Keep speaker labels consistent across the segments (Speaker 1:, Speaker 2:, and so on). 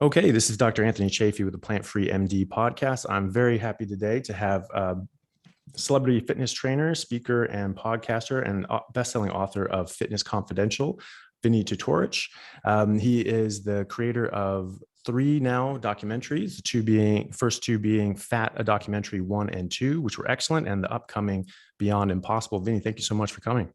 Speaker 1: Okay, this is Dr. AnthonyChaffee with the Plant Free MD podcast. I'm very happy today to have celebrity fitness trainer, speaker, and podcaster, and best-selling author of Fitness Confidential, Vinnie Tortrich. He is the creator of three now documentaries, first two being Fat, a documentary 1 and 2, which were excellent, and the upcoming Beyond Impossible. Vinnie, thank you so much for coming.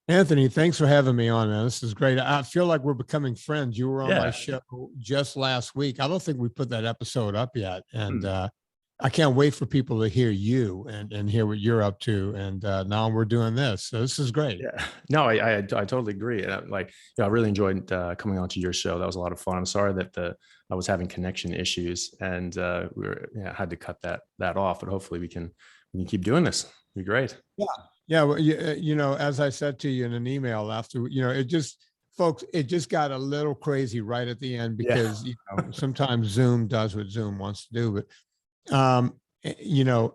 Speaker 2: Anthony, thanks for having me on, man. This is great. I feel like we're becoming friends. You were on my show just last week. I don't think we put that episode up yet. And I can't wait for people to hear you and hear what you're up to. And now we're doing this. So this is great.
Speaker 1: Yeah, no, I totally agree. And I really enjoyed coming onto your show. That was a lot of fun. I'm sorry that I was having connection issues and had to cut that off, but hopefully we can keep doing this. It'd be great.
Speaker 2: Yeah. Yeah, well, as I said to you in an email after, it just got a little crazy right at the end because, sometimes Zoom does what Zoom wants to do. But,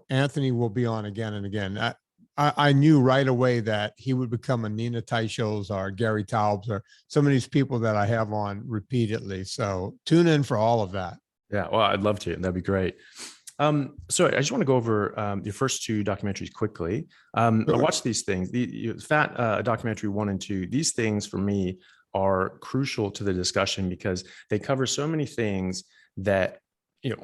Speaker 2: Anthony will be on again and again. I knew right away that he would become a Nina Teichels or Gary Taubes or some of these people that I have on repeatedly. So tune in for all of that.
Speaker 1: Yeah, well, I'd love to. That'd be great. So I just want to go over your first two documentaries quickly. I watched these things, the Fat documentary 1 and 2. These things for me are crucial to the discussion because they cover so many things that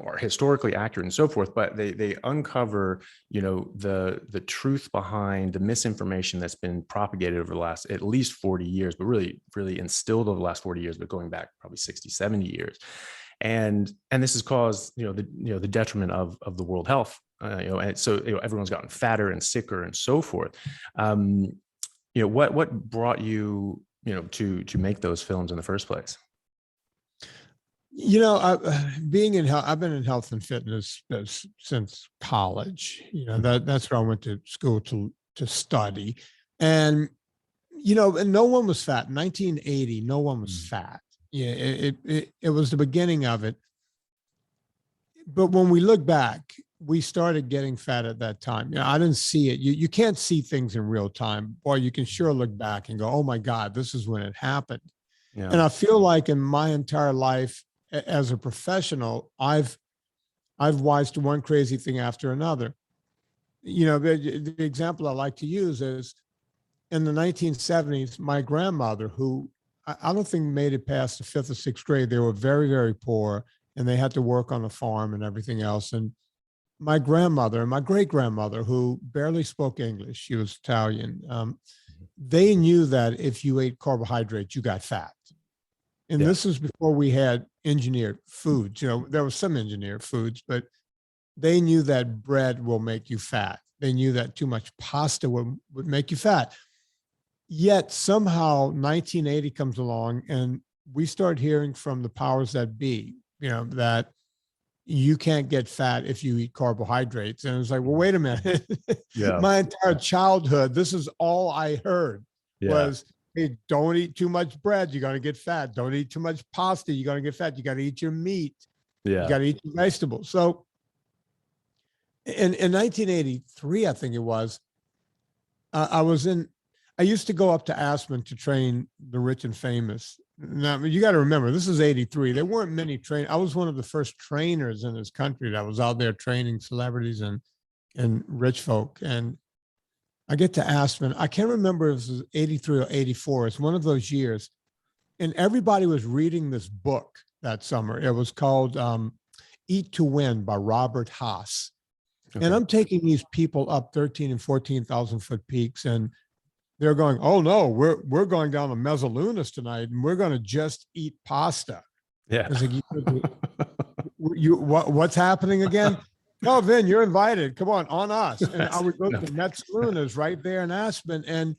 Speaker 1: are historically accurate and so forth, but they uncover the truth behind the misinformation that's been propagated over the last at least 40 years, but really instilled over the last 40 years, but going back probably 60, 70 years. And this has caused the detriment of the world health, and so everyone's gotten fatter and sicker and so forth. What brought you to make those films in the first place?
Speaker 2: Being in health, I've been in health and fitness since college. That's where I went to school to study, and and no one was fat in 1980. No one was fat. Yeah, it was the beginning of it. But when we look back, we started getting fat at that time. I didn't see it. You can't see things in real time, or you can sure look back and go, oh my God, this is when it happened. Yeah. And I feel like in my entire life as a professional, I've watched one crazy thing after another. The example I like to use is in the 1970s, my grandmother, who I don't think made it past the 5th or 6th grade. They were very, very poor and they had to work on the farm and everything else. And my grandmother and my great grandmother, who barely spoke English, she was Italian. They knew that if you ate carbohydrates, you got fat. And this was before we had engineered foods. There was some engineered foods, but they knew that bread will make you fat. They knew that too much pasta would make you fat. Yet somehow 1980 comes along and we start hearing from the powers that be, that you can't get fat if you eat carbohydrates. And it's like, well, wait a minute. My entire childhood, this is all I heard was, hey, don't eat too much bread. You're going to get fat. Don't eat too much pasta. You're going to get fat. You got to eat your meat. You got to eat your vegetables. So in 1983, I think it was, I used to go up to Aspen to train the rich and famous. Now, you got to remember, this is 83. There weren't many I was one of the first trainers in this country that was out there training celebrities and rich folk. And I get to Aspen. I can't remember if it was 83 or 84. It's one of those years. And everybody was reading this book that summer. It was called Eat to Win by Robert Haas. Okay. And I'm taking these people up 13 and 14,000 foot peaks, and they're going, oh no, we're going down to Mezzalunus tonight, and we're going to just eat pasta. Yeah. Like, what's happening again? No, Vin, you're invited. Come on us. And I would go to Mezzalunus right there in Aspen, and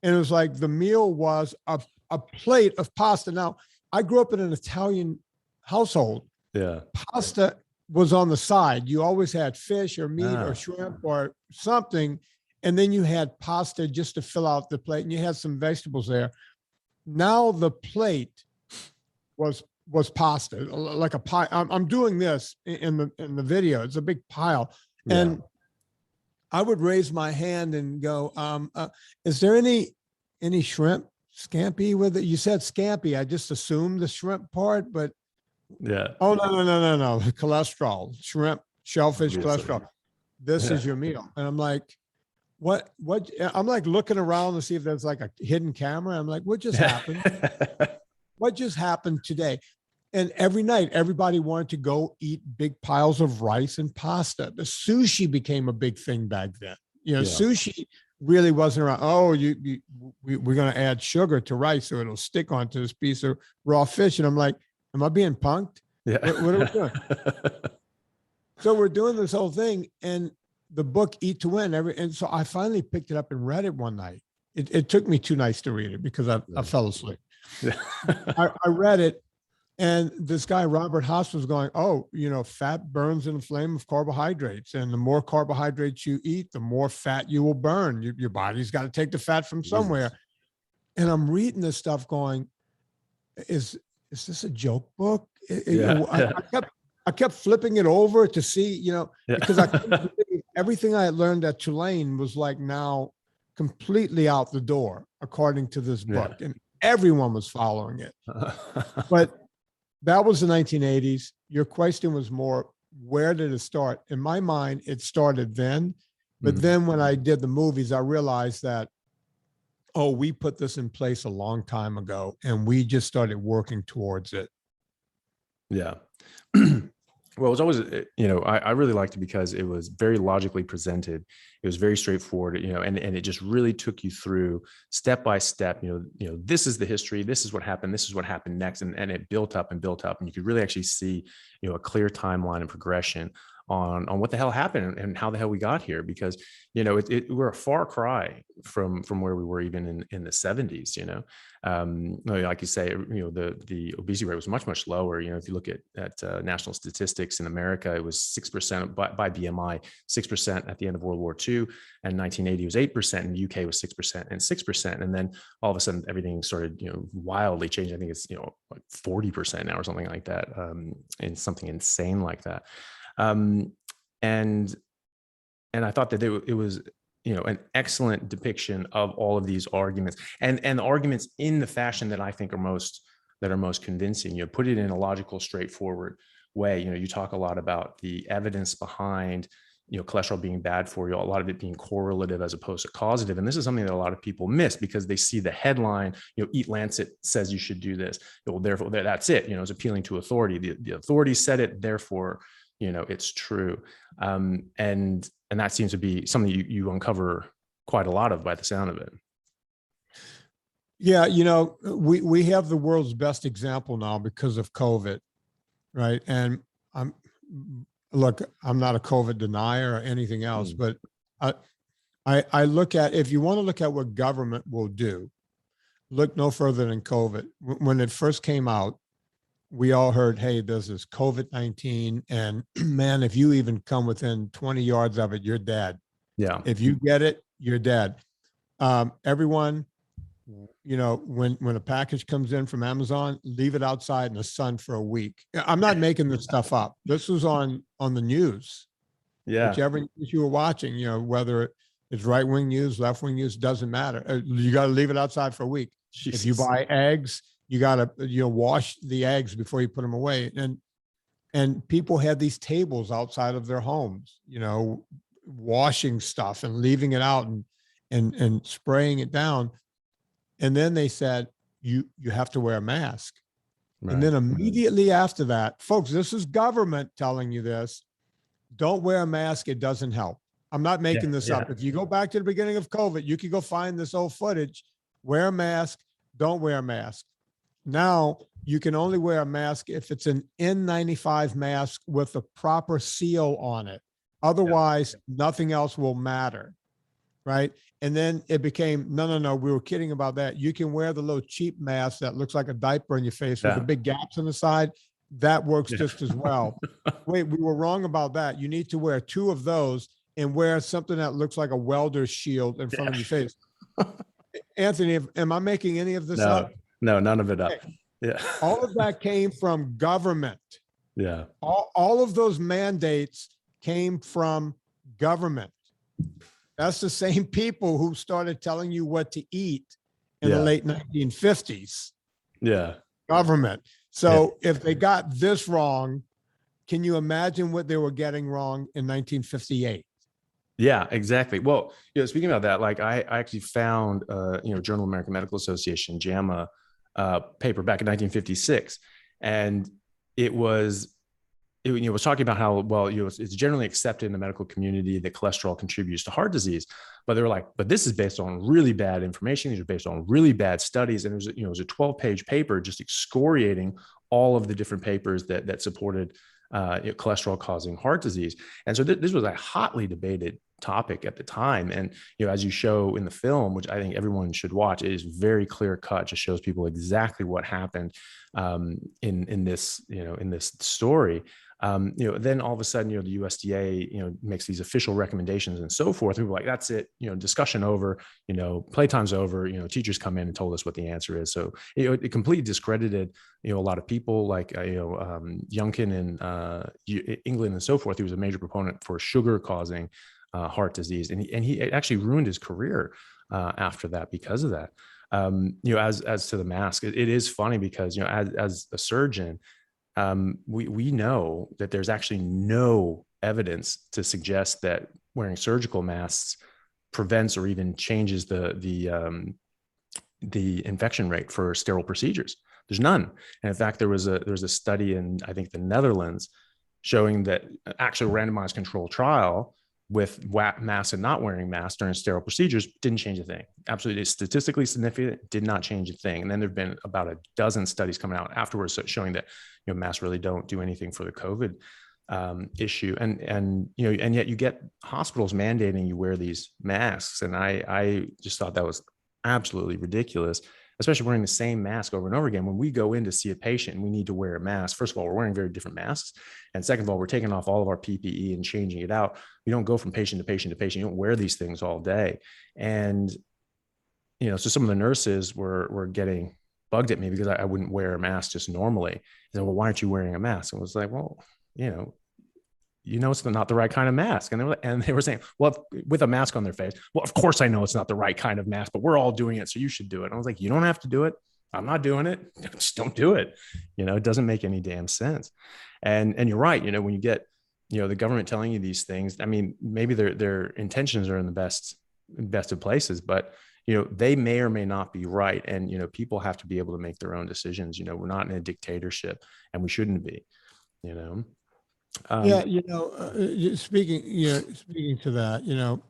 Speaker 2: it was like the meal was a plate of pasta. Now, I grew up in an Italian household. Yeah. Pasta was on the side. You always had fish or meat or shrimp or something. And then you had pasta just to fill out the plate, and you had some vegetables there. Now the plate was pasta, like a pie. I'm doing this in the video. It's a big pile. Yeah. And I would raise my hand and go, is there any shrimp scampi with it? You said scampi. I just assumed the shrimp part, but
Speaker 1: Yeah.
Speaker 2: Oh, no. Cholesterol, shrimp, shellfish,
Speaker 1: Obviously.
Speaker 2: cholesterol. This
Speaker 1: Yeah.
Speaker 2: is your meal. And I'm like, what, I'm like looking around to see if there's like a hidden camera. I'm like, what just happened? What just happened today? And every night, everybody wanted to go eat big piles of rice and pasta. The sushi became a big thing back then. You know,
Speaker 1: Yeah.
Speaker 2: sushi really wasn't around. Oh, we're going to add sugar to rice so it'll stick onto this piece of raw fish. And I'm like, am I being punked?
Speaker 1: Yeah.
Speaker 2: What are we doing? So we're doing this whole thing, and the book Eat to Win. And so I finally picked it up and read it one night. It took me 2 nights to read it because I fell asleep.
Speaker 1: Yeah.
Speaker 2: I read it, and this guy, Robert Haas, was going, oh, you know, fat burns in the flame of carbohydrates. And the more carbohydrates you eat, the more fat you will burn. Your body's got to take the fat from somewhere.
Speaker 1: Jesus.
Speaker 2: And I'm reading this stuff going, is this a joke book?
Speaker 1: Yeah.
Speaker 2: I kept flipping it over to see, you know,
Speaker 1: Yeah.
Speaker 2: because I couldn't believe everything I had learned at Tulane was like now completely out the door, according to this book. And everyone was following it. But that was the 1980s. Your question was more, where did it start? In my mind, it started then. But then when I did the movies, I realized that, oh, we put this in place a long time ago, and we just started working towards it.
Speaker 1: Yeah. Well, it was always, you know, I really liked it because it was very logically presented. It was very straightforward, you know, and it just really took you through step by step, you know, this is the history, this is what happened, this is what happened next. And it built up and built up. And you could really actually see, you know, a clear timeline and progression on what the hell happened and how the hell we got here, because, you know, we're a far cry from where we were even in the 70s, you know. Like you say, you know, the obesity rate was much lower. You know, if you look at national statistics in America, it was 6% by BMI, 6% at the end of World War II, and 1980 was 8%, and the UK was 6% and 6%. And then all of a sudden everything started, you know, wildly changing. I think it's, you know, like 40% now or something like that, and something insane like that. And I thought that it was, you know, an excellent depiction of all of these arguments, and the arguments in the fashion that I think are most convincing. You know, put it in a logical, straightforward way. You know, you talk a lot about the evidence behind, you know, cholesterol being bad for you, a lot of it being correlative as opposed to causative. And this is something that a lot of people miss because they see the headline, you know, Eat Lancet says you should do this. Well, therefore that's it. You know, it's appealing to authority. The authority said it, therefore, you know, it's true. And that seems to be something you uncover quite a lot of by the sound of it.
Speaker 2: Yeah, you know, we have the world's best example now because of COVID, right? And I'm not a COVID denier or anything else, but I look at, if you want to look at what government will do, look no further than COVID. When it first came out, we all heard, hey, there's this COVID-19, and man, if you even come within 20 yards of it, you're dead.
Speaker 1: Yeah.
Speaker 2: If you get it, you're dead. Everyone, you know, when a package comes in from Amazon, leave it outside in the sun for a week. I'm not making this stuff up. This was on the news.
Speaker 1: Yeah.
Speaker 2: Whichever news you were watching, you know, whether it's right-wing news, left-wing news, doesn't matter. You got to leave it outside for a week. Jesus. If you buy eggs, you got to, you know, wash the eggs before you put them away. And people had these tables outside of their homes, you know, washing stuff and leaving it out and spraying it down. And then they said, you have to wear a mask. Right. And then immediately after that, folks, this is government telling you this, don't wear a mask. It doesn't help. I'm not making this up. If you go back to the beginning of COVID, you can go find this old footage, wear a mask, don't wear a mask. Now you can only wear a mask if it's an N95 mask with a proper seal on it. Otherwise, nothing else will matter, right? And then it became, no, we were kidding about that. You can wear the little cheap mask that looks like a diaper on your face with the big gaps on the side. That works just as well. Wait, we were wrong about that. You need to wear 2 of those and wear something that looks like a welder's shield in front of your face. Anthony, am I making any of this up?
Speaker 1: No, none of it up. Yeah.
Speaker 2: All of that came from government.
Speaker 1: Yeah.
Speaker 2: All of those mandates came from government. That's the same people who started telling you what to eat in the late 1950s.
Speaker 1: Yeah.
Speaker 2: Government. So if they got this wrong, can you imagine what they were getting wrong in 1958?
Speaker 1: Yeah, exactly. Well, speaking about that, like I actually found, Journal of American Medical Association, JAMA, paper back in 1956, and it was, was talking about how, well, it's generally accepted in the medical community that cholesterol contributes to heart disease, but they were like, but this is based on really bad information. These are based on really bad studies, and it was a 12-page paper just excoriating all of the different papers that supported cholesterol causing heart disease. And so this was a hotly debated topic at the time. And, as you show in the film, which I think everyone should watch, it is very clear cut, just shows people exactly what happened in this, in this story. Then all of a sudden, the USDA, makes these official recommendations and so forth. We were like, that's it, discussion over, playtime's over, teachers come in and told us what the answer is. So, it completely discredited, a lot of people like, Youngkin in England and so forth. He was a major proponent for sugar causing heart disease. And he actually ruined his career after that because of that. As to the mask, it is funny because, as a surgeon, we know that there's actually no evidence to suggest that wearing surgical masks prevents or even changes the infection rate for sterile procedures. There's none. And in fact, there was a study in, I think, the Netherlands showing that actually randomized controlled trial with masks and not wearing masks during sterile procedures didn't change a thing. Absolutely statistically significant, did not change a thing. And then there've been about a dozen studies coming out afterwards showing that masks really don't do anything for the COVID issue. And yet you get hospitals mandating you wear these masks. And I just thought that was absolutely ridiculous, especially wearing the same mask over and over again. When we go in to see a patient and we need to wear a mask, first of all, we're wearing very different masks. And second of all, we're taking off all of our PPE and changing it out. You don't go from patient to patient to patient. You don't wear these things all day. And, so some of the nurses were getting bugged at me because I wouldn't wear a mask just normally. They said, well, why aren't you wearing a mask? And I was like, well, it's not the right kind of mask. And they were saying, well, with a mask on their face, well, of course I know it's not the right kind of mask, but we're all doing it, so you should do it. And I was like, you don't have to do it. I'm not doing it. Just don't do it. It doesn't make any damn sense. And you're right. When you get, the government telling you these things, I mean, maybe their intentions are in the best of places, but they may or may not be right. And, people have to be able to make their own decisions. We're not in a dictatorship, and we shouldn't be,
Speaker 2: speaking to that,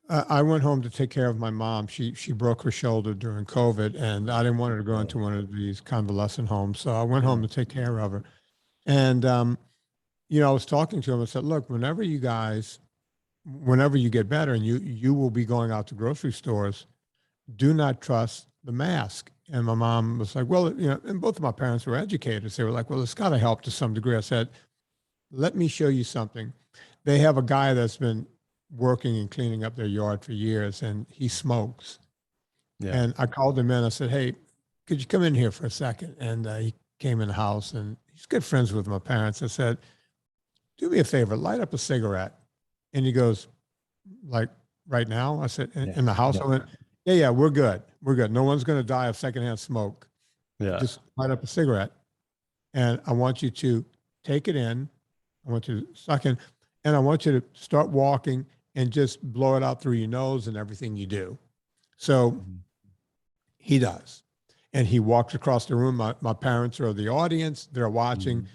Speaker 2: I went home to take care of my mom. She broke her shoulder during COVID, and I didn't want her to go into one of these convalescent homes. So I went home to take care of her. And, I was talking to him. I said, look, whenever you get better and you will be going out to grocery stores, do not trust the mask. And my mom was like, well, and both of my parents were educators. They were like, well, it's got to help to some degree. I said, let me show you something. They have a guy that's been working and cleaning up their yard for years, and he smokes. Yeah. And I called him in. I said, hey, could you come in here for a second? And he came in the house, and he's good friends with my parents. I said, do me a favor, light up a cigarette. And he goes, like, right now? I said, in the house? Yeah. I went, yeah, we're good. We're good. No one's going to die of secondhand smoke. Yeah. Just light up a cigarette. And I want you to take it in. I want you to suck in, and I want you to start walking and just blow it out through your nose and everything you do. So he does. And he walks across the room. My parents are the audience. They're watching.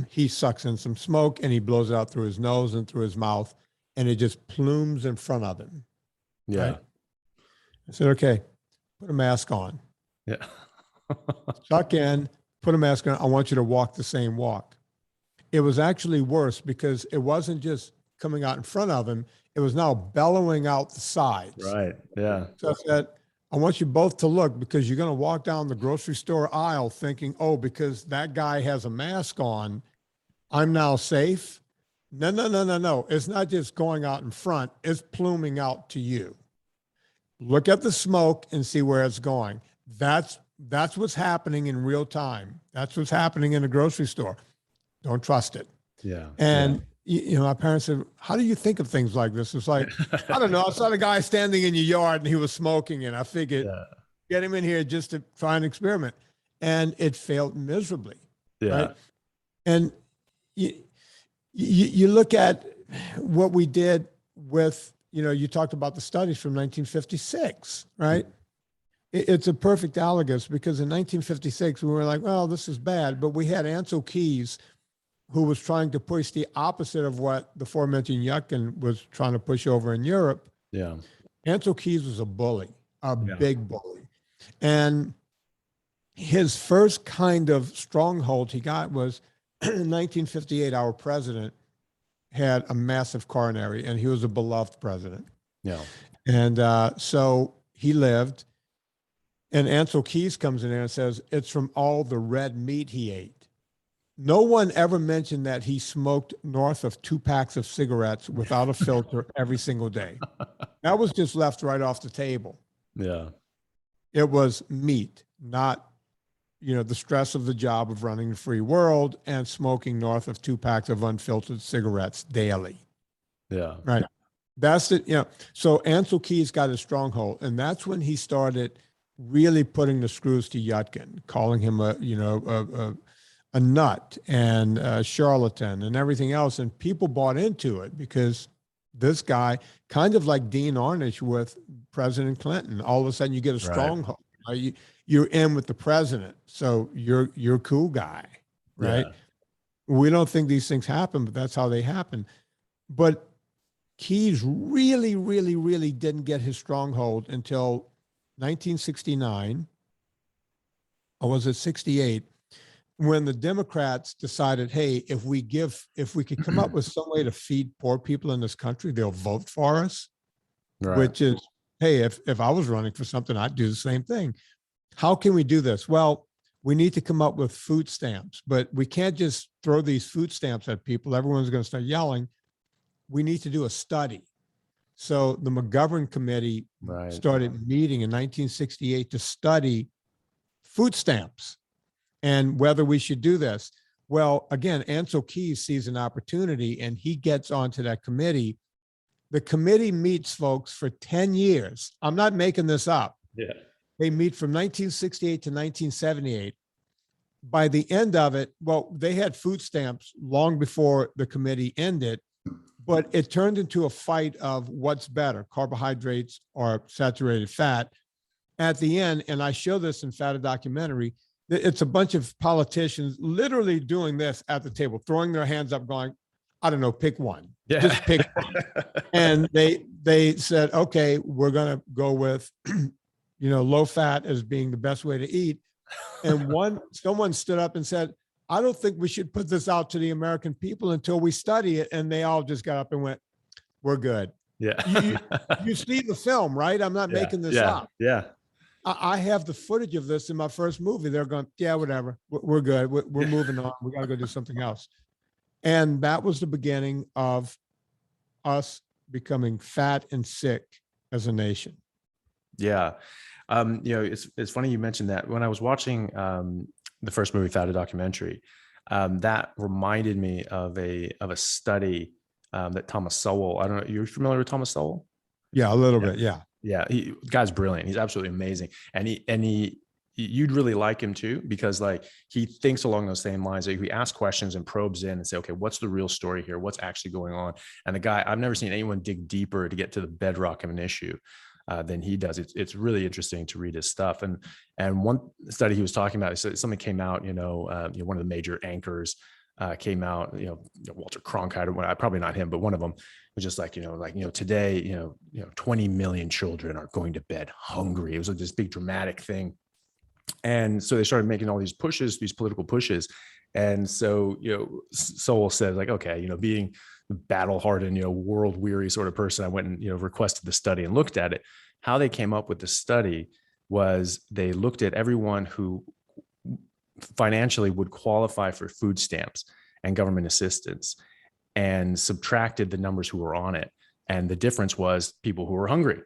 Speaker 2: He sucks in some smoke, and he blows it out through his nose and through his mouth, and it just plumes in front of him. Yeah. Right? I said, okay, put a mask on. Yeah. Suck in, put a mask on. I want you to walk the same walk. It was actually worse because it wasn't just coming out in front of him. It was now bellowing out the sides.
Speaker 1: Right. Yeah.
Speaker 2: So I said, I want you both to look, because you're going to walk down the grocery store aisle thinking, oh, because that guy has a mask on, I'm now safe. No. It's not just going out in front. It's pluming out to you. Look at the smoke and see where it's going. That's what's happening in real time. That's what's happening in a grocery store. Don't trust it. Yeah. And, my parents said, how do you think of things like this? It's like, I don't know. I saw the guy standing in your yard and he was smoking, and I figured get him in here just to try and experiment. And it failed miserably.
Speaker 1: Yeah.
Speaker 2: right? And you look at what we did with, you talked about the studies from 1956, right? It's a perfect analogous because in 1956, we were like, well, this is bad. But we had Ancel Keys, who was trying to push the opposite of what the aforementioned Yudkin was trying to push over in Europe.
Speaker 1: Yeah.
Speaker 2: Ancel Keys was a bully, a
Speaker 1: Yeah.
Speaker 2: big bully. And his first kind of stronghold he got was in 1958, our president had a massive coronary and he was a beloved president.
Speaker 1: Yeah.
Speaker 2: And so he lived. And Ancel Keys comes in there and says, it's from all the red meat he ate. No one ever mentioned that he smoked north of 2 packs of cigarettes without a filter every single day. That was just left right off the table.
Speaker 1: Yeah.
Speaker 2: It was meat, not, the stress of the job of running the free world and smoking north of 2 packs of unfiltered cigarettes daily.
Speaker 1: Yeah.
Speaker 2: Right. That's it. So Ancel Keys got a stronghold, and that's when he started really putting the screws to Yudkin, calling him a nut and a charlatan and everything else. And people bought into it because this guy, kind of like Dean Ornish with President Clinton, all of a sudden you get a stronghold. Right? You're in with the president, so you're a cool guy, right? Yeah. We don't think these things happen, but that's how they happen. But Keys really, really, really didn't get his stronghold until 1969, or was it 68, when the Democrats decided, hey, if we could come up with some way to feed poor people in this country, they'll vote for us. Right. Which is, hey, if I was running for something, I'd do the same thing. How can we do this? Well, we need to come up with food stamps, but we can't just throw these food stamps at people. Everyone's going to start yelling. We need to do a study. So the McGovern Committee started meeting in 1968 to study food stamps and whether we should do this. Well, again, Ancel Keys sees an opportunity and he gets onto that committee. The committee meets, folks, for 10 years. I'm not making this up.
Speaker 1: Yeah.
Speaker 2: They meet from 1968 to 1978. By the end of it, well, they had food stamps long before the committee ended, but it turned into a fight of what's better, carbohydrates or saturated fat. At the end, and I show this in Fat, a documentary, it's a bunch of politicians literally doing this at the table, throwing their hands up going, I don't know, pick one. Yeah. Just pick one. And they said, okay, we're going to go with, low fat as being the best way to eat. And someone stood up and said, I don't think we should put this out to the American people until we study it. And they all just got up and went, we're good.
Speaker 1: Yeah.
Speaker 2: You see the film, right? I'm not making this up.
Speaker 1: Yeah.
Speaker 2: I have the footage of this in my first movie. They're going, yeah, whatever. We're good. We're moving on. We got to go do something else. And that was the beginning of us becoming fat and sick as a nation.
Speaker 1: Yeah. It's funny you mentioned that. When I was watching the first movie, Fat, a documentary, that reminded me of a study that Thomas Sowell, I don't know, you're familiar with Thomas Sowell?
Speaker 2: Yeah, a little bit. Yeah.
Speaker 1: Yeah. The guy's brilliant. He's absolutely amazing. And you'd really like him too, because like he thinks along those same lines. Like he asks questions and probes in and say, okay, what's the real story here? What's actually going on? And the guy, I've never seen anyone dig deeper to get to the bedrock of an issue than he does. It's really interesting to read his stuff. And one study he was talking about, something came out, one of the major anchors came out, Walter Cronkite, probably not him, but one of them was just like, today, 20 million children are going to bed hungry. It was like this big dramatic thing. And so they started making all these pushes, these political pushes. And so, Sowell said like, okay, being battle hardened, world weary sort of person, I went and, requested the study and looked at it. How they came up with the study was they looked at everyone who financially would qualify for food stamps and government assistance and subtracted the numbers who were on it. And the difference was people who were hungry.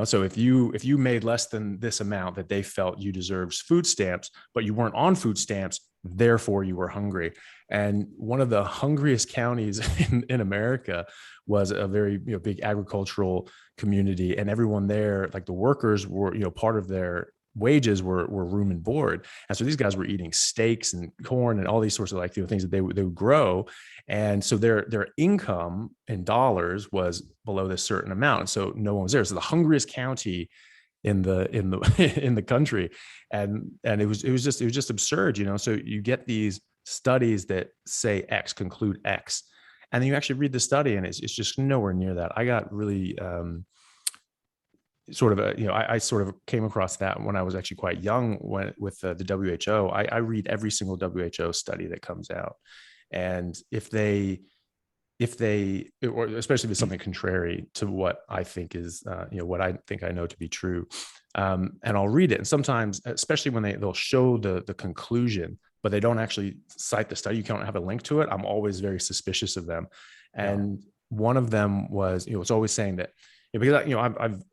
Speaker 1: So if you made less than this amount that they felt you deserved food stamps, but you weren't on food stamps, therefore you were hungry. And one of the hungriest counties in America was a very big agricultural community, and everyone there, like the workers were part of their wages were room and board. And so these guys were eating steaks and corn and all these sorts of like, things that they would grow. And so their income in dollars was below this certain amount. And so no one was there. So the hungriest county in the in the country. And it was just absurd, So you get these studies that say X, conclude X. And then you actually read the study and it's just nowhere near that. I got really, I sort of came across that when I was actually quite young with the WHO. I read every single WHO study that comes out. And if they, or especially if it's something contrary to what I think is, what I think I know to be true, and I'll read it. And sometimes, especially when they'll show the conclusion, but they don't actually cite the study, you can't have a link to it, I'm always very suspicious of them. And one of them was, it's always saying that, because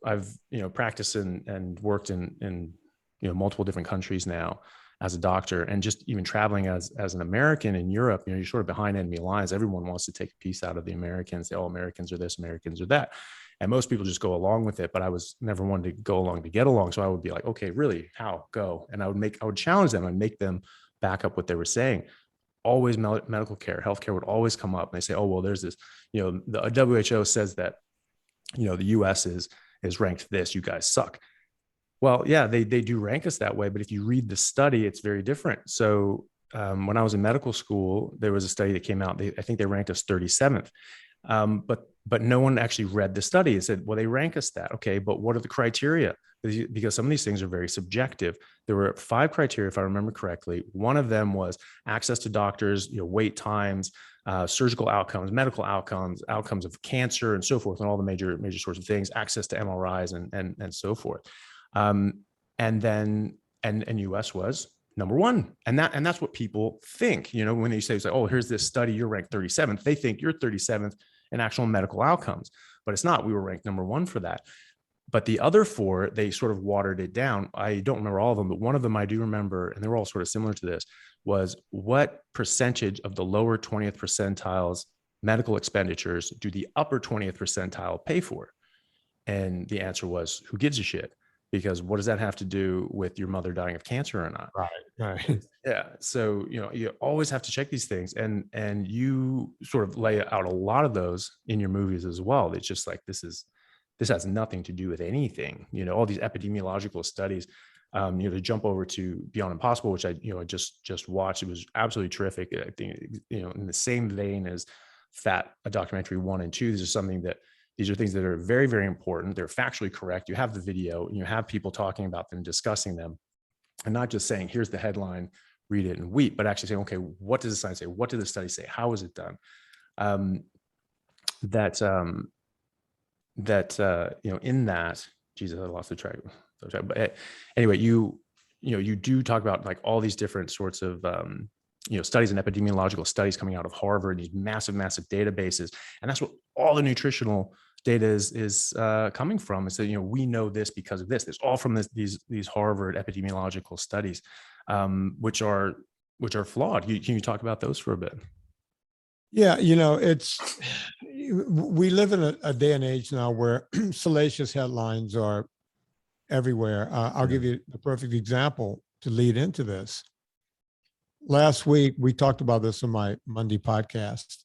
Speaker 1: I've practiced and worked in multiple different countries now as a doctor, and just even traveling as an American in Europe, you're sort of behind enemy lines. Everyone wants to take a piece out of the Americans, say, oh, Americans are this, Americans are that. And most people just go along with it, but I was never one to go along to get along. So I would be like, okay, really, how? Go. And I would challenge them and make them back up what they were saying. Always medical care, healthcare would always come up. And they say, oh, well, there's this, the WHO says that, the US is ranked this, you guys suck. Well, yeah, they do rank us that way. But if you read the study, it's very different. So when I was in medical school, there was a study that came out. I think they ranked us 37th. But no one actually read the study and said, well, they rank us that. Okay, but what are the criteria? Because some of these things are very subjective. There were 5 criteria, if I remember correctly. One of them was access to doctors, wait times, surgical outcomes, medical outcomes, outcomes of cancer and so forth, and all the major sorts of things, access to MRIs and so forth. And US was number 1. And that's what people think, when they say, oh, here's this study, you're ranked 37th. They think you're 37th in actual medical outcomes, but it's not. We were ranked number 1 for that. But the other 4, they sort of watered it down. I don't remember all of them, but one of them I do remember, and they're all sort of similar to this, was what percentage of the lower 20th percentiles medical expenditures do the upper 20th percentile pay for? And the answer was, who gives a shit? Because what does that have to do with your mother dying of cancer or not?
Speaker 2: Right.
Speaker 1: Yeah. So, you always have to check these things, and you sort of lay out a lot of those in your movies as well. It's just like, this has nothing to do with anything, all these epidemiological studies, to jump over to Beyond Impossible, which I just watched. It was absolutely terrific. I think, in the same vein as Fat, a documentary 1 and 2, these are things that are very, very important. They're factually correct. You have the video and you have people talking about them, discussing them, and not just saying, here's the headline, read it and weep, but actually saying, okay, what does the science say? What did the study say? How was it done? In that, Jesus, I lost the track. But anyway, you do talk about like all these different sorts of, studies and epidemiological studies coming out of Harvard, these massive databases. And that's what all the nutritional data is coming from. Is that, we know this because of this. It's all from these Harvard epidemiological studies, which are flawed. Can you talk about those for a bit?
Speaker 2: Yeah, we live in a day and age now where salacious headlines are everywhere. I'll give you a perfect example to lead into this. Last week, we talked about this on my Monday podcast.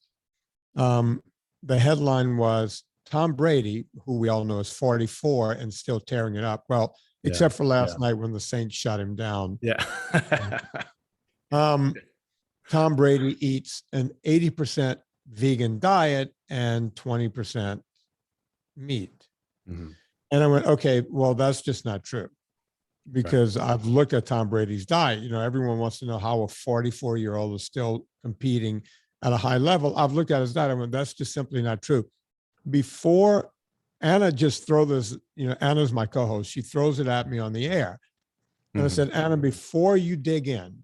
Speaker 2: The headline was, Tom Brady, who we all know is 44 and still tearing it up. Well, except for last night when the Saints shut him down.
Speaker 1: Yeah.
Speaker 2: Tom Brady eats an 80% vegan diet and 20% meat. Mm-hmm. And I went, okay, well, that's just not true. Because I've looked at Tom Brady's diet. Everyone wants to know how a 44-year-old is still competing at a high level. I've looked at his diet. I went, that's just simply not true. Before Anna just throw this, Anna's my co-host. She throws it at me on the air. And I said, Anna, before you dig in,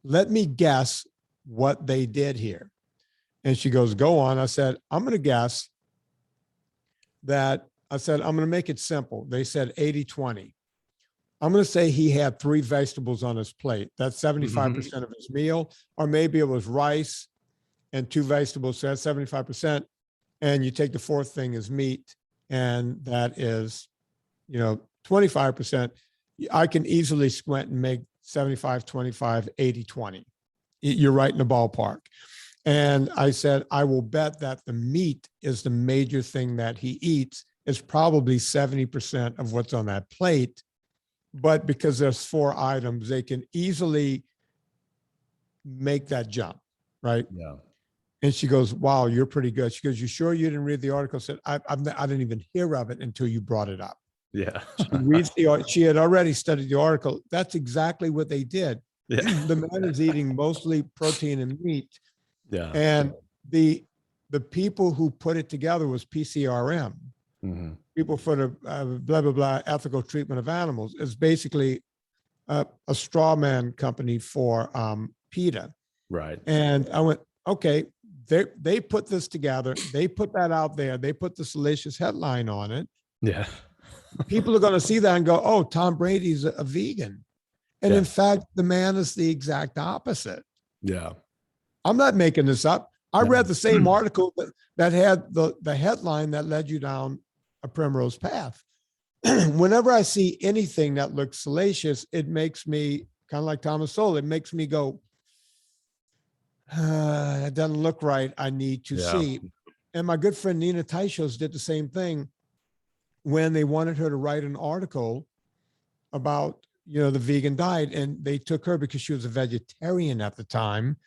Speaker 2: let me guess what they did here. And she goes, go on. I said, I'm going to guess that, I'm going to make it simple. They said 80-20. I'm going to say he had 3 vegetables on his plate. That's 75% of his meal, or maybe it was rice and 2 vegetables. So that's 75%. And you take the 4th thing as meat, and that is, 25%. I can easily squint and make 75, 25, 80, 20. You're right in the ballpark. And I said, I will bet that the meat is the major thing that he eats. It's probably 70% of what's on that plate. But because there's 4 items, they can easily make that jump, right?
Speaker 1: Yeah.
Speaker 2: And she goes, wow, you're pretty good. She goes, you sure you didn't read the article? I said, I didn't even hear of it until you brought it up.
Speaker 1: Yeah.
Speaker 2: She had already studied the article. That's exactly what they did.
Speaker 1: Yeah.
Speaker 2: The man is eating mostly protein and meat.
Speaker 1: Yeah.
Speaker 2: And the people who put it together was PCRM, people for the blah, blah, blah, ethical treatment of animals. It's basically a straw man company for PETA.
Speaker 1: Right.
Speaker 2: And I went, okay, they put this together. They put that out there. They put the salacious headline on it.
Speaker 1: Yeah.
Speaker 2: People are going to see that and go, oh, Tom Brady's a vegan. And in fact, the man is the exact opposite.
Speaker 1: Yeah.
Speaker 2: I'm not making this up. I read the same article that had the headline that led you down a primrose path. Whenever I see anything that looks salacious, it makes me kind of like Thomas Sowell. It makes me go, it doesn't look right. I need to see. And my good friend Nina Teichos did the same thing when they wanted her to write an article about, the vegan diet. And they took her because she was a vegetarian at the time.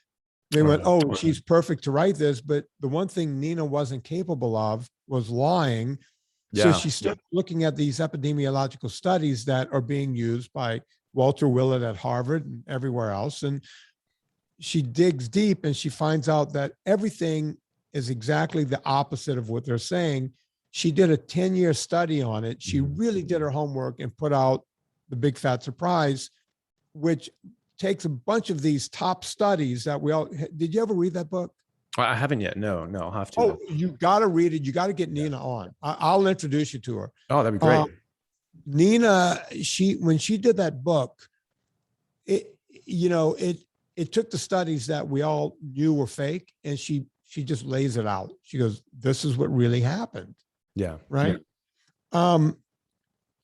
Speaker 2: They went, oh, she's perfect to write this. But the one thing Nina wasn't capable of was lying. So she started looking at these epidemiological studies that are being used by Walter Willett at Harvard and everywhere else. And she digs deep and she finds out that everything is exactly the opposite of what they're saying. She did a 10-year study on it. She really did her homework and put out The Big Fat Surprise, which takes a bunch of these top studies that did you ever read that book?
Speaker 1: I haven't yet. No, I'll have to.
Speaker 2: Oh, you got to read it. You got to get Nina on. I'll introduce you to her.
Speaker 1: Oh, that'd be great.
Speaker 2: Nina, when she did that book, it took the studies that we all knew were fake and she just lays it out. She goes, this is what really happened.
Speaker 1: Yeah.
Speaker 2: Right. Yeah.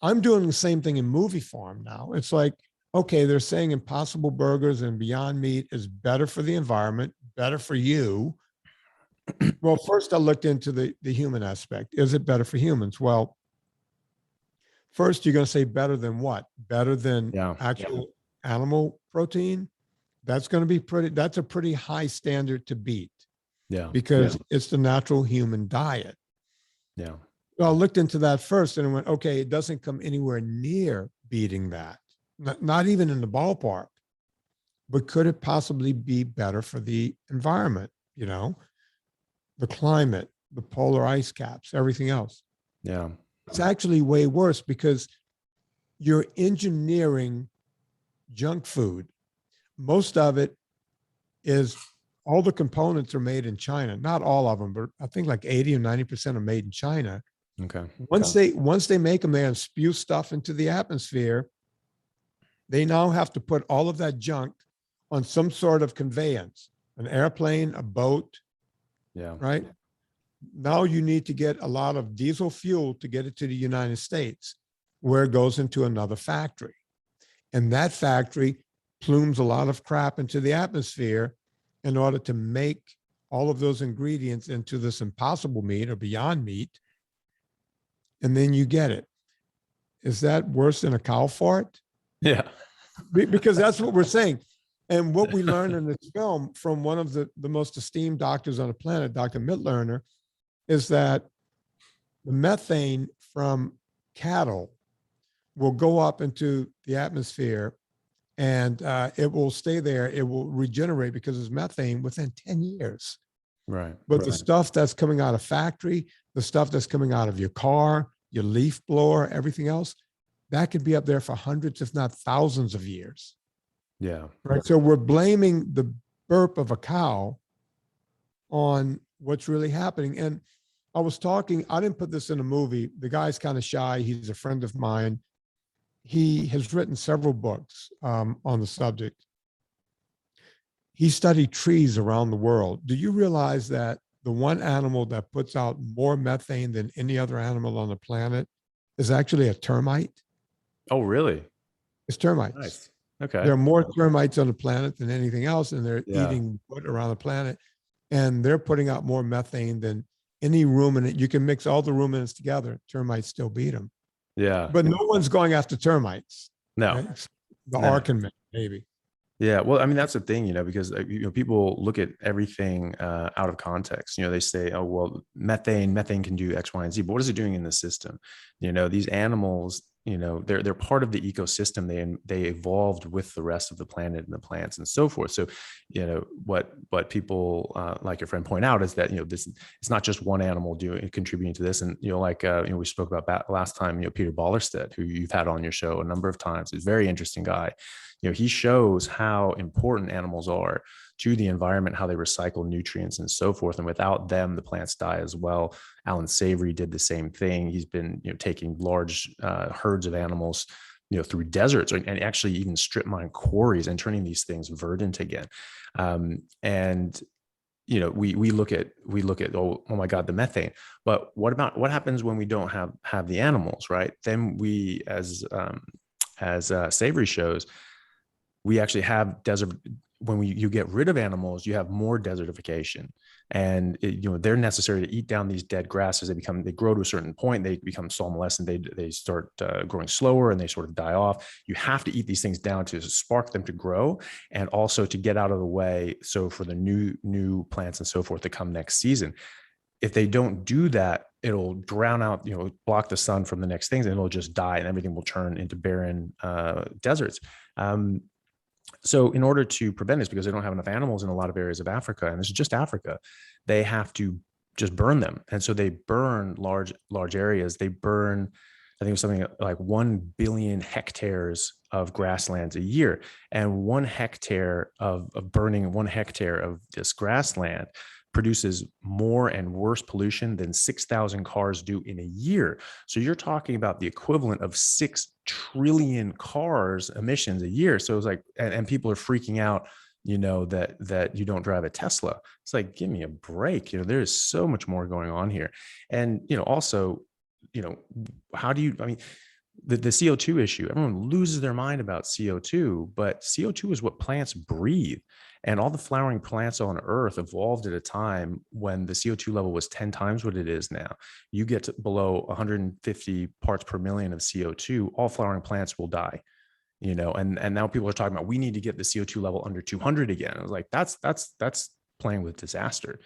Speaker 2: I'm doing the same thing in movie form now. It's like, okay, they're saying Impossible Burgers and Beyond Meat is better for the environment, better for you. Well, first I looked into the human aspect. Is it better for humans? Well, first you're going to say better than what? Better than actual animal protein? That's going to be that's a pretty high standard to beat. Yeah. Because it's the natural human diet. Yeah. Well, I looked into that first and I went, okay, it doesn't come anywhere near beating that. Not even in the ballpark. But could it possibly be better for the environment? The climate, the polar ice caps, everything else. Yeah. It's actually way worse because you're engineering junk food. Most of it is, all the components are made in China. Not all of them, but I think like 80 or 90% are made in China. Okay. Once they make them there and spew stuff into the atmosphere, they now have to put all of that junk on some sort of conveyance, an airplane, a boat. Yeah. Right. Now you need to get a lot of diesel fuel to get it to the United States, where it goes into another factory. And that factory plumes a lot of crap into the atmosphere in order to make all of those ingredients into this Impossible Meat or Beyond Meat. And then you get it. Is that worse than a cow fart? Yeah. Because that's what we're saying. And what we learned in this film from one of the most esteemed doctors on the planet, Dr. Mitlerner, is that the methane from cattle will go up into the atmosphere and it will stay there. It will regenerate because it's methane within 10 years. Right. But the stuff that's coming out of factory, the stuff that's coming out of your car, your leaf blower, everything else, that could be up there for hundreds, if not thousands of years. Yeah. Right. So we're blaming the burp of a cow on what's really happening. And I didn't put this in a movie. The guy's kind of shy. He's a friend of mine. He has written several books on the subject. He studied trees around the world. Do you realize that the one animal that puts out more methane than any other animal on the planet is actually a termite?
Speaker 1: Oh, really?
Speaker 2: It's termites.
Speaker 1: Nice. Okay.
Speaker 2: There are more termites on the planet than anything else, and they're
Speaker 1: Yeah.
Speaker 2: eating wood around the planet. And they're putting out more methane than any ruminant. You can mix all the ruminants together, termites still beat them.
Speaker 1: Yeah.
Speaker 2: But no one's going after termites.
Speaker 1: No.
Speaker 2: Right? The
Speaker 1: No.
Speaker 2: Arkin, maybe.
Speaker 1: Yeah, well, I mean that's the thing, because people look at everything out of context. They say, "Oh, well, methane can do X, Y, and Z," but what is it doing in the system? These animals, they're part of the ecosystem. They evolved with the rest of the planet and the plants and so forth. So, what people like your friend point out is that this it's not just one animal contributing to this. And we spoke about last time. Peter Ballerstedt, who you've had on your show a number of times, is a very interesting guy. He shows how important animals are to the environment, how they recycle nutrients and so forth. And without them, the plants die as well. Alan Savory did the same thing. He's been, taking large herds of animals, through deserts and actually even strip mine quarries and turning these things verdant again. And we look at oh my God, the methane. But what happens when we don't have the animals, right? Then we, as Savory shows, we actually have desert. When you get rid of animals, you have more desertification, and they're necessary to eat down these dead grasses. They grow to a certain point, they become somnolescent, they start growing slower, and they sort of die off. You have to eat these things down to spark them to grow, and also to get out of the way, so for the new plants and so forth to come next season. If they don't do that, it'll drown out, block the sun from the next things, and it'll just die, and everything will turn into barren deserts. So in order to prevent this, because they don't have enough animals in a lot of areas of Africa, and this is just Africa, they have to just burn them. And so they burn large areas. They burn, I think it was something like 1 billion hectares of grasslands a year. And 1 hectare of burning 1 hectare of this grassland produces more and worse pollution than 6,000 cars do in a year. So you're talking about the equivalent of 6 trillion cars emissions a year. So it's like, and people are freaking out, that you don't drive a Tesla. It's like, give me a break. There is so much more going on here. And, also, how do you, I mean, the CO2 issue, everyone loses their mind about CO2, but CO2 is what plants breathe. And all the flowering plants on Earth evolved at a time when the CO2 level was 10 times what it is now. You get to below 150 parts per million of CO2, all flowering plants will die. And now people are talking about, we need to get the CO2 level under 200 again. I was like, that's playing with disaster.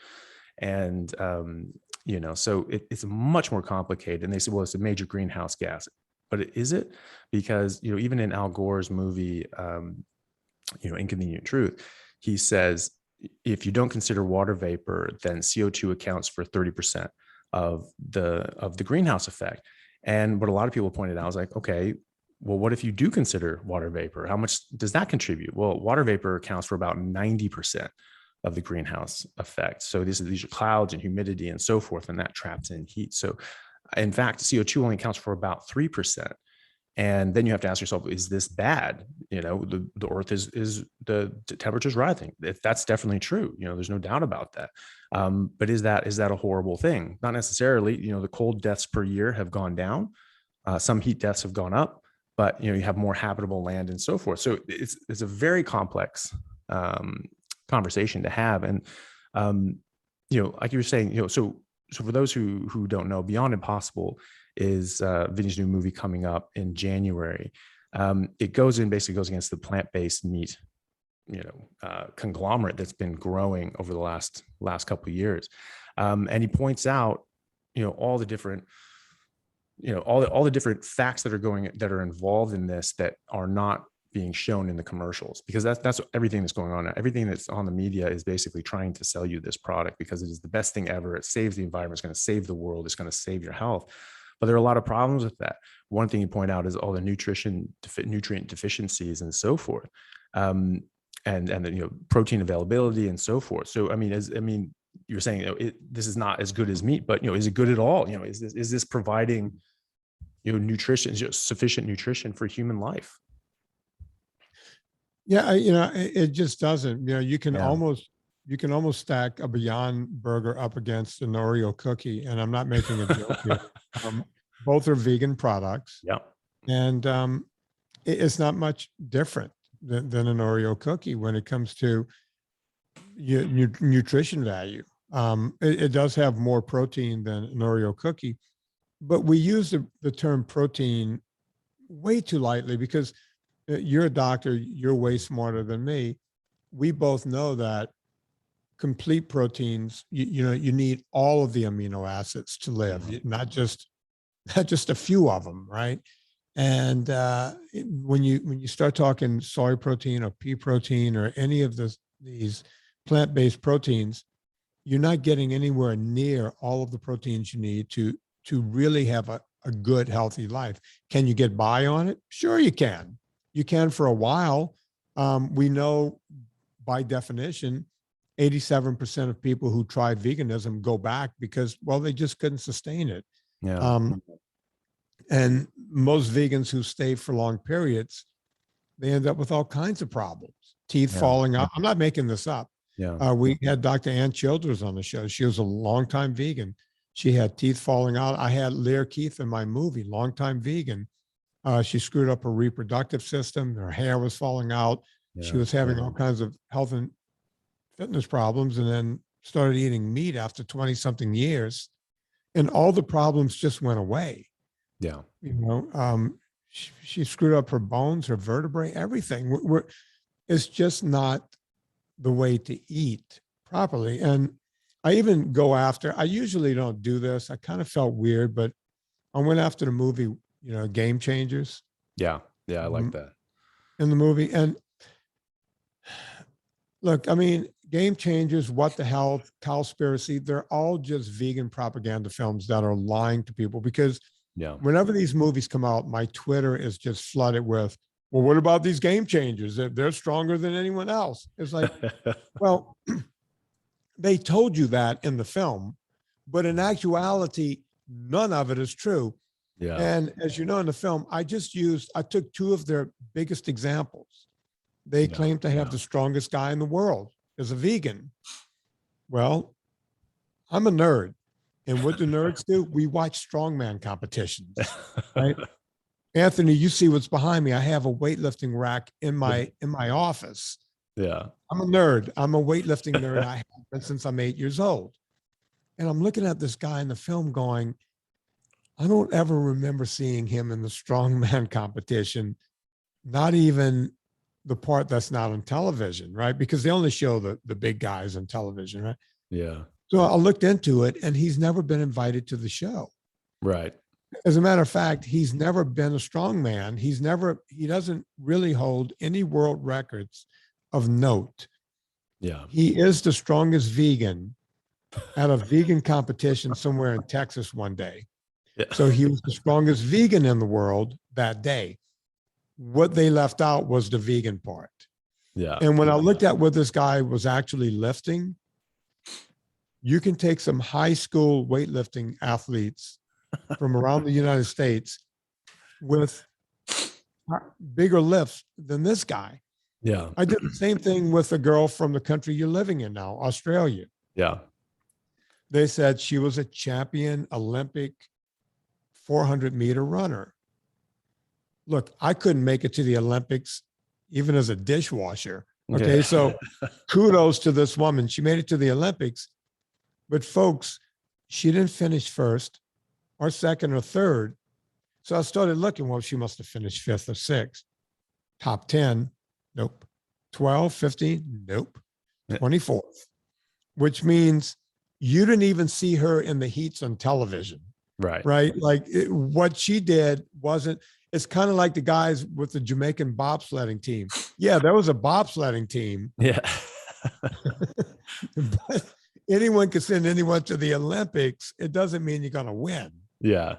Speaker 1: And, so it's much more complicated. And they said, well, it's a major greenhouse gas. But is it? Because, even in Al Gore's movie, Inconvenient Truth, he says, if you don't consider water vapor, then CO2 accounts for 30% of the greenhouse effect. And what a lot of people pointed out was like, okay, well, what if you do consider water vapor? How much does that contribute? Well, water vapor accounts for about 90% of the greenhouse effect. So these are clouds and humidity and so forth, and that traps in heat. So in fact, CO2 only accounts for about 3%. And then you have to ask yourself, is this bad? The Earth is the temperature's rising. That's definitely true. There's no doubt about that. But is that a horrible thing? Not necessarily. The cold deaths per year have gone down. Some heat deaths have gone up, but you have more habitable land and so forth. So it's a very complex conversation to have. And like you were saying, so for those who don't know, Beyond Impossible is Vinny's new movie coming up in January. It basically goes against the plant-based meat, conglomerate that's been growing over the last couple of years. And he points out, all the different, all the different facts that are involved in this that are not being shown in the commercials, because that's everything that's going on. Everything that's on the media is basically trying to sell you this product because it is the best thing ever. It saves the environment. It's going to save the world. It's going to save your health. But there are a lot of problems with that. One thing you point out is all the nutrient deficiencies and so forth, and the protein availability and so forth. So you're saying this is not as good as meat, but is it good at all? Is this providing nutrition, sufficient nutrition for human life?
Speaker 2: Yeah, it just doesn't. You can almost stack a Beyond Burger up against an Oreo cookie, and I'm not making a joke here. Both are vegan products.
Speaker 1: Yeah.
Speaker 2: And it's not much different than an Oreo cookie when it comes to nutrition value. It does have more protein than an Oreo cookie, but we use the term protein way too lightly because you're a doctor, you're way smarter than me. We both know that complete proteins, you need all of the amino acids to live, not just a few of them, right? And when you start talking soy protein or pea protein or any of these plant-based proteins, you're not getting anywhere near all of the proteins you need to really have a good, healthy life. Can you get by on it? Sure, you can. You can for a while. We know by definition, 87% of people who try veganism go back because, well, they just couldn't sustain it.
Speaker 1: Yeah.
Speaker 2: And most vegans who stay for long periods, they end up with all kinds of problems, teeth falling out. I'm not making this up.
Speaker 1: Yeah.
Speaker 2: We had Dr. Ann Childers on the show. She was a longtime vegan. She had teeth falling out. I had Lear Keith in my movie, longtime vegan. She screwed up her reproductive system. Her hair was falling out. She was having all kinds of health and fitness problems, and then started eating meat after 20 something years. And all the problems just went away.
Speaker 1: Yeah.
Speaker 2: She screwed up her bones, her vertebrae, everything. It's just not the way to eat properly. And I even go after, I usually don't do this. I kind of felt weird, but I went after the movie, Game Changers.
Speaker 1: Yeah. Yeah. I like that.
Speaker 2: In the movie. And look, I mean, Game Changers, What the Hell, Cowspiracy, they're all just vegan propaganda films that are lying to people because whenever these movies come out, my Twitter is just flooded with, well, what about these game changers? They're stronger than anyone else. It's like, well, they told you that in the film, but in actuality, none of it is true.
Speaker 1: Yeah.
Speaker 2: And as you know, in the film, I took two of their biggest examples. They claim to have the strongest guy in the world as a vegan. Well, I'm a nerd. And what do nerds do? We watch strongman competitions, right? Anthony, you see what's behind me. I have a weightlifting rack in my office.
Speaker 1: Yeah.
Speaker 2: I'm a nerd. I'm a weightlifting nerd. I have been since I'm 8 years old. And I'm looking at this guy in the film going, I don't ever remember seeing him in the strongman competition, not even the part that's not on television, right? Because they only show the big guys on television, right?
Speaker 1: Yeah.
Speaker 2: So I looked into it, and he's never been invited to the show.
Speaker 1: Right.
Speaker 2: As a matter of fact, he's never been a strongman. He doesn't really hold any world records of note.
Speaker 1: Yeah.
Speaker 2: He is the strongest vegan at a vegan competition somewhere in Texas one day.
Speaker 1: Yeah.
Speaker 2: So he was the strongest vegan in the world that day. What they left out was the vegan part.
Speaker 1: Yeah.
Speaker 2: And when I looked at what this guy was actually lifting, you can take some high school weightlifting athletes from around the United States with bigger lifts than this guy.
Speaker 1: Yeah.
Speaker 2: I did the same thing with a girl from the country you're living in now, Australia.
Speaker 1: Yeah.
Speaker 2: They said she was a champion Olympic 400-meter runner. Look, I couldn't make it to the Olympics even as a dishwasher. Okay,
Speaker 1: Yeah.
Speaker 2: so kudos to this woman. She made it to the Olympics. But folks, she didn't finish first or second or third. So I started looking, well, she must have finished fifth or sixth. Top 10, nope. 12, 15, nope. 24th, which means you didn't even see her in the heats on television.
Speaker 1: Right.
Speaker 2: Right? Like what she did wasn't, it's kind of like the guys with the Jamaican bobsledding team. Yeah, there was a bobsledding team.
Speaker 1: Yeah.
Speaker 2: But anyone can send anyone to the Olympics. It doesn't mean you're going to win.
Speaker 1: Yeah.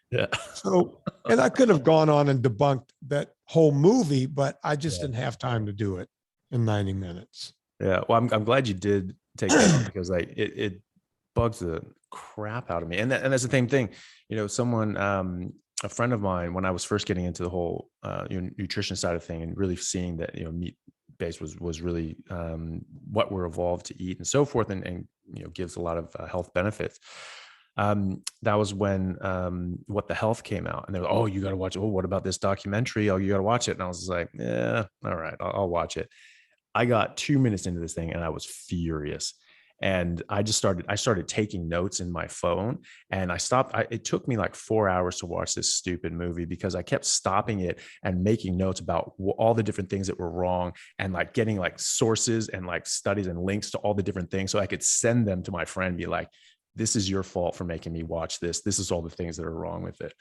Speaker 1: Yeah.
Speaker 2: So, and I could have gone on and debunked that whole movie, but I just didn't have time to do it in 90 minutes.
Speaker 1: Yeah. Well, I'm glad you did take that on because like it bugs the crap out of me. And that's the same thing, someone, a friend of mine, when I was first getting into the whole nutrition side of thing and really seeing that, meat based was really what we're evolved to eat and so forth, and gives a lot of health benefits. That was when What the Health came out, and they're like, oh, you got to watch it. Oh, what about this documentary? Oh, you got to watch it. And I was like, yeah, all right, I'll watch it. I got 2 minutes into this thing and I was furious. And I started taking notes in my phone, and I stopped. It took me like 4 hours to watch this stupid movie because I kept stopping it and making notes about all the different things that were wrong, and like getting like sources and like studies and links to all the different things so I could send them to my friend and be like, this is your fault for making me watch this. This is all the things that are wrong with it.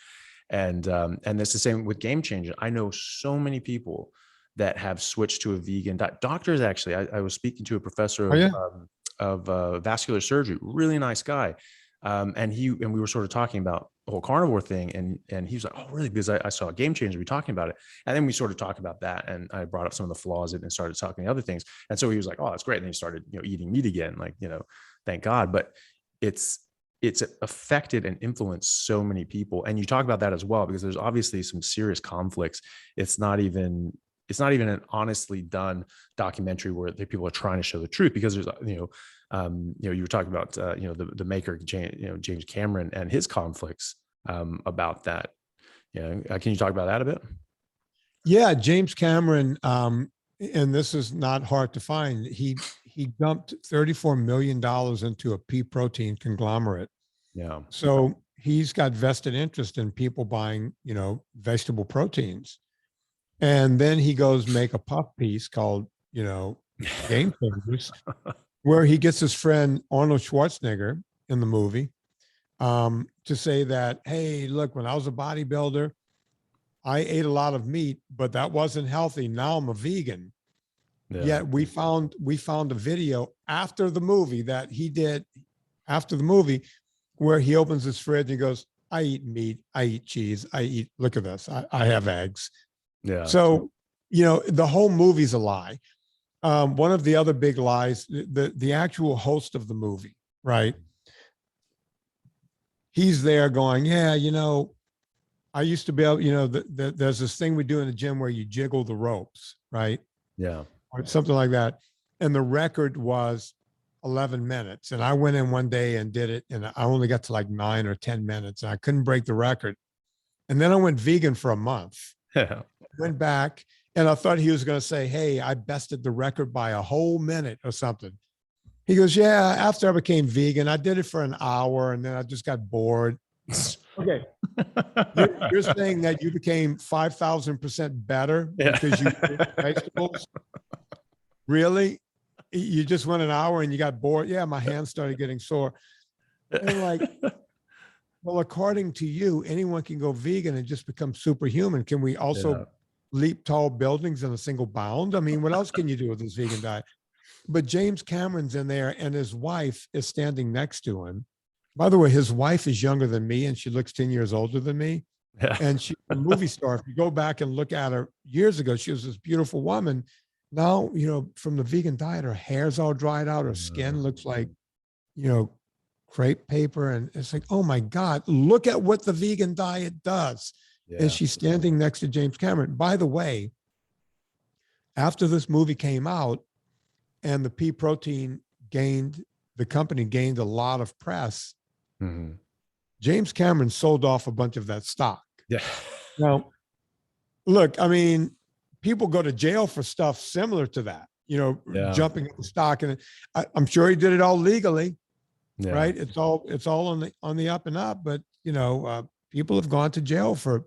Speaker 1: And it's the same with Game Changer. I know so many people that have switched to a vegan diet. Doctors, actually, I was speaking to a professor of vascular surgery, really nice guy. And we were sort of talking about the whole carnivore thing. And he was like, oh, really? Because I saw a Game Changer, we talking about it. And then we sort of talked about that. And I brought up some of the flaws and started talking other things. And so he was like, oh, that's great. And then he started, eating meat again, like, thank God. But it's affected and influenced so many people. And you talk about that as well, because there's obviously some serious conflicts. It's not even an honestly done documentary where people are trying to show the truth, because there's, you were talking about, the maker, James Cameron, and his conflicts about that. Can you talk about that a bit?
Speaker 2: Yeah, James Cameron, and this is not hard to find. He dumped $34 million into a pea protein conglomerate.
Speaker 1: Yeah.
Speaker 2: So he's got vested interest in people buying, vegetable proteins. And then he goes make a puff piece called, Game Changers, where he gets his friend Arnold Schwarzenegger in the movie to say that, hey, look, when I was a bodybuilder, I ate a lot of meat, but that wasn't healthy. Now I'm a vegan. Yeah. Yet we found a video after the movie that he did after the movie where he opens his fridge and goes, I eat meat, I eat cheese, look at this, I have eggs. Yeah. So, the whole movie's a lie. One of the other big lies, the actual host of the movie, right? He's there going, yeah, I used to be able, there's this thing we do in the gym where you jiggle the ropes, right? Yeah. Or something like that. And the record was 11 minutes. And I went in one day and did it, and I only got to like 9 or 10 minutes, and I couldn't break the record. And then I went vegan for a month. Yeah. Went back, and I thought he was going to say, hey, I bested the record by a whole minute or something. He goes, yeah, after I became vegan, I did it for an hour, and then I just got bored. Okay. You're saying that you became 5,000% better because you ate vegetables? Really? You just went an hour and you got bored? Yeah, my hands started getting sore. And like, well, according to you, anyone can go vegan and just become superhuman. Can we also leap tall buildings in a single bound? I mean, what else can you do with this vegan diet? But James Cameron's in there, and his wife is standing next to him. By the way, his wife is younger than me, and she looks 10 years older than me. Yeah. And she's a movie star. If you go back and look at her years ago, she was this beautiful woman. Now, from the vegan diet, her hair's all dried out. Her skin looks like, crepe paper. And it's like, oh my God, look at what the vegan diet does. Yeah. And she's standing next to James Cameron. By the way, after this movie came out and the pea protein the company gained a lot of press, James Cameron sold off a bunch of that stock. Yeah. Now, look, I mean, people go to jail for stuff similar to that, jumping up the stock. And I'm sure he did it all legally, right? It's all on the up and up, but people have gone to jail for,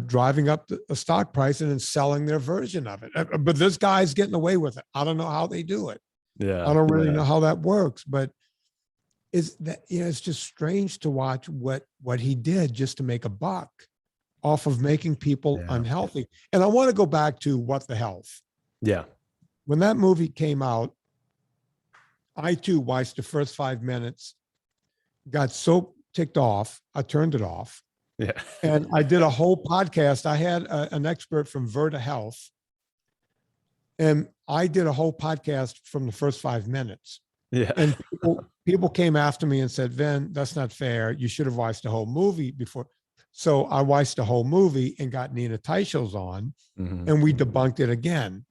Speaker 2: driving up a stock price and then selling their version of it. But this guy's getting away with it. I don't know how they do it. Yeah. I don't really know how that works, but it's just strange to watch what he did just to make a buck off of making people unhealthy. And I want to go back to What the Health. Yeah. When that movie came out, I too watched the first 5 minutes, got so ticked off, I turned it off. Yeah. And I did a whole podcast. I had an expert from Verta Health, and I did a whole podcast from the first 5 minutes. Yeah. And people came after me and said, Vin, that's not fair. You should have watched the whole movie before. So I watched the whole movie and got Nina Teicholz on, and we debunked it again.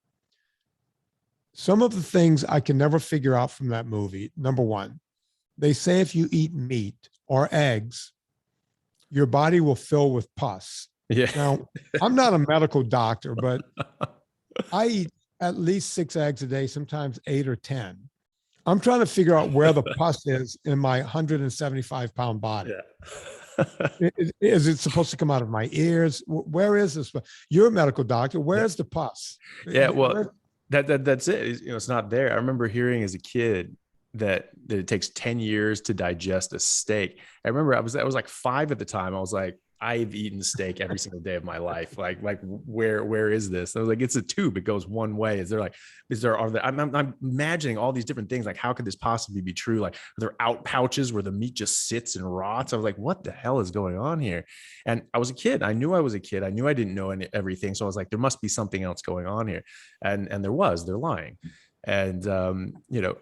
Speaker 2: Some of the things I can never figure out from that movie. Number one, they say if you eat meat or eggs, your body will fill with pus.
Speaker 1: Yeah.
Speaker 2: Now, I'm not a medical doctor, but I eat at least 6 eggs a day, sometimes 8 or 10. I'm trying to figure out where the pus is in my 175-pound body.
Speaker 1: Yeah.
Speaker 2: Is it supposed to come out of my ears? Where is this? You're a medical doctor. Where's the pus?
Speaker 1: Yeah. Well, that's it. It's not there. I remember hearing as a kid that it takes 10 years to digest a steak. I remember I was like 5 at the time. I was like, I've eaten steak every single day of my life. Like where is this? I was like, it's a tube. It goes one way. I'm imagining all these different things. Like, how could this possibly be true? Like, are there out pouches where the meat just sits and rots? I was like, what the hell is going on here? And I was a kid. I knew I was a kid. I knew I didn't know everything. So I was like, there must be something else going on here. And they're lying. And,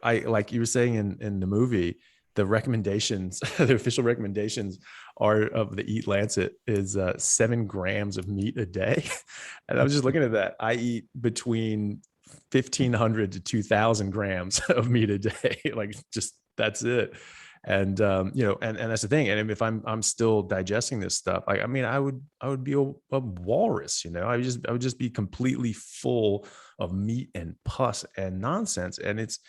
Speaker 1: I, like you were saying in the movie, the recommendations, the official recommendations are of the Eat Lancet is 7 grams of meat a day. And I was just looking at that. I eat between 1,500 to 2,000 grams of meat a day. Like, just, that's it. And, and that's the thing. And if I'm still digesting this stuff, I would be a walrus, I would just be completely full of meat and pus and nonsense. And it's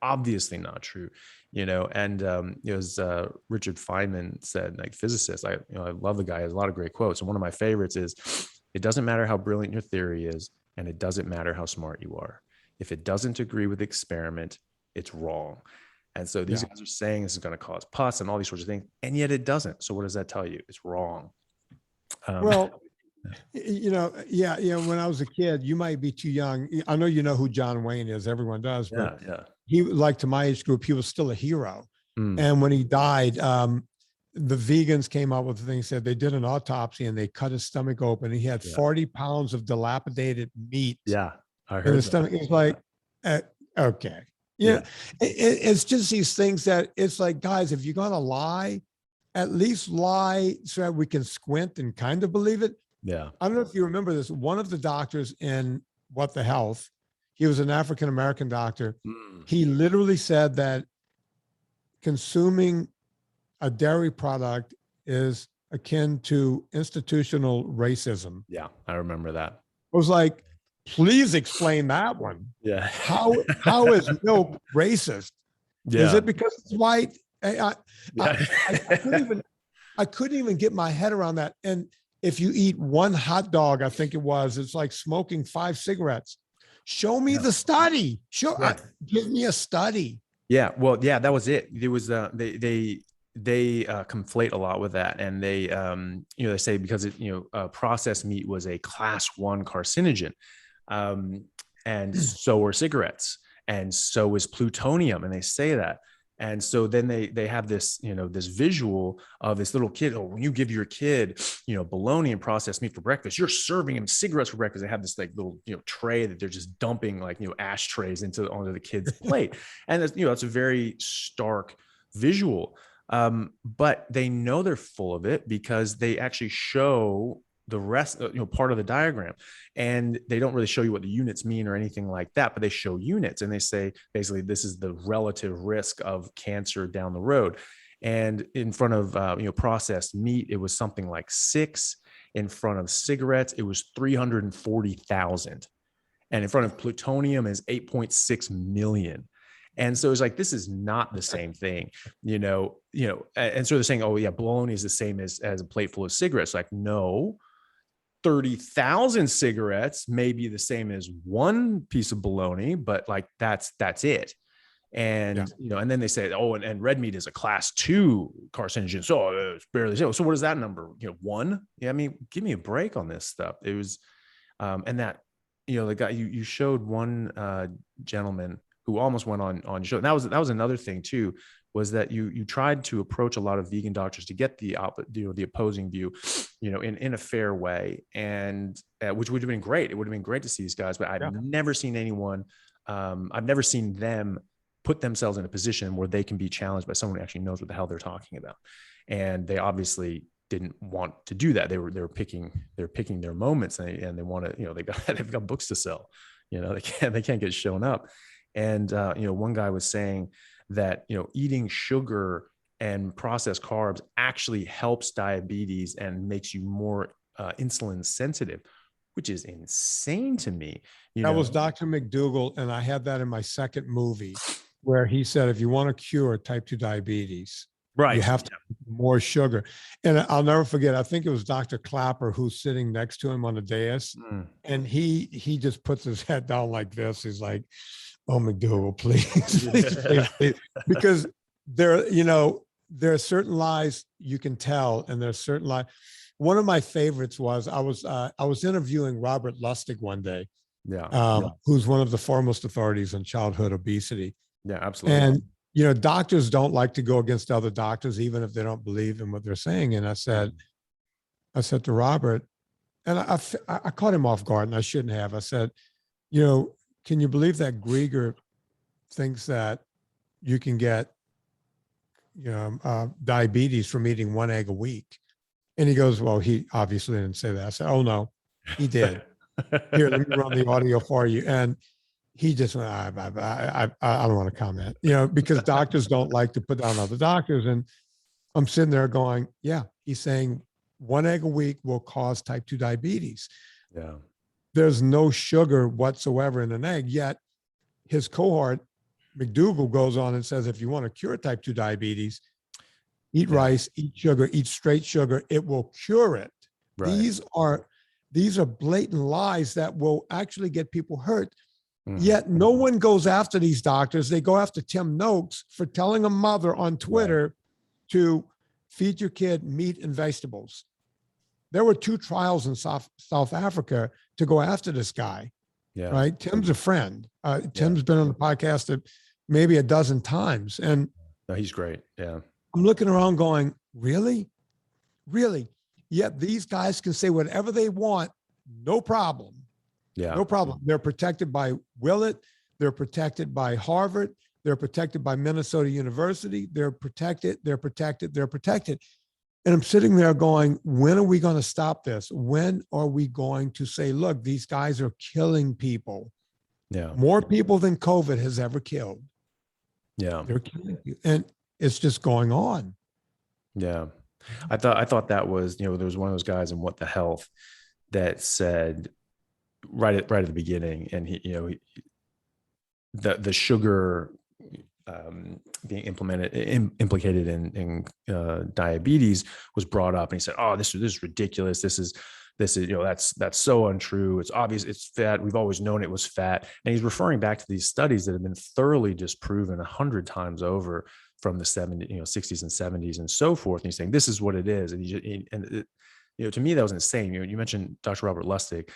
Speaker 1: obviously not true, and, as Richard Feynman said, like, physicist, I love the guy. He has a lot of great quotes. And one of my favorites is, it doesn't matter how brilliant your theory is, and it doesn't matter how smart you are. If it doesn't agree with the experiment, it's wrong. And so these guys are saying this is going to cause pus and all these sorts of things, and yet it doesn't. So what does that tell you? It's wrong.
Speaker 2: Well, when I was a kid, you might be too young. I know you know who John Wayne is. Everyone does. But he, like, to my age group, he was still a hero. And when he died, the vegans came up with the thing, said they did an autopsy and they cut his stomach open. He had 40 pounds of dilapidated meat.
Speaker 1: Yeah, I heard
Speaker 2: in his stomach. It's like, okay. It's just these things that it's like, guys, if you're going to lie, at least lie so that we can squint and kind of believe it.
Speaker 1: Yeah.
Speaker 2: I don't know if you remember this. One of the doctors in What the Health, he was an African-American doctor. He literally said that consuming a dairy product is akin to institutional racism.
Speaker 1: Yeah, I remember that.
Speaker 2: I was like, please explain that one.
Speaker 1: Yeah.
Speaker 2: How is milk racist?
Speaker 1: Yeah.
Speaker 2: Is it because it's white? I couldn't even get my head around that. And if you eat 1 hot dog, I think it was, it's like smoking 5 cigarettes. Show me the study. Give me a study.
Speaker 1: Yeah. Well, yeah, that was it. There was they conflate a lot with that, and they they say because processed meat was a class 1 carcinogen. And so are cigarettes, and so is plutonium. And they say that. And so then they have this, this visual of this little kid. Oh, when you give your kid, bologna and processed meat for breakfast, you're serving him cigarettes for breakfast. They have this like little, tray that they're just dumping like, ashtrays onto the kid's plate. And it's a very stark visual. But they know they're full of it because they actually show the rest, part of the diagram, and they don't really show you what the units mean or anything like that, but they show units, and they say, basically, this is the relative risk of cancer down the road. And in front of, processed meat, it was something like 6. In front of cigarettes, it was 340,000. And in front of plutonium is 8.6 million. And so it's like, this is not the same thing, and so they're saying, oh yeah, bologna is the same as a plate full of cigarettes. Like, no, 30,000 cigarettes may be the same as 1 piece of bologna, but like, that's it. And, and then they say, oh, and red meat is a class 2 carcinogen. So it's barely, so what is that number? 1? Yeah. I mean, give me a break on this stuff. It was, and that, the guy you showed one gentleman who almost went on your show. And that was another thing too, was that you tried to approach a lot of vegan doctors to get the opposing view, in a fair way, and which would have been great. It would have been great to see these guys, but I've never seen anyone, I've never seen them put themselves in a position where they can be challenged by someone who actually knows what the hell they're talking about. And they obviously didn't want to do that. They're picking their moments, and they want to, they've got books to sell, they can't get shown up. And, one guy was saying that, eating sugar and processed carbs actually helps diabetes and makes you more insulin sensitive, which is insane to me.
Speaker 2: That was Dr. McDougall, and I had that in my second movie, where he said, if you want to cure type 2 diabetes,
Speaker 1: right,
Speaker 2: you have to eat more sugar. And I'll never forget, I think it was Dr. Clapper who's sitting next to him on the dais, and he just puts his head down like this. He's like, oh, McDougall, please, please. Because there are certain lies you can tell, and there's certain lies. One of my favorites was I was interviewing Robert Lustig one day, who's one of the foremost authorities on childhood obesity.
Speaker 1: Yeah, absolutely.
Speaker 2: And doctors don't like to go against other doctors, even if they don't believe in what they're saying. And I said to Robert, and I caught him off guard, and I shouldn't have. I said, can you believe that Grieger thinks that you can get diabetes from eating 1 egg a week? And he goes, well, he obviously didn't say that. I said, oh no, he did. Here, let me run the audio for you. And he just went, I don't want to comment, because doctors don't like to put down other doctors. And I'm sitting there going, yeah, he's saying 1 egg a week will cause type 2 diabetes.
Speaker 1: Yeah.
Speaker 2: There's no sugar whatsoever in an egg, yet his cohort, McDougall, goes on and says, if you want to cure type 2 diabetes, eat rice, eat sugar, eat straight sugar, it will cure it. Right. These are blatant lies that will actually get people hurt. Yet no one goes after these doctors. They go after Tim Noakes for telling a mother on Twitter to feed your kid meat and vegetables. There were 2 trials in South Africa to go after this guy. Yeah. Right. Tim's a friend. Tim's been on the podcast maybe a dozen times. And
Speaker 1: no, he's great. Yeah.
Speaker 2: I'm looking around going, really? Really? Yet these guys can say whatever they want, no problem. Yeah. No problem. They're protected by Willett. They're protected by Harvard. They're protected by Minnesota University. They're protected. And I'm sitting there going, when are we going to stop this? When are we going to say, look, these guys are killing people? Yeah. More people than COVID has ever killed. Yeah. They're killing people. And it's just going on.
Speaker 1: Yeah. I thought that was, there was one of those guys in What the Health that said right at the beginning, and the sugar being implicated in diabetes was brought up, and he said, oh, this is ridiculous. This is that's so untrue. It's obvious it's fat. We've always known it was fat. And he's referring back to these studies that have been thoroughly disproven 100 times over from the 60s and 70s and so forth. And he's saying, this is what it is. And to me, that was insane. You mentioned Dr. Robert Lustig,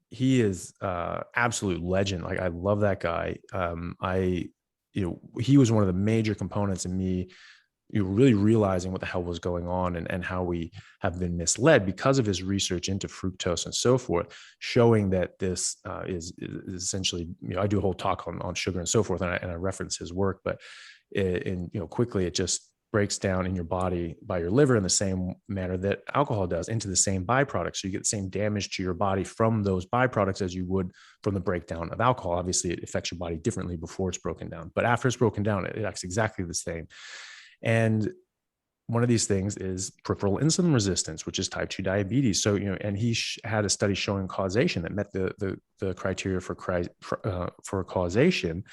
Speaker 1: he is absolute legend. Like, I love that guy. He was one of the major components in me really realizing what the hell was going on and how we have been misled because of his research into fructose and so forth, showing that this is essentially, I do a whole talk on sugar and so forth, and I reference his work, but quickly it just breaks down in your body by your liver in the same manner that alcohol does, into the same byproducts. So you get the same damage to your body from those byproducts as you would from the breakdown of alcohol. Obviously, it affects your body differently before it's broken down, but after it's broken down, it acts exactly the same. And one of these things is peripheral insulin resistance, which is type 2 diabetes. So, and he had a study showing causation that met the criteria for causation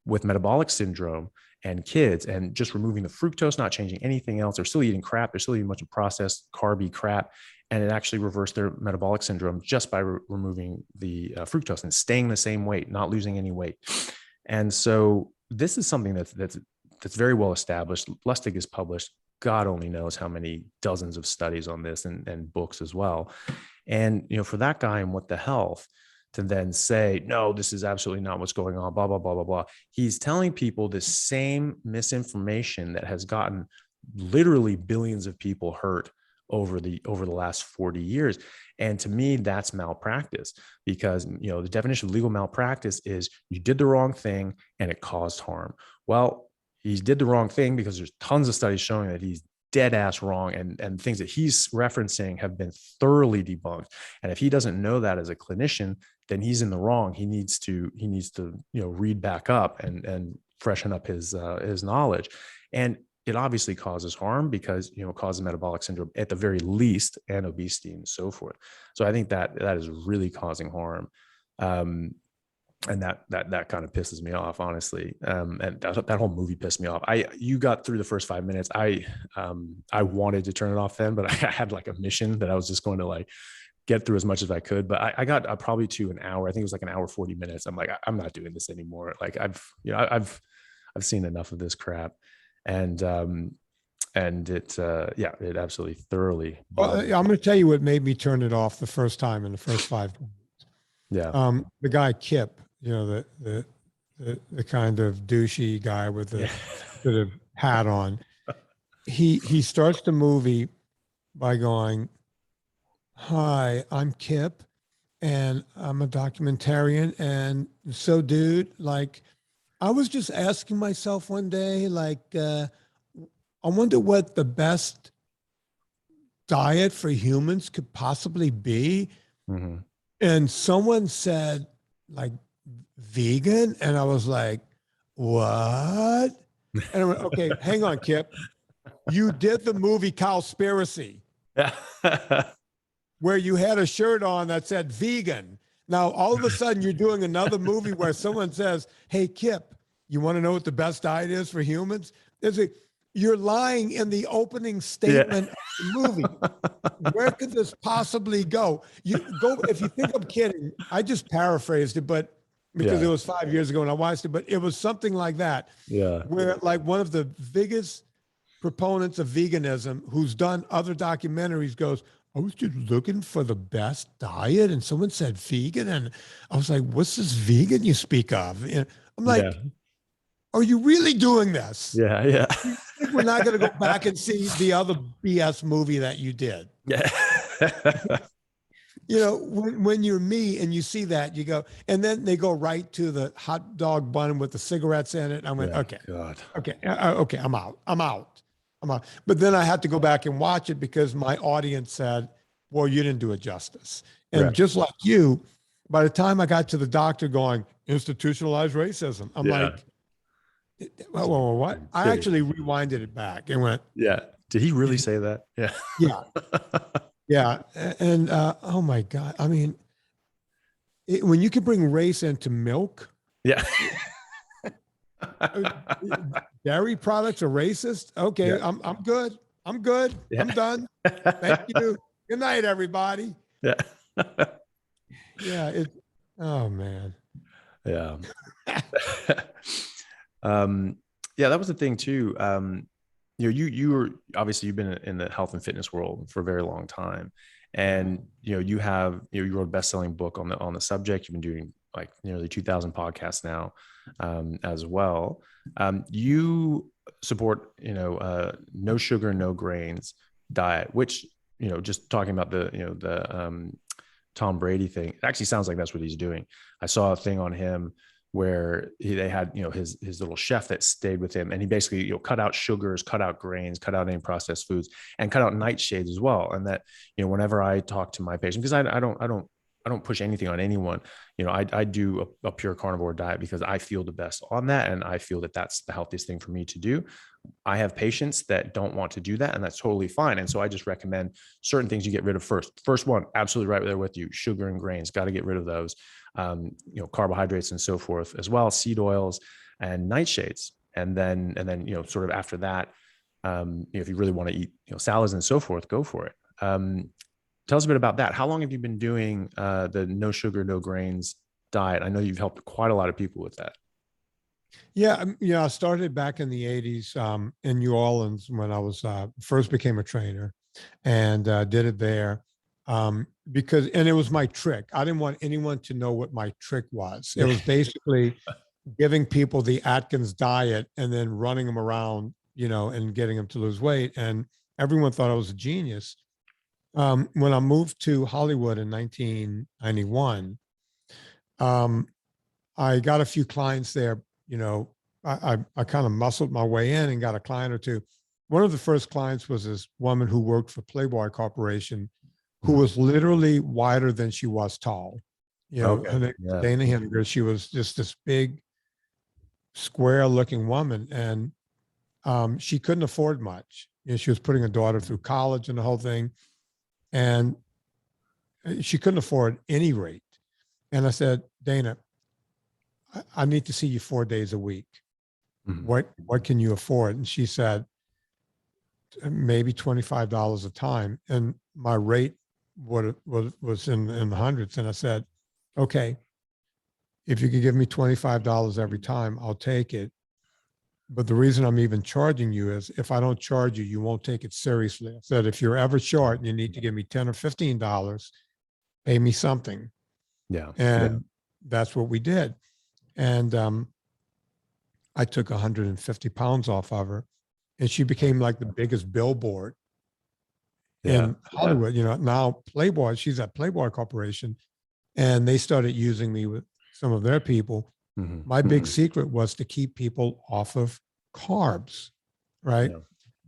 Speaker 1: with metabolic syndrome and kids, and just removing the fructose, not changing anything else. They're still eating crap. They're still eating a bunch of processed carby crap. And it actually reversed their metabolic syndrome just by removing the fructose and staying the same weight, not losing any weight. And so this is something that's very well established. Lustig has published, God only knows how many dozens of studies on this and books as well. And, for that guy in What the Health to then say, no, this is absolutely not what's going on, blah, blah, blah, blah, blah. He's telling people the same misinformation that has gotten literally billions of people hurt over the last 40 years. And to me, that's malpractice, because, the definition of legal malpractice is you did the wrong thing and it caused harm. Well, he did the wrong thing because there's tons of studies showing that he's dead ass wrong, and things that he's referencing have been thoroughly debunked. And if he doesn't know that as a clinician, then he's in the wrong. He needs to read back up and freshen up his knowledge. And it obviously causes harm because, it causes metabolic syndrome at the very least, and obesity and so forth. So I think that is really causing harm. And that kind of pisses me off, honestly. And that whole movie pissed me off. You got through the first 5 minutes. I wanted to turn it off then, but I had like a mission that I was just going to like get through as much as I could. But I got probably to an hour. I think it was like an hour, 40 minutes. I'm like, I'm not doing this anymore. Like I've seen enough of this crap. And it it absolutely thoroughly.
Speaker 2: Well, I'm going to tell you what made me turn it off the first time in the first 5 minutes.
Speaker 1: Yeah.
Speaker 2: The guy Kip, the kind of douchey guy with the sort of hat on. He starts the movie by going, "Hi, I'm Kip, and I'm a documentarian. And so, dude, like, I was just asking myself one day, like, I wonder what the best diet for humans could possibly be."
Speaker 1: Mm-hmm.
Speaker 2: And someone said, like, vegan. And I was like, what? And I went, okay, hang on, Kip. You did the movie Cowspiracy, where you had a shirt on that said vegan. Now, all of a sudden, you're doing another movie where someone says, hey, Kip, you want to know what the best diet is for humans? You're lying in the opening statement of the movie. Where could this possibly go? If you think I'm kidding, I just paraphrased it, but because it was 5 years ago and I watched it, but it was something like that. Yeah. Where like one of the biggest proponents of veganism who's done other documentaries goes, I was just looking for the best diet and someone said vegan. And I was like, what's this vegan you speak of? And I'm like, are you really doing this?
Speaker 1: Yeah. Yeah.
Speaker 2: You think we're not going to go back and see the other BS movie that you did? Yeah. When you're me and you see that, you go, and then they go right to the hot dog bun with the cigarettes in it. I went, okay, I'm out. But then I had to go back and watch it because my audience said, well, you didn't do it justice. And just like you, by the time I got to the doctor going, institutionalized racism, I'm like, well, what? I actually rewinded it back and went,
Speaker 1: did he really say that?
Speaker 2: Yeah. And oh my God. I mean, when you can bring race into milk. Yeah. Dairy products are racist. Okay. I'm good. I'm good. I'm done. Thank you. Good night, everybody. Yeah. Oh man.
Speaker 1: Yeah. That was the thing too. You were obviously you've been in the health and fitness world for a very long time, and you wrote a best-selling book on the subject. You've been doing like nearly 2,000 podcasts now, as well. You support no sugar, no grains diet, which just talking about the Tom Brady thing. It actually sounds like that's what he's doing. I saw a thing on him where they had, his little chef that stayed with him, and he basically, cut out sugars, cut out grains, cut out any processed foods, and cut out nightshades as well. And that, whenever I talk to my patient, because I don't push anything on anyone, I do a pure carnivore diet because I feel the best on that. And I feel that that's the healthiest thing for me to do. I have patients that don't want to do that, and that's totally fine. And so I just recommend certain things you get rid of first. First one, absolutely right there with you. Sugar and grains, got to get rid of those. Carbohydrates and so forth as well, seed oils and nightshades. And then, sort of after that, if you really want to eat, salads and so forth, go for it. Tell us a bit about that. How long have you been doing the no sugar, no grains diet? I know you've helped quite a lot of people with that.
Speaker 2: Yeah. I started back in the 80s in New Orleans when I was first became a trainer, and did it there. Because it was my trick. I didn't want anyone to know what my trick was. It was basically giving people the Atkins diet and then running them around, and getting them to lose weight. And everyone thought I was a genius. When I moved to Hollywood in 1991, I got a few clients there. I kind of muscled my way in and got a client or two. One of the first clients was this woman who worked for Playboy Corporation, who was literally wider than she was tall. Her name was Dana Henniger. She was just this big, square-looking woman, and she couldn't afford much. You know, she was putting her daughter through college and the whole thing, and she couldn't afford any rate. And I said, Dana, I need to see you 4 days a week. What can you afford? And she said, maybe $25 a time. And my rate was in the hundreds. And I said, okay, if you could give me $25 every time, I'll take it. But the reason I'm even charging you is if I don't charge you, you won't take it seriously. I said, if you're ever short and you need to give me $10 or $15, pay me something.
Speaker 1: Yeah.
Speaker 2: And that's what we did. And I took 150 pounds off of her, and she became like the biggest billboard in Hollywood. You know, now Playboy, she's at Playboy Corporation, and they started using me with some of their people. My big secret was to keep people off of carbs, right?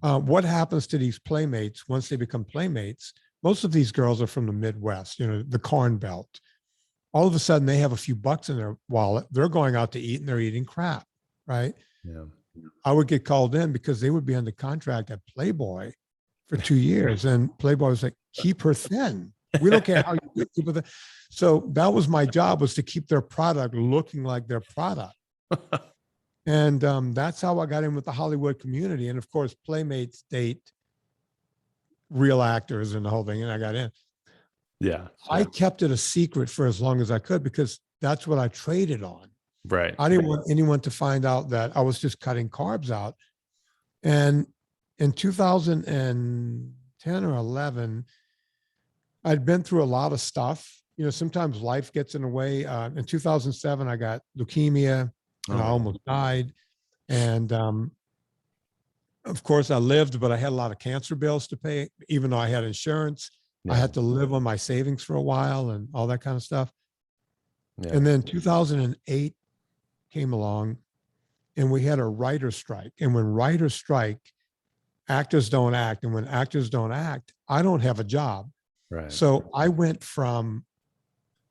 Speaker 2: What happens to these playmates once they become playmates? Most of these girls are from the Midwest, you know, the Corn Belt. All of a sudden they have a few bucks in their wallet. They're going out to eat and they're eating crap, right? Yeah. I would get called in because they would be under contract at Playboy for 2 years. And Playboy was like, keep her thin. We don't care how you get people thin. So that was my job, was to keep their product looking like their product. And that's how I got in with the Hollywood community. And of course, Playmates date real actors and the whole thing. And I got in. Yeah. I kept it a secret for as long as I could because that's what I traded on.
Speaker 1: Right.
Speaker 2: I didn't want anyone to find out that I was just cutting carbs out. And in 2010 or 11, I'd been through a lot of stuff. You know, sometimes life gets in the way. In 2007, I got leukemia and I almost died. And of course, I lived, but I had a lot of cancer bills to pay, even though I had insurance. I had to live on my savings for a while and all that kind of stuff. And then 2008 came along and we had a writer's strike. And when writers strike, actors don't act. And when actors don't act, I don't have a job. Right. So I went from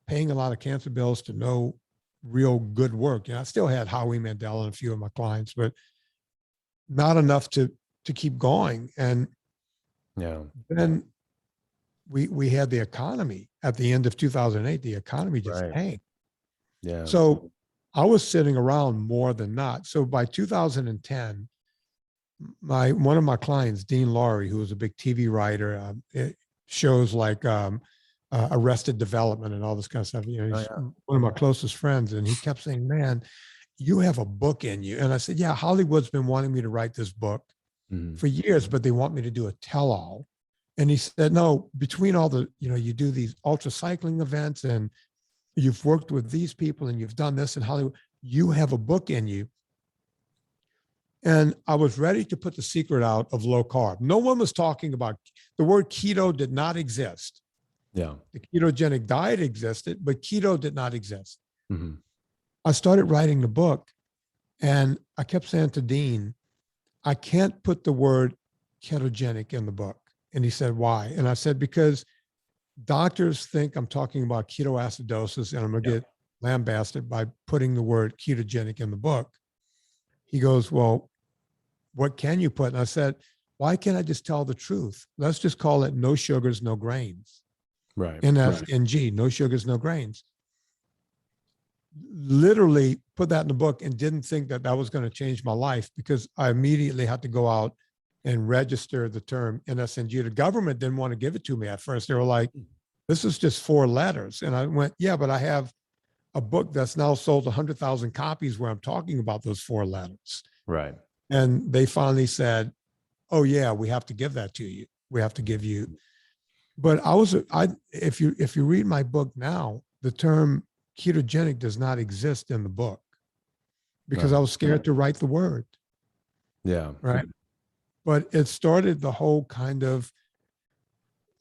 Speaker 2: paying a lot of cancer bills to no real good work. You know, I still had Howie Mandel and a few of my clients, but not enough to keep going. And then we had the economy at the end of 2008, the economy just tanked. Yeah. So I was sitting around more than not. So by 2010, one of my clients, Dean Laurie, who was a big TV writer, shows like Arrested Development and all this kind of stuff. You know, he's one of my closest friends, and he kept saying, "Man, you have a book in you." And I said, "Yeah, Hollywood's been wanting me to write this book for years, but they want me to do a tell-all." And he said, "No, between all the, you know, you do these ultra cycling events and you've worked with these people and you've done this in Hollywood, you have a book in you." And I was ready to put the secret out of low carb. No one was talking about, the word keto did not exist. Yeah. The ketogenic diet existed, but keto did not exist. I started writing the book and I kept saying to Dean, I can't put the word ketogenic in the book. And he said, why? And I said, because doctors think I'm talking about ketoacidosis and I'm going to get lambasted by putting the word ketogenic in the book. He goes, well, what can you put? And I said, why can't I just tell the truth? Let's just call it no sugars, no grains. Right. NSNG, no sugars, no grains. Literally put that in the book and didn't think that that was going to change my life because I immediately had to go out and register the term NSNG. The government didn't want to give it to me at first. They were like, this is just 4 letters. And I went, yeah, but I have a book that's now sold 100,000 copies where I'm talking about those 4 letters. Right. And they finally said, oh yeah, we have to give that to you. We have to give you. But if you read my book now, the term ketogenic does not exist in the book because I was scared to write the word. Yeah. Right. But it started the whole kind of,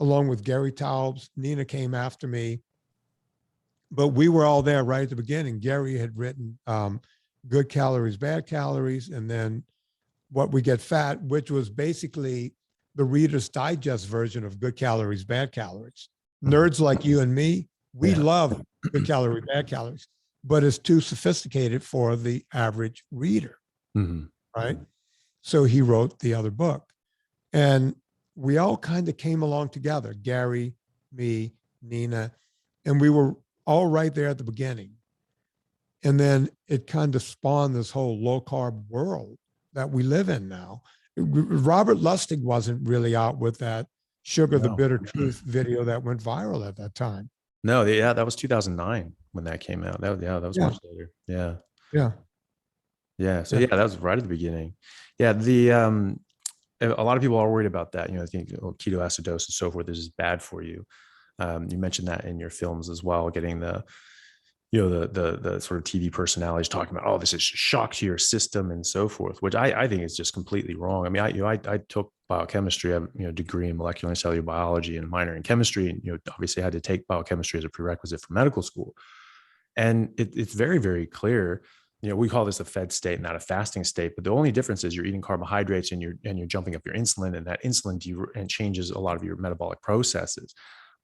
Speaker 2: along with Gary Taubes, Nina came after me, but we were all there right at the beginning. Gary had written Good Calories, Bad Calories, and then What We Get Fat, which was basically the Reader's Digest version of Good Calories, Bad Calories. Nerds like you and me, we love Good Calories, Bad Calories, but it's too sophisticated for the average reader, right? So he wrote the other book. And we all kind of came along together, Gary, me, Nina, and we were all right there at the beginning. And then it kind of spawned this whole low carb world that we live in now. Robert Lustig wasn't really out with that Sugar the
Speaker 1: No.
Speaker 2: Bitter Truth video that went viral at that time.
Speaker 1: No, yeah, that was 2009 when that came out. That was much later. Yeah.
Speaker 2: Yeah.
Speaker 1: Yeah. So yeah, that was right at the beginning. Yeah. A lot of people are worried about that. I think ketoacidosis and so forth is just bad for you. You mentioned that in your films as well, getting the sort of TV personalities talking about, oh, this is a shock to your system and so forth, which I think is just completely wrong. I mean, I took biochemistry, I have a degree in molecular and cellular biology and a minor in chemistry, and obviously I had to take biochemistry as a prerequisite for medical school. And it's very, very clear. We call this a fed state, not a fasting state. But the only difference is you're eating carbohydrates and you're jumping up your insulin, and that insulin changes a lot of your metabolic processes.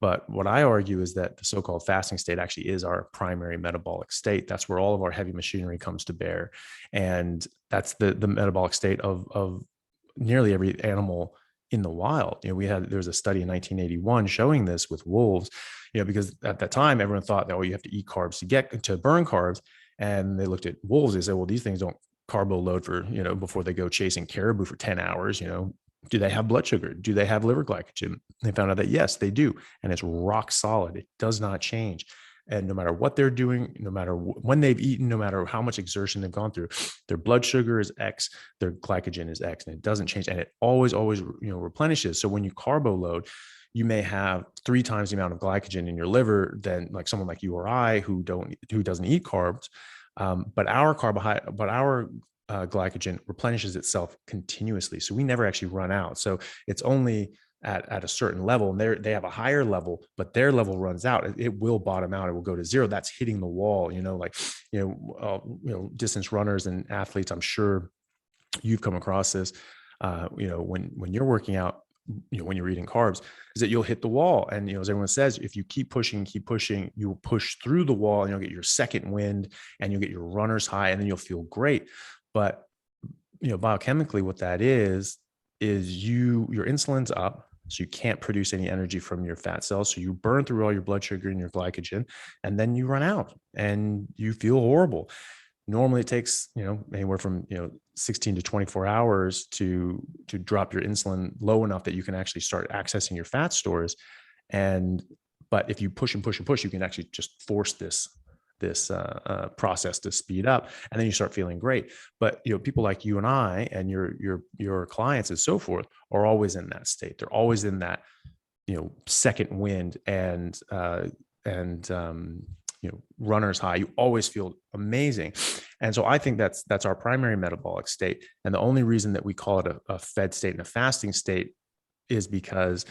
Speaker 1: But what I argue is that the so-called fasting state actually is our primary metabolic state. That's where all of our heavy machinery comes to bear. And that's the metabolic state of nearly every animal in the wild. There was a study in 1981 showing this with wolves, because at that time, everyone thought that, you have to eat carbs to burn carbs. And they looked at wolves. They said, well, these things don't carbo load for, before they go chasing caribou for 10 hours, do they have blood sugar? Do they have liver glycogen? They found out that yes, they do. And it's rock solid. It does not change. And no matter what they're doing, no matter when they've eaten, no matter how much exertion they've gone through, their blood sugar is X, their glycogen is X, and it doesn't change. And it always, replenishes. So when you carbo load, you may have 3 times the amount of glycogen in your liver than like someone like you or I who doesn't eat carbs. But our glycogen replenishes itself continuously. So we never actually run out. So it's only at a certain level, and they have a higher level, but their level runs out. It will bottom out. It will go to 0. That's hitting the wall, distance runners and athletes. I'm sure you've come across this, when you're working out, when you're eating carbs, is that you'll hit the wall. And, as everyone says, if you keep pushing, you'll push through the wall and you'll get your second wind and you'll get your runner's high, and then you'll feel great. But, biochemically, what that is your insulin's up. So you can't produce any energy from your fat cells. So you burn through all your blood sugar and your glycogen, and then you run out and you feel horrible. Normally it takes, anywhere from, 16 to 24 hours to drop your insulin low enough that you can actually start accessing your fat stores. But if you push and push and push, you can actually just force this process to speed up, and then you start feeling great. But, people like you and I and your clients and so forth are always in that state. They're always in that, second wind and runner's high. You always feel amazing. And so I think that's our primary metabolic state. And the only reason that we call it a fed state and a fasting state is because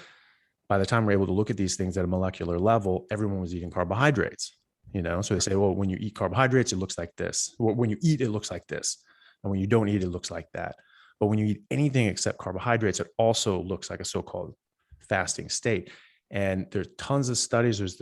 Speaker 1: by the time we're able to look at these things at a molecular level, everyone was eating carbohydrates, so they say, well, when you eat carbohydrates, it looks like this. When you eat, it looks like this. And when you don't eat, it looks like that. But when you eat anything except carbohydrates, it also looks like a so-called fasting state. And there's tons of studies. There's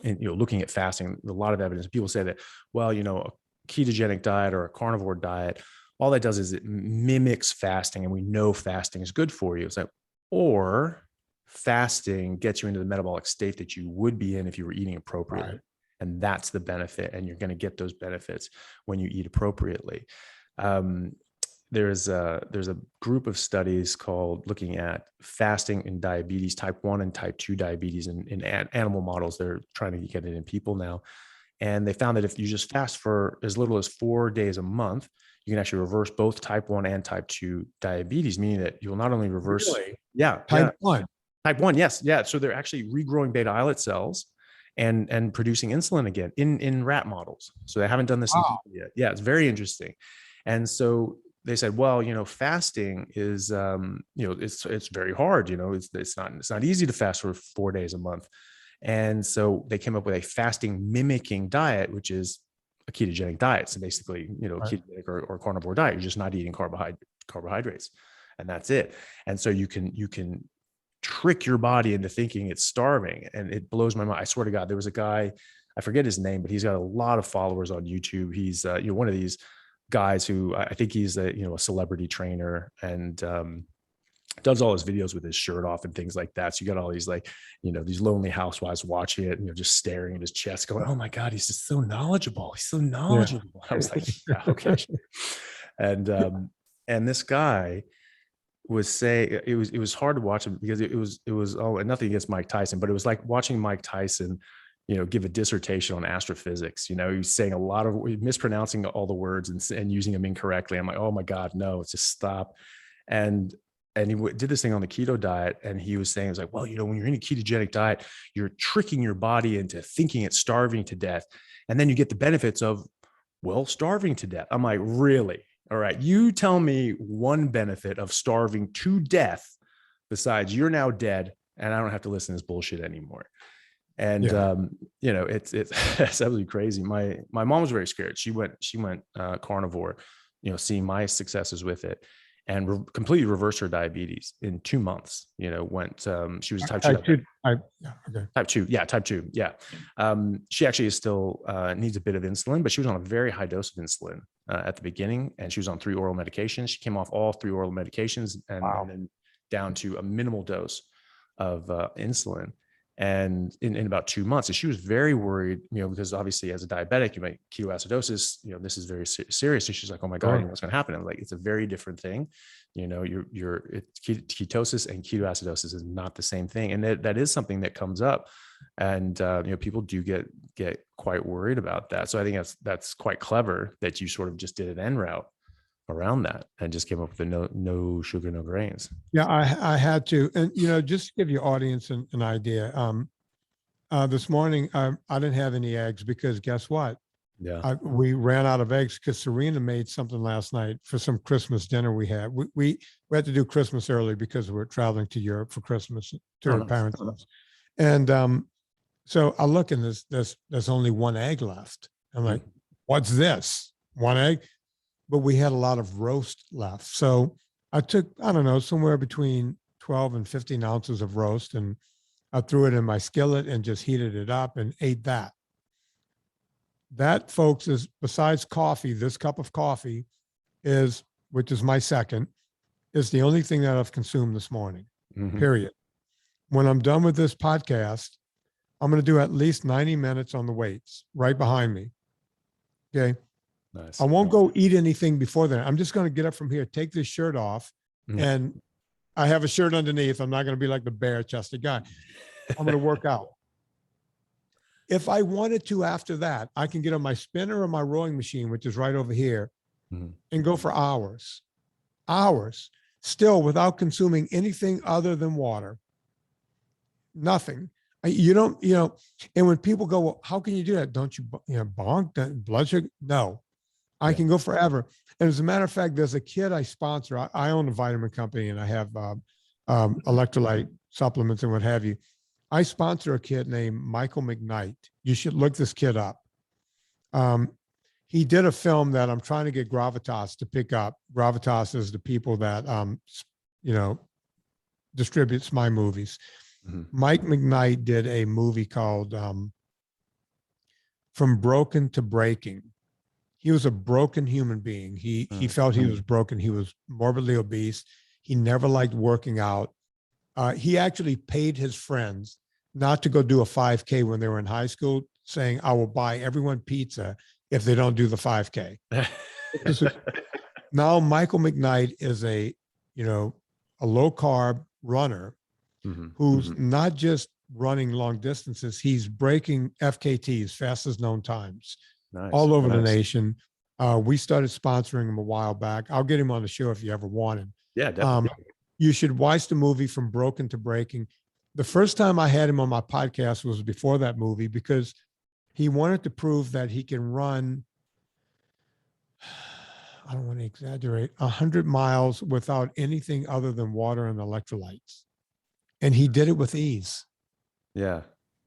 Speaker 1: looking at fasting, a lot of evidence. People say that, well, a ketogenic diet or a carnivore diet, all that does is it mimics fasting, and we know fasting is good for you. It's like, or fasting gets you into the metabolic state that you would be in if you were eating appropriately. Right. And that's the benefit. And you're going to get those benefits when you eat appropriately. There's a group of studies called looking at fasting in diabetes, type 1 and type 2 diabetes in animal models. They're trying to get it in people now. And they found that if you just fast for as little as 4 days a month, you can actually reverse both type 1 and type 2 diabetes, meaning that you'll not only reverse.
Speaker 2: Really?
Speaker 1: Type
Speaker 2: 1.
Speaker 1: Type 1, yes. Yeah. So they're actually regrowing beta islet cells and producing insulin again in rat models. So they haven't done this in people yet. Yeah, it's very interesting. And so they said, well, fasting is, it's very hard. It's not easy to fast for 4 days a month. And so they came up with a fasting mimicking diet, which is a ketogenic diet. So basically, right. Ketogenic or carnivore diet, you're just not eating carbohydrates, and that's it. And so you can trick your body into thinking it's starving. And it blows my mind. I swear to God, there was a guy, I forget his name, but he's got a lot of followers on YouTube. He's, one of these guys who I think he's a celebrity trainer, and does all his videos with his shirt off and things like that. So you got all these these lonely housewives watching it, just staring at his chest, going, "Oh my God, he's just so knowledgeable. He's so knowledgeable." I was like, yeah, okay. And this guy was saying it was hard to watch him because it was and nothing against Mike Tyson, but it was like watching Mike Tyson, give a dissertation on astrophysics. He's saying a lot of mispronouncing all the words and using them incorrectly. I'm like, oh my God, no, just stop. And he did this thing on the keto diet, and he was saying, it was like, well, when you're in a ketogenic diet, you're tricking your body into thinking it's starving to death. And then you get the benefits of, starving to death. I'm like, really? All right. You tell me one benefit of starving to death besides you're now dead and I don't have to listen to this bullshit anymore. And, it's absolutely crazy. My mom was very scared. She went carnivore, seeing my successes with it, and completely reversed her diabetes in 2 months. She was type 2. Type 2. Yeah. Type 2. Yeah. She actually is still needs a bit of insulin, but she was on a very high dose of insulin at the beginning, and she was on 3 oral medications. She came off all 3 oral medications and then down to a minimal dose of insulin. And in about 2 months, and she was very worried, because obviously as a diabetic, you might ketoacidosis, this is very serious. So she's like, oh my God, what's going to happen? I'm like, it's a very different thing. Ketosis and ketoacidosis is not the same thing. And that is something that comes up, and, people do get quite worried about that. So I think that's quite clever that you sort of just did an en route around that and just came up with the no sugar, no grains.
Speaker 2: Yeah, I had to. And, just to give your audience an idea, this morning, I didn't have any eggs because guess what?
Speaker 1: Yeah.
Speaker 2: We ran out of eggs because Serena made something last night for some Christmas dinner we had. We had to do Christmas early because we're traveling to Europe for Christmas to her parents' house. And so I look, and there's only 1 egg left. I'm like, what's this? 1 egg? But we had a lot of roast left. So I took, I don't know, somewhere between 12 and 15 ounces of roast, and I threw it in my skillet and just heated it up and ate that. That, folks, is, besides coffee, this cup of coffee which is my second, is the only thing that I've consumed this morning, period. When I'm done with this podcast, I'm going to do at least 90 minutes on the weights right behind me. Okay.
Speaker 1: Nice.
Speaker 2: I won't go eat anything before then. I'm just going to get up from here, take this shirt off, and I have a shirt underneath. I'm not going to be like the bare-chested guy. I'm going to work out. If I wanted to after that, I can get on my spinner or my rowing machine, which is right over here, and go for hours, still without consuming anything other than water. Nothing. You don't, and when people go, well, how can you do that? Don't you, bonk blood sugar? No. I can go forever. And as a matter of fact, there's a kid I sponsor. I own a vitamin company, and I have electrolyte supplements and what have you. I sponsor a kid named Michael McKnight. You should look this kid up. He did a film that I'm trying to get Gravitas to pick up. Gravitas is the people that, distributes my movies. Mike McKnight did a movie called From Broken to Breaking. He was a broken human being. He felt he was broken. He was morbidly obese. He never liked working out. He actually paid his friends not to go do a 5K when they were in high school, saying, I will buy everyone pizza if they don't do the 5K. Now Michael McKnight is a low carb runner who's not just running long distances. He's breaking FKTs, fastest known times, all over the nation. We started sponsoring him a while back. I'll get him on the show if you ever want him.
Speaker 1: Yeah, definitely.
Speaker 2: You should watch the movie From Broken to Breaking. The first time I had him on my podcast was before that movie, because he wanted to prove that he can run, I don't want to exaggerate, 100 miles without anything other than water and electrolytes. And he did it with ease.
Speaker 1: Yeah.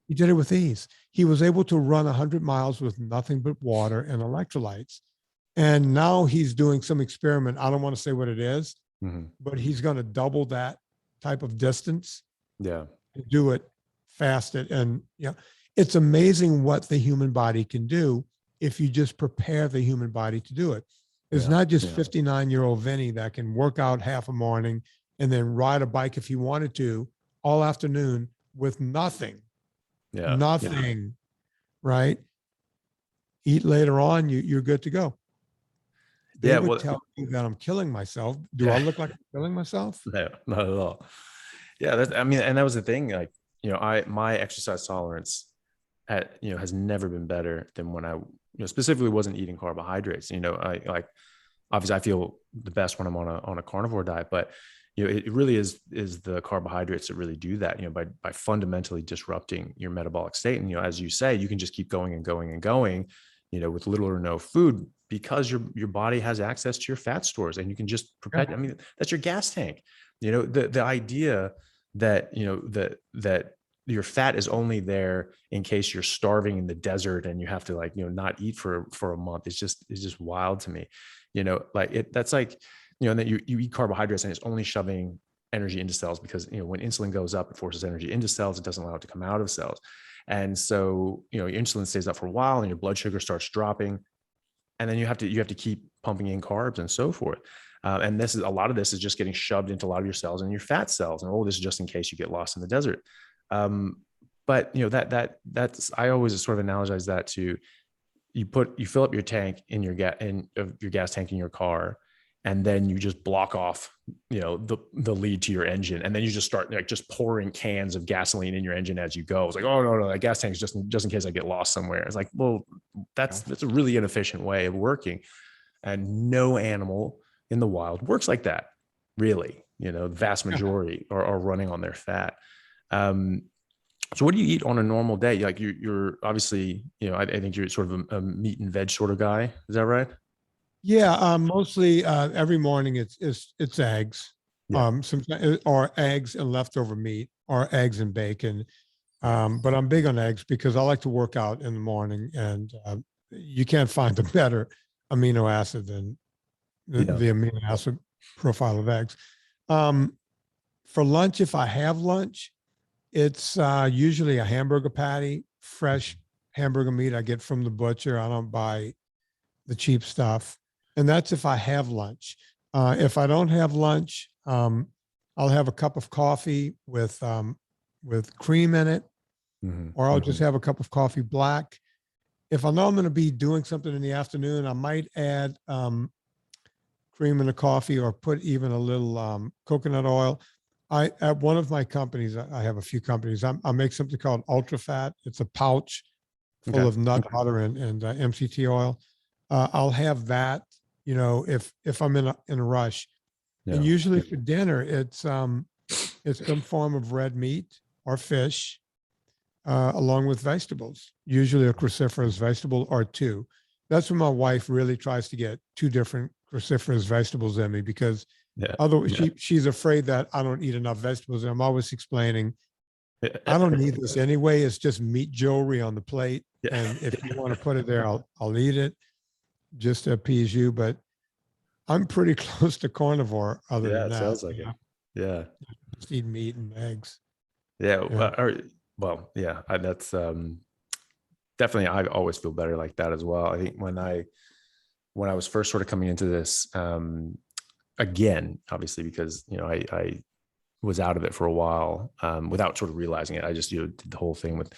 Speaker 2: He did it with ease. He was able to run 100 miles with nothing but water and electrolytes. And now he's doing some experiment. I don't want to say what it is, but he's going to double that type of distance.
Speaker 1: Yeah.
Speaker 2: And do it fasted. And it's amazing what the human body can do if you just prepare the human body to do it. It's
Speaker 1: Yeah.
Speaker 2: not just
Speaker 1: Yeah.
Speaker 2: 59-year-old Vinnie that can work out half a morning and then ride a bike if he wanted to all afternoon with nothing,
Speaker 1: Yeah.
Speaker 2: nothing, right? Eat later on, you're good to go. They
Speaker 1: Yeah.
Speaker 2: would
Speaker 1: Well,
Speaker 2: tell you that I'm killing myself. Do I
Speaker 1: yeah.
Speaker 2: look like I'm killing myself?
Speaker 1: No, not at all. Yeah. That's, I mean, and that was the thing. Like, my exercise tolerance has never been better than when I, specifically wasn't eating carbohydrates. I like, obviously I feel the best when I'm on a carnivore diet, but it really is the carbohydrates that really do that, by fundamentally disrupting your metabolic state. And, as you say, you can just keep going and going and going, with little or no food, because your body has access to your fat stores, and you can just
Speaker 2: Yeah.
Speaker 1: I mean, that's your gas tank. The idea that, that your fat is only there in case you're starving in the desert and you have to, like, not eat for a month. It's just wild to me. That's like, and then you eat carbohydrates and it's only shoving energy into cells, because, when insulin goes up, it forces energy into cells. It doesn't allow it to come out of cells. And so, your insulin stays up for a while and your blood sugar starts dropping. And then you have to keep pumping in carbs and so forth. And a lot of this is just getting shoved into a lot of your cells and your fat cells. And, this is just in case you get lost in the desert. But that's, I always sort of analogize that to, you fill up your tank in your gas tank in your car, and then you just block off, the lead to your engine. And then you just start, like, just pouring cans of gasoline in your engine as you go. It's like, oh no, that gas tank is just in case I get lost somewhere. It's like, well, that's a really inefficient way of working. And no animal in the wild works like that, really. The vast majority are running on their fat. So what do you eat on a normal day? Like, you're obviously, I think you're sort of a meat and veg sort of guy. Is that right?
Speaker 2: Yeah, mostly every morning it's eggs,
Speaker 1: Yeah.
Speaker 2: sometimes, or eggs and leftover meat, or eggs and bacon. But I'm big on eggs because I like to work out in the morning, and you can't find a better amino acid than the amino acid profile of eggs. For lunch, if I have lunch, it's usually a hamburger patty, fresh hamburger meat I get from the butcher. I don't buy the cheap stuff. And that's if I have lunch. If I don't have lunch, I'll have a cup of coffee with cream in it, or I'll just have a cup of coffee black. If I know I'm going to be doing something in the afternoon, I might add cream in the coffee, or put even a little coconut oil. At one of my companies, I have a few companies, I make something called Ultra Fat. It's a pouch full of nut butter and MCT oil. I'll have that, if I'm in a rush.
Speaker 1: Yeah.
Speaker 2: And usually for dinner, it's some form of red meat or fish, along with vegetables, usually a cruciferous vegetable or two. That's when my wife really tries to get two different cruciferous vegetables in me, because otherwise she's afraid that I don't eat enough vegetables. And I'm always explaining, I don't need this anyway. It's just meat jewelry on the plate. And if you want to put it there, I'll eat it just to appease you. But I'm pretty close to carnivore other than
Speaker 1: It
Speaker 2: that.
Speaker 1: sounds like it. Yeah.
Speaker 2: Just eat meat and eggs.
Speaker 1: Yeah.
Speaker 2: Yeah.
Speaker 1: Well, yeah, that's definitely, I always feel better like that as well. I think when I was first sort of coming into this, again, obviously, because, I was out of it for a while, without sort of realizing it. I just, did the whole thing with,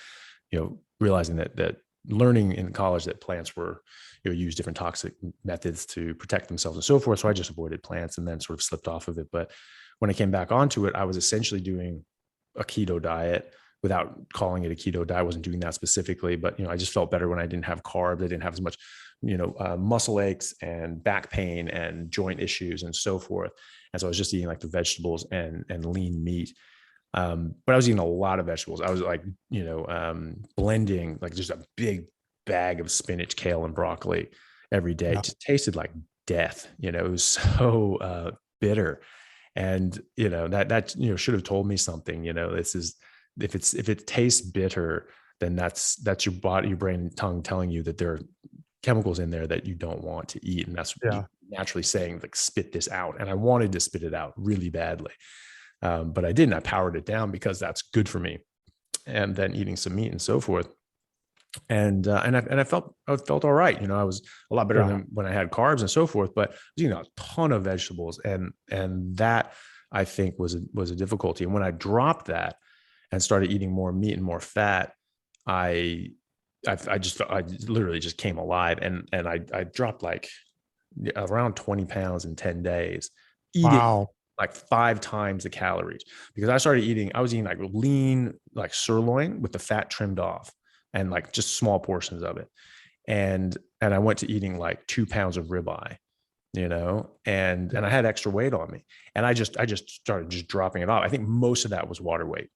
Speaker 1: realizing that learning in college that plants were, use different toxic methods to protect themselves and so forth. So I just avoided plants and then sort of slipped off of it. But when I came back onto it, I was essentially doing a keto diet without calling it a keto diet. I wasn't doing that specifically, but, I just felt better when I didn't have carbs. I didn't have as much, muscle aches and back pain and joint issues and so forth. And so I was just eating like the vegetables and lean meat. But I was eating a lot of vegetables. I was like, blending like just a big bag of spinach, kale, and broccoli every day. It just tasted like death. It was so bitter. And, that should have told me something. This is, if it tastes bitter, then that's your body, your brain, tongue telling you that there are chemicals in there that you don't want to eat. And that's naturally saying, like, spit this out. And I wanted to spit it out really badly. But I didn't. I powered it down because that's good for me. And then eating some meat and so forth. And I felt all right. I was a lot better than when I had carbs and so forth, but I was eating a ton of vegetables, and that I think was a difficulty. And when I dropped that and started eating more meat and more fat, I literally just came alive, and I dropped like around 20 pounds in 10 days, eating like 5 times the calories, because I was eating like lean, like sirloin with the fat trimmed off, and like just small portions of it. And I went to eating like 2 pounds of ribeye, and I had extra weight on me. And I just started just dropping it off. I think most of that was water weight,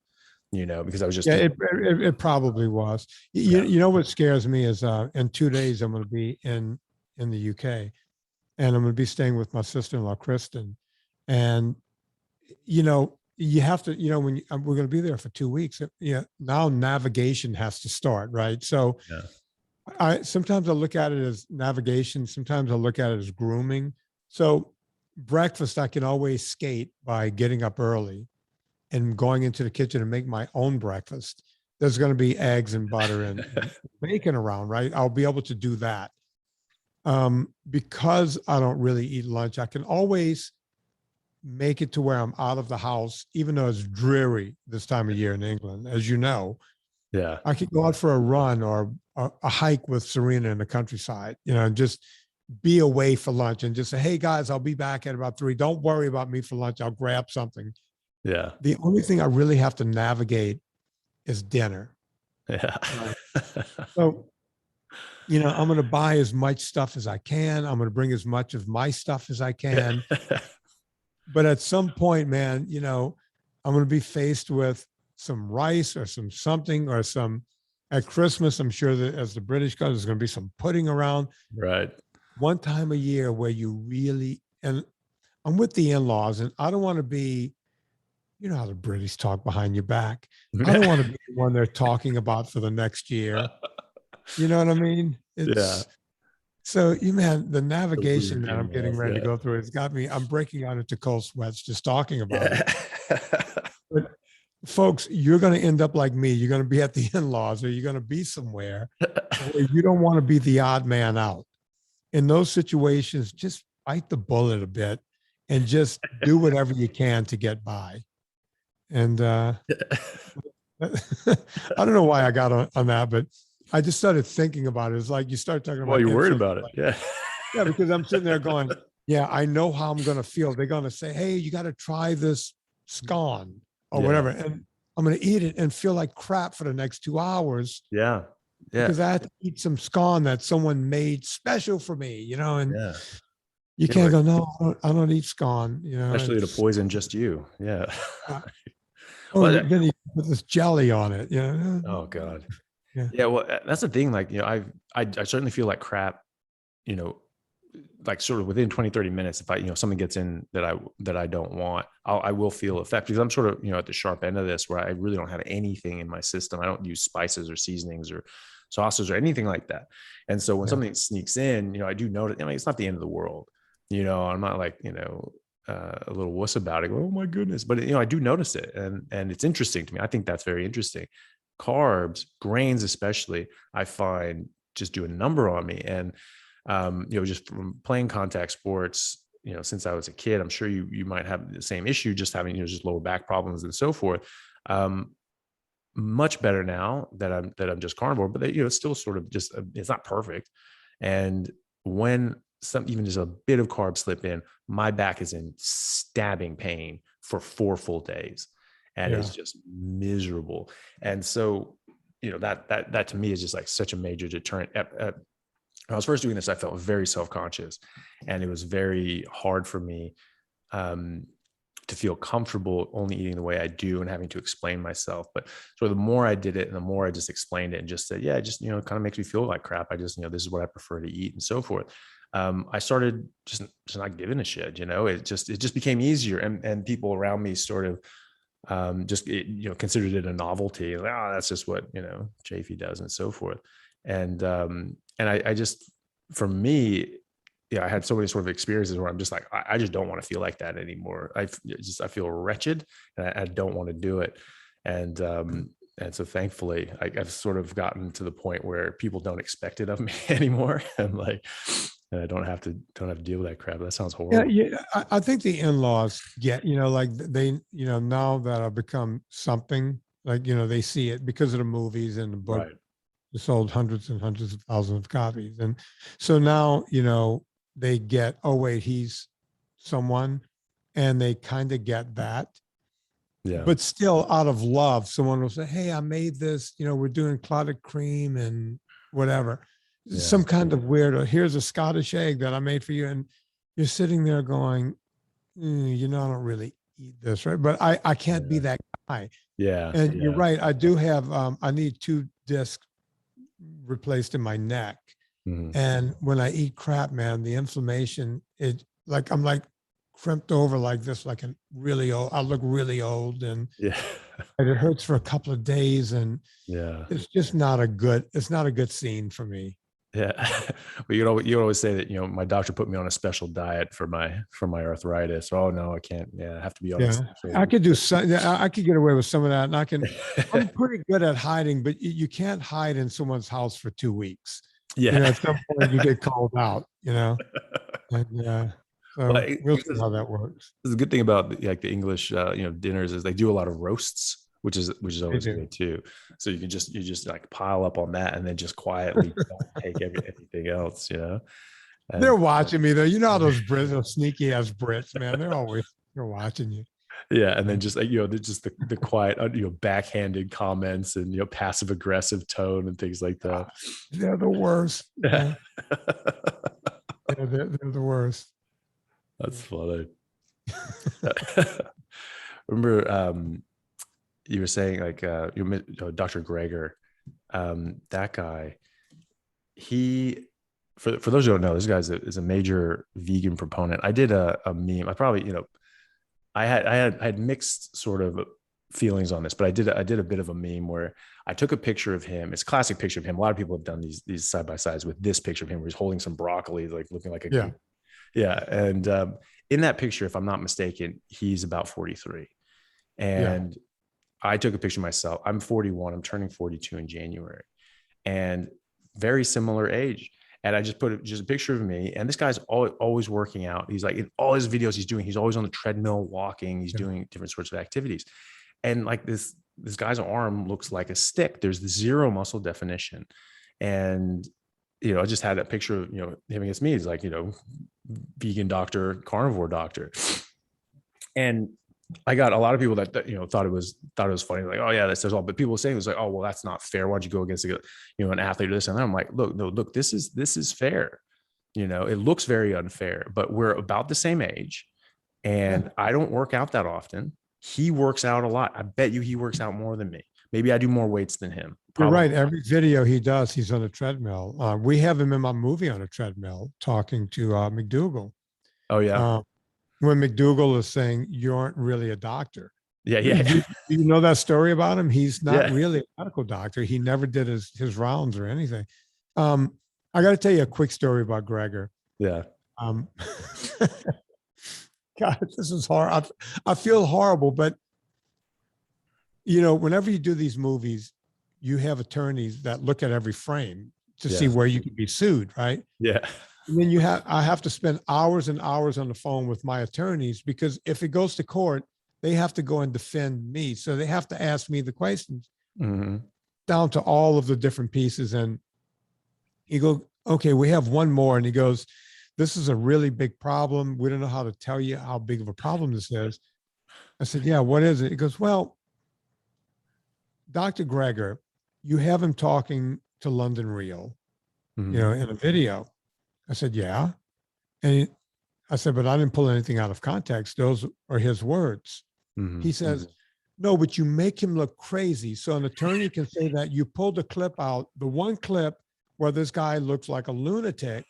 Speaker 1: because I was just,
Speaker 2: it probably was. You know, what scares me is, in 2 days, I'm going to be in the UK, and I'm going to be staying with my sister-in-law, Kristen. And, you have to, when we're going to be there for 2 weeks, now navigation has to start. Right. So sometimes I look at it as navigation. Sometimes I look at it as grooming. So breakfast, I can always skate by getting up early and going into the kitchen and make my own breakfast. There's going to be eggs and butter and bacon around, right? I'll be able to do that. Because I don't really eat lunch, I can always make it to where I'm out of the house, even though it's dreary this time of year in England, as you know.
Speaker 1: Yeah.
Speaker 2: I could go out for a run or a hike with Serena in the countryside, and just be away for lunch and just say, hey guys, I'll be back at about 3. Don't worry about me for lunch. I'll grab something.
Speaker 1: Yeah.
Speaker 2: The only thing I really have to navigate is dinner.
Speaker 1: Yeah.
Speaker 2: So, I'm going to buy as much stuff as I can. I'm going to bring as much of my stuff as I can. But at some point, man, I'm going to be faced with some rice or something or at Christmas, I'm sure that as the British go, there's going to be some pudding around.
Speaker 1: Right.
Speaker 2: One time a year where you really, and I'm with the in-laws, and I don't want to be, how the British talk behind your back. I don't want to be the one they're talking about for the next year. You know what I mean? So, man, the navigation that I'm getting ready to go through has got me. I'm breaking out into cold sweats just talking about it. But folks, you're going to end up like me. You're going to be at the in-laws, or you're going to be somewhere where you don't want to be the odd man out. In those situations, just bite the bullet a bit and just do whatever you can to get by. And I don't know why I got on that, but I just started thinking about it. It's like you start talking about.
Speaker 1: Well, you're worried about it. Yeah.
Speaker 2: Yeah, because I'm sitting there going, yeah, I know how I'm going to feel. They're going to say, hey, you got to try this scone or whatever. And I'm going to eat it and feel like crap for the next 2 hours.
Speaker 1: Yeah. Yeah.
Speaker 2: Because I have to eat some scone that someone made special for me, and you can't go, no, I don't eat scone,
Speaker 1: Especially to poison just you. Yeah.
Speaker 2: Then you put this jelly on it.
Speaker 1: Oh God. Yeah. Well, that's the thing. Like, I certainly feel like crap, like sort of within 20, 30 minutes, if I, something gets in that I don't want, I will feel effect, because I'm sort of, at the sharp end of this, where I really don't have anything in my system. I don't use spices or seasonings or sauces or anything like that. And so when something sneaks in, I do notice, it's not the end of the world. I'm not like, a little wuss about it. Go, oh my goodness. But, I do notice it. And it's interesting to me. I think that's very interesting. Carbs, grains, especially, I find just do a number on me. And, just from playing contact sports, since I was a kid, I'm sure you might have the same issue, just having, just lower back problems and so forth. Much better now that I'm just carnivore, but it's still sort of just, it's not perfect. And when even just a bit of carbs slip in, my back is in stabbing pain for 4 full days, and it's just miserable. And so, that to me is just like such a major deterrent. When I was first doing this, I felt very self-conscious, and it was very hard for me to feel comfortable only eating the way I do and having to explain myself. But so the more I did it and the more I just explained it and just said, it just, kind of makes me feel like crap. I just, this is what I prefer to eat and so forth. I started just not giving a shit, it just became easier. And people around me sort of considered it a novelty. Like, that's just what, Chaffee does and so forth. And I just, for me, I had so many sort of experiences where I'm just like, I just don't want to feel like that anymore. I feel wretched, and I don't want to do it. And And so thankfully I've sort of gotten to the point where people don't expect it of me anymore. And like, and I don't have to deal with that crap. That sounds horrible.
Speaker 2: Yeah. I think the in-laws get, like they, now that I've become something, like, they see it because of the movies and the book.
Speaker 1: Right.
Speaker 2: It sold hundreds and hundreds of thousands of copies. And so now, they get, oh, wait, he's someone, and they kind of get that.
Speaker 1: Yeah.
Speaker 2: But still, out of love, someone will say, hey, I made this, we're doing clotted cream and whatever.
Speaker 1: Yeah.
Speaker 2: Some kind of weird, or here's a Scottish egg that I made for you. And you're sitting there going, I don't really eat this, right? But I can't be that guy.
Speaker 1: Yeah.
Speaker 2: And you're right. I do have, I need 2 discs replaced in my neck.
Speaker 1: Mm-hmm.
Speaker 2: And when I eat crap, man, the inflammation, I'm like crimped over like this, like a really old, I look really old, and
Speaker 1: yeah,
Speaker 2: and it hurts for a couple of days, and
Speaker 1: yeah,
Speaker 2: it's just not a good scene for me.
Speaker 1: Yeah. But you always say that, my doctor put me on a special diet for my arthritis. Oh no, I can't. Yeah. I have to be on.
Speaker 2: Yeah. I could do some, I could get away with some of that. And I'm pretty good at hiding, but you can't hide in someone's house for 2 weeks.
Speaker 1: Yeah.
Speaker 2: At some point you get called out, and, so we'll see how that works.
Speaker 1: The good thing about like the English, dinners is they do a lot of roasts, which is always good too. So you just like pile up on that and then just quietly don't take everything else, And,
Speaker 2: they're watching me though. You know how those Brits, those sneaky ass Brits, man, they're watching you.
Speaker 1: Yeah. And then just like, just the quiet, backhanded comments and, passive aggressive tone and things like that.
Speaker 2: They're the worst. Yeah. They're the worst.
Speaker 1: That's funny. Remember, you were saying like Dr. Greger, that guy, he, for those who don't know, this guy is a major vegan proponent. I did a meme. I probably, I had mixed sort of feelings on this, but I did a bit of a meme where I took a picture of him. It's a classic picture of him. A lot of people have done these side by sides with this picture of him where he's holding some broccoli, like looking like a kid. Yeah. And in that picture, if I'm not mistaken, he's about 43. And I took a picture of myself. I'm 41. I'm turning 42 in January, and very similar age. And I just put a picture of me. And this guy's always working out. He's like, in all his videos he's always on the treadmill walking. He's doing different sorts of activities. And like this guy's arm looks like a stick. There's zero muscle definition. And, I just had that picture of, him against me. He's like, vegan doctor, carnivore doctor. And I got a lot of people that thought it was funny, like, oh yeah, that says all. But people were saying it was like, oh well, that's not fair. Why'd you go against an athlete or this and that? I'm like, look, this is fair. It looks very unfair, but we're about the same age, and I don't work out that often. He works out a lot. I bet you he works out more than me. Maybe I do more weights than him.
Speaker 2: Probably. You're right. Every video he does, he's on a treadmill. We have him in my movie on a treadmill talking to McDougal.
Speaker 1: Oh yeah.
Speaker 2: When McDougal is saying you aren't really a doctor.
Speaker 1: Yeah.
Speaker 2: Do you know that story about him? He's not really a medical doctor. He never did his rounds or anything. I got to tell you a quick story about Greger.
Speaker 1: Yeah.
Speaker 2: God, this is hard. I feel horrible, but whenever you do these movies, you have attorneys that look at every frame to see where you can be sued, right?
Speaker 1: Yeah.
Speaker 2: And then I have to spend hours and hours on the phone with my attorneys, because if it goes to court, they have to go and defend me. So they have to ask me the questions down to all of the different pieces. And you go, okay, we have one more. And he goes, this is a really big problem. We don't know how to tell you how big of a problem this is. I said, yeah, what is it? He goes, well, Dr. Greger, you have him talking to London Real, in a video. I said, yeah. And I said, but I didn't pull anything out of context. Those are his words. He says, no, but you make him look crazy. So an attorney can say that you pulled a clip out, the one clip where this guy looks like a lunatic,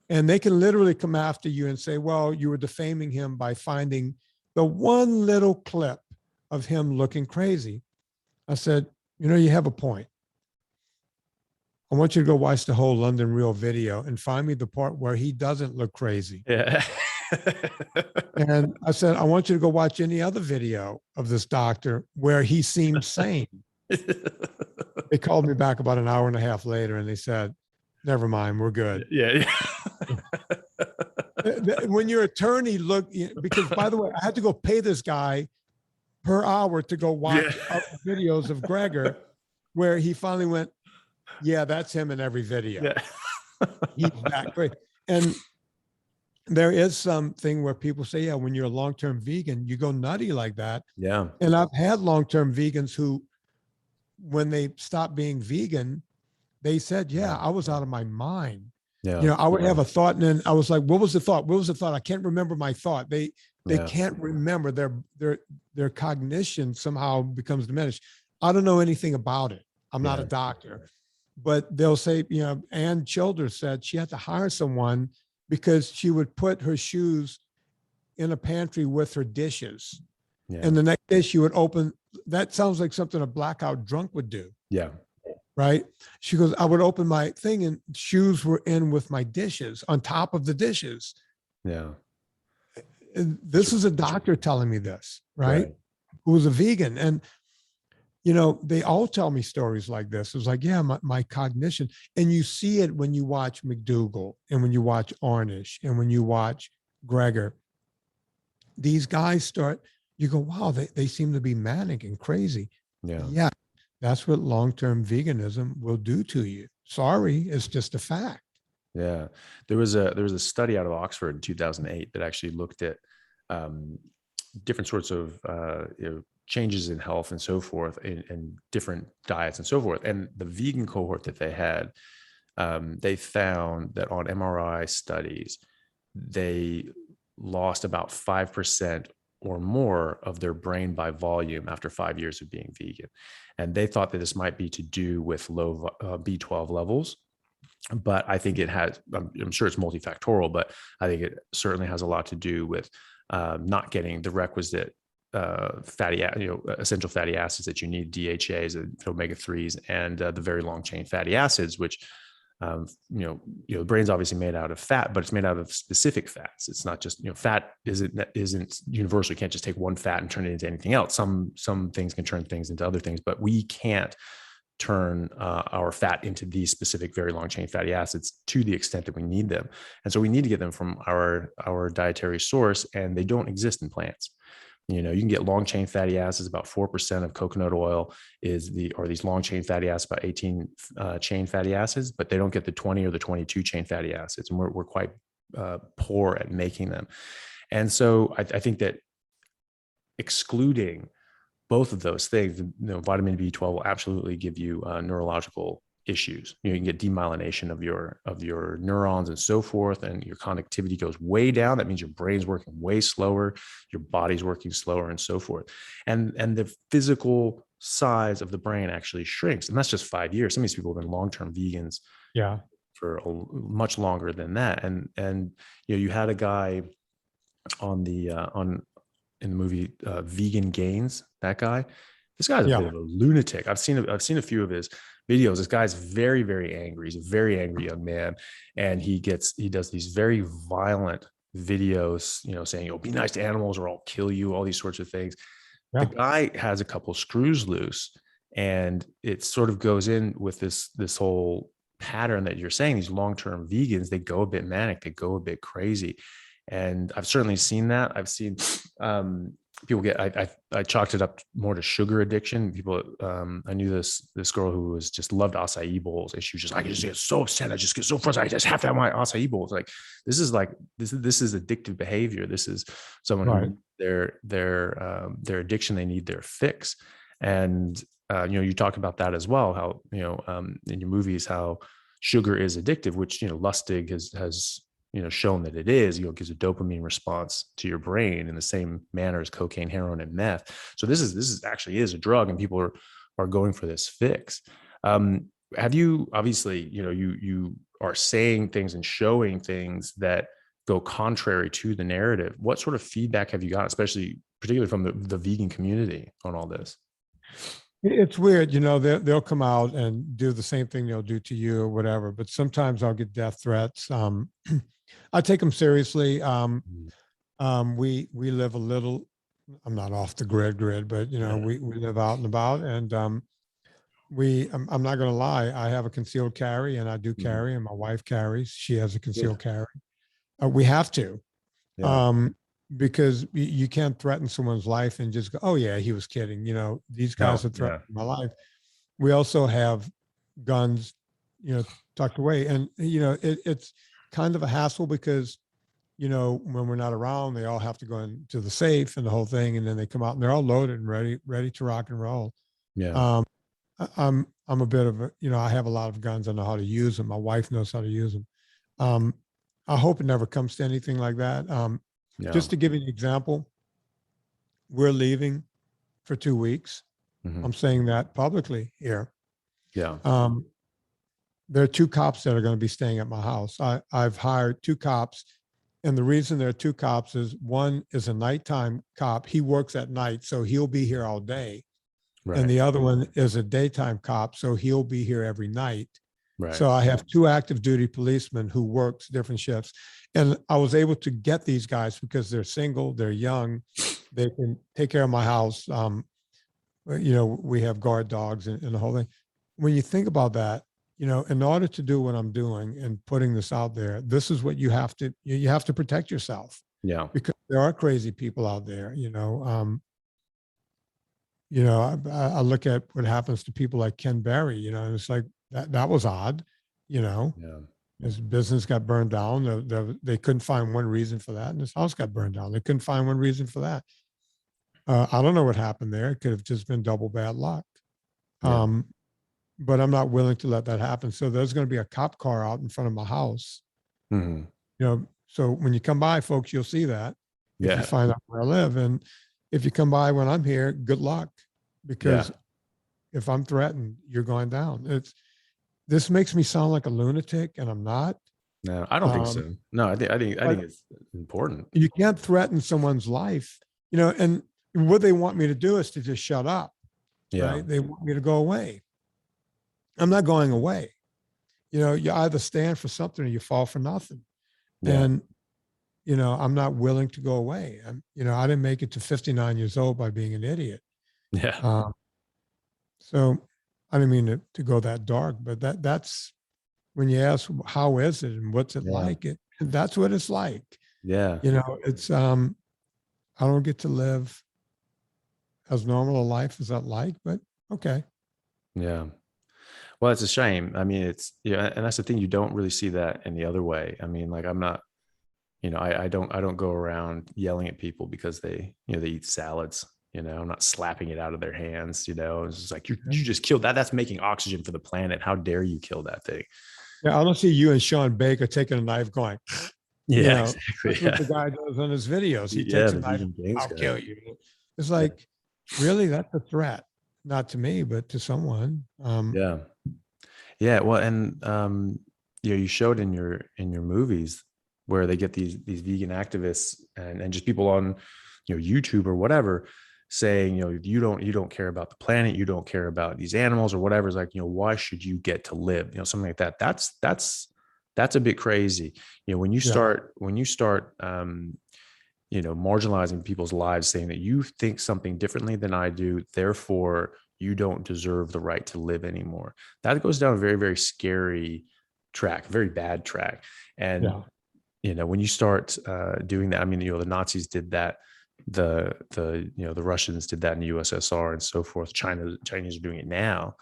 Speaker 2: and they can literally come after you and say, well, you were defaming him by finding the one little clip of him looking crazy. I said, you have a point. I want you to go watch the whole London Real video and find me the part where he doesn't look crazy.
Speaker 1: Yeah.
Speaker 2: And I said, I want you to go watch any other video of this doctor where he seems sane. They called me back about an hour and a half later and they said, never mind, we're good.
Speaker 1: Yeah.
Speaker 2: When your attorney because by the way, I had to go pay this guy per hour to go watch other videos of Gregor where he finally went, yeah, that's him in every video.
Speaker 1: Yeah.
Speaker 2: He's that great. And there is something where people say, yeah, when you're a long-term vegan, you go nutty like that.
Speaker 1: Yeah.
Speaker 2: And I've had long-term vegans who, when they stopped being vegan, they said, yeah, I was out of my mind.
Speaker 1: Yeah.
Speaker 2: You know, I would have a thought and then I was like, what was the thought? What was the thought? I can't remember my thought. They can't remember. Their cognition somehow becomes diminished. I don't know anything about it. I'm not a doctor, but they'll say, you know, Ann Childers said she had to hire someone because she would put her shoes in a pantry with her dishes. Yeah. And the next day she would open, that sounds like something a blackout drunk would do.
Speaker 1: Yeah.
Speaker 2: Right. She goes, I would open my thing and shoes were in with my dishes on top of the dishes.
Speaker 1: Yeah.
Speaker 2: And this is a doctor telling me this, right? Who was a vegan. And, you know, they all tell me stories like this. It was like, yeah, my cognition. And you see it when you watch McDougall and when you watch Ornish and when you watch Gregor. These guys you go, wow, they seem to be manic and crazy. Yeah. Yeah. That's what long-term veganism will do to you. Sorry, it's just a fact.
Speaker 1: Yeah. There was a study out of Oxford in 2008 that actually looked at different sorts of changes in health and so forth in different diets and so forth. And the vegan cohort that they had, they found that on MRI studies, they lost about 5% or more of their brain by volume after 5 years of being vegan. And they thought that this might be to do with low B12 levels. But I think it has, I'm sure it's multifactorial, but I think it certainly has a lot to do with not getting the requisite essential fatty acids that you need, DHAs, omega-3s, and the very long chain fatty acids, which, the brain's obviously made out of fat, but it's made out of specific fats. It's not just, fat isn't universal. You can't just take one fat and turn it into anything else. Some things can turn things into other things, but we can't turn our fat into these specific very long chain fatty acids to the extent that we need them. And so we need to get them from our dietary source, and they don't exist in plants. You can get long chain fatty acids. About 4% of coconut oil or these long chain fatty acids, about 18 chain fatty acids, but they don't get the 20 or the 22 chain fatty acids. And we're quite poor at making them. And so I think that excluding both of those things, vitamin B12 will absolutely give you neurological issues. You can get demyelination of your neurons and so forth, and your connectivity goes way down. That means your brain's working way slower, your body's working slower, and so forth. And the physical size of the brain actually shrinks, and that's just 5 years. Some of these people have been long-term vegans, for much longer than that. And you had a guy in the movie Vegan Gains. That guy, this guy's a bit of a lunatic. I've seen a few of his videos. This guy's very, very angry. He's a very angry young man. And he does these very violent videos, saying, be nice to animals or I'll kill you, all these sorts of things. Yeah. The guy has a couple screws loose, and it sort of goes in with this whole pattern that you're saying. These long-term vegans, they go a bit manic, they go a bit crazy. And I've certainly seen that. I've seen people I chalked it up more to sugar addiction. People, I knew this girl who loved acai bowls, and she was just, I just get so upset, I just get so frustrated, I just have to have my acai bowls. This is addictive behavior. This is someone who their addiction, they need their fix. And you talk about that as well, how in your movies how sugar is addictive, which Lustig has shown that it is. Gives a dopamine response to your brain in the same manner as cocaine, heroin, and meth. So this is actually a drug, and people are going for this fix. Have you, obviously, you are saying things and showing things that go contrary to the narrative. What sort of feedback have you got, particularly from the vegan community, on all this?
Speaker 2: It's weird, they'll come out and do the same thing they'll do to you or whatever, but sometimes I'll get death threats. I take them seriously. We live a little, I'm not off the grid, but we live out and about, and I'm not going to lie. I have a concealed carry, and I do
Speaker 1: Mhm.
Speaker 2: carry, and my wife carries. She has a concealed
Speaker 1: Good.
Speaker 2: carry. We have to,
Speaker 1: Yeah.
Speaker 2: um, because you can't threaten someone's life and just go, "Oh yeah, he was kidding." You know, these guys
Speaker 1: No.
Speaker 2: are
Speaker 1: Yeah.
Speaker 2: threatening my life. We also have guns, tucked away, and it's kind of a hassle because when we're not around, they all have to go into the safe and the whole thing, and then they come out and they're all loaded and ready to rock and roll.
Speaker 1: Yeah.
Speaker 2: Um, I'm a bit of a, I have a lot of guns. I know how to use them. My wife knows how to use them. Um, I hope it never comes to anything like that.
Speaker 1: Yeah.
Speaker 2: Just to give you an example, we're leaving for 2 weeks.
Speaker 1: Mhm.
Speaker 2: I'm saying that publicly here.
Speaker 1: Yeah.
Speaker 2: Um, there are two cops that are going to be staying at my house. I've hired two cops. And the reason there are two cops is one is a nighttime cop. He works at night, so he'll be here all day. And
Speaker 1: Right.
Speaker 2: the other one is a daytime cop, so he'll be here every night.
Speaker 1: Right.
Speaker 2: So I have two active duty policemen who works different shifts. And I was able to get these guys because they're single, they're young, they can take care of my house. We have guard dogs and the whole thing. When you think about that, in order to do what I'm doing and putting this out there, this is what you have to protect yourself
Speaker 1: Yeah.
Speaker 2: because there are crazy people out there. I look at what happens to people like Ken Berry, and it's like that was odd, you know.
Speaker 1: Yeah.
Speaker 2: His business got burned down. They couldn't find one reason for that, and his house got burned down. They couldn't find one reason for that. I don't know what happened there. It could have just been double bad luck.
Speaker 1: Yeah.
Speaker 2: Um, but I'm not willing to let that happen. So there's going to be a cop car out in front of my house.
Speaker 1: Mhm.
Speaker 2: So when you come by, folks, you'll see that if you
Speaker 1: Yeah.
Speaker 2: find out where I live. And if you come by when I'm here, good luck,
Speaker 1: Yeah.
Speaker 2: because if I'm threatened, you're going down. This makes me sound like a lunatic, and I'm not.
Speaker 1: No, I don't think
Speaker 2: Um,
Speaker 1: so. No, I think
Speaker 2: but
Speaker 1: it's important.
Speaker 2: you can't threaten someone's life, and what they want me to do is to just shut up,
Speaker 1: Yeah.
Speaker 2: right? They want me to go away. I'm not going away. You either stand for something or you fall for nothing.
Speaker 1: Yeah.
Speaker 2: And, I'm not willing to go away. I didn't make it to 59 years old by being an idiot.
Speaker 1: Yeah.
Speaker 2: Um, so I didn't mean to go that dark, but that's when you ask, how is it and what's it
Speaker 1: Yeah.
Speaker 2: like? That's what it's like.
Speaker 1: Yeah.
Speaker 2: It's, I don't get to live as normal a life as I'd like, but okay.
Speaker 1: Yeah. Well, it's a shame. I mean, and that's the thing. You don't really see that in the other way. I mean, like I'm not, I don't go around yelling at people because they eat salads. I'm not slapping it out of their hands. It's just like you just killed that. That's making oxygen for the planet. How dare you kill that thing?
Speaker 2: Yeah, I don't see you and Sean Baker taking a knife going,
Speaker 1: Yeah, exactly.
Speaker 2: that's what
Speaker 1: Yeah.
Speaker 2: the guy does on his videos. He
Speaker 1: Yeah.
Speaker 2: takes a
Speaker 1: The
Speaker 2: knife,
Speaker 1: vegan gains
Speaker 2: I'll
Speaker 1: guy.
Speaker 2: kill you. It's
Speaker 1: Yeah.
Speaker 2: like, really, that's a threat. Not to me, but to someone.
Speaker 1: Yeah. Yeah. Well, and you showed in your movies where they get these vegan activists and just people on YouTube or whatever saying you don't care about the planet, you don't care about these animals or whatever. It's like, why should you get to live, something like that. That's a bit crazy. When you
Speaker 2: Yeah.
Speaker 1: start marginalizing people's lives, saying that you think something differently than I do, therefore you don't deserve the right to live anymore. That goes down a very, very scary track, very bad track. And
Speaker 2: Yeah.
Speaker 1: when you start doing that, I mean, the Nazis did that, the Russians did that in the USSR and so forth. Chinese are doing it now.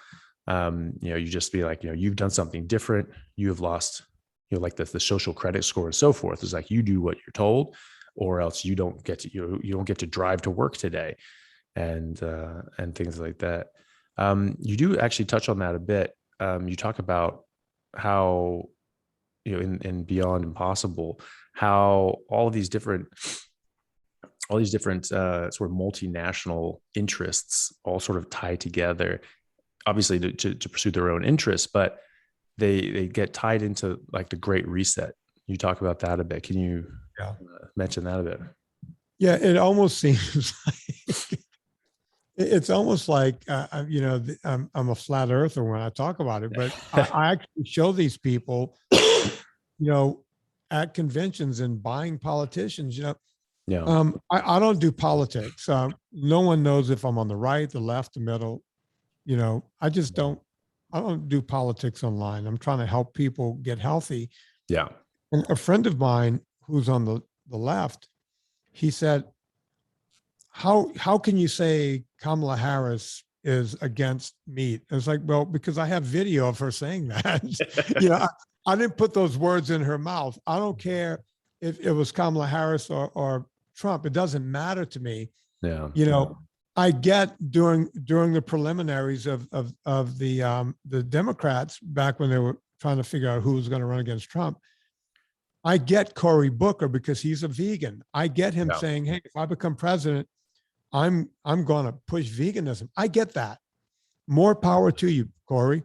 Speaker 1: You just be like, you've done something different. You have lost, like the social credit score and so forth. It's like you do what you're told, or else you don't get to you don't get to drive to work today, and things like that. You do actually touch on that a bit. You talk about how in Beyond Impossible, how all these different sort of multinational interests all sort of tie together, obviously to pursue their own interests, but they get tied into like the Great Reset. You talk about that a bit. Can you mention that a bit?
Speaker 2: Yeah. It almost seems like it's almost like, I'm a flat earther when I talk about it, but I actually show these people, at conventions and buying politicians,
Speaker 1: Yeah.
Speaker 2: I don't do politics. No one knows if I'm on the right, the left, the middle. You know, I don't do politics online. I'm trying to help people get healthy.
Speaker 1: Yeah.
Speaker 2: And a friend of mine who's on the left, he said, how can you say Kamala Harris is against meat? It's like, well, because I have video of her saying that. You know, I didn't put those words in her mouth. I don't care if it was Kamala Harris or Trump. It doesn't matter to me.
Speaker 1: Yeah.
Speaker 2: You know, I get during the preliminaries of the Democrats back when they were trying to figure out who was going to run against Trump. I get Cory Booker because he's a vegan. I get him saying, "Hey, if I become president, I'm going to push veganism." I get that. More power to you, Cory.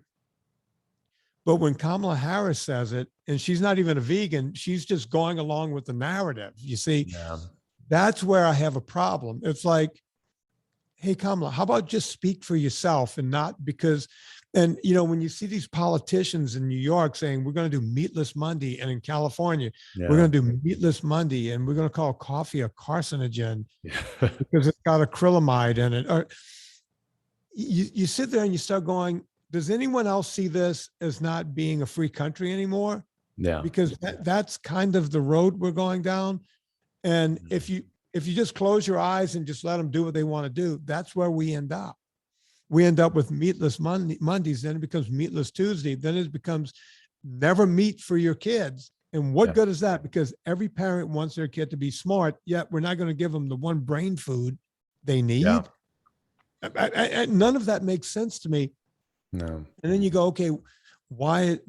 Speaker 2: But when Kamala Harris says it, and she's not even a vegan, she's just going along with the narrative. You see, that's where I have a problem. It's like, hey, Kamala, how about just speak for yourself and not because, and you know, when you see these politicians in New York saying we're going to do meatless Monday, and in California, we're going to do meatless Monday, and we're going to call coffee a carcinogen because it's got acrylamide in it. Or you sit there and you start going, does anyone else see this as not being a free country anymore?
Speaker 1: Yeah.
Speaker 2: Because that's kind of the road we're going down. And if you just close your eyes and just let them do what they want to do, that's where we end up. We end up with meatless Mondays, then it becomes meatless Tuesday, then it becomes never meat for your kids. And what good is that? Because every parent wants their kid to be smart, yet we're not going to give them the one brain food they need. None of that makes sense to me.
Speaker 1: No.
Speaker 2: And then you go, okay, why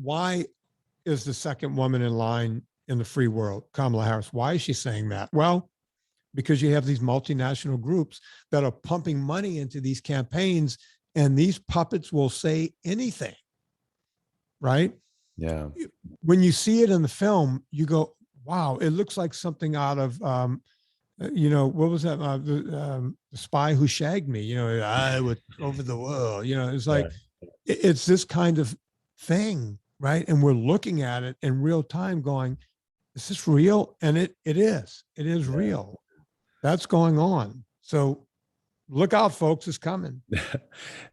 Speaker 2: is the second woman in line in the free world Kamala Harris? Why is she saying that? Well, because you have these multinational groups that are pumping money into these campaigns, and these puppets will say anything, right?
Speaker 1: Yeah.
Speaker 2: When you see it in the film, you go, wow, it looks like something out of, you know, what was that? The Spy Who Shagged Me, you know, I would over the world, you know, it's like, it's this kind of thing, right? And we're looking at it in real time going, is this real? And it is real. That's going on. So look out, folks, it's coming.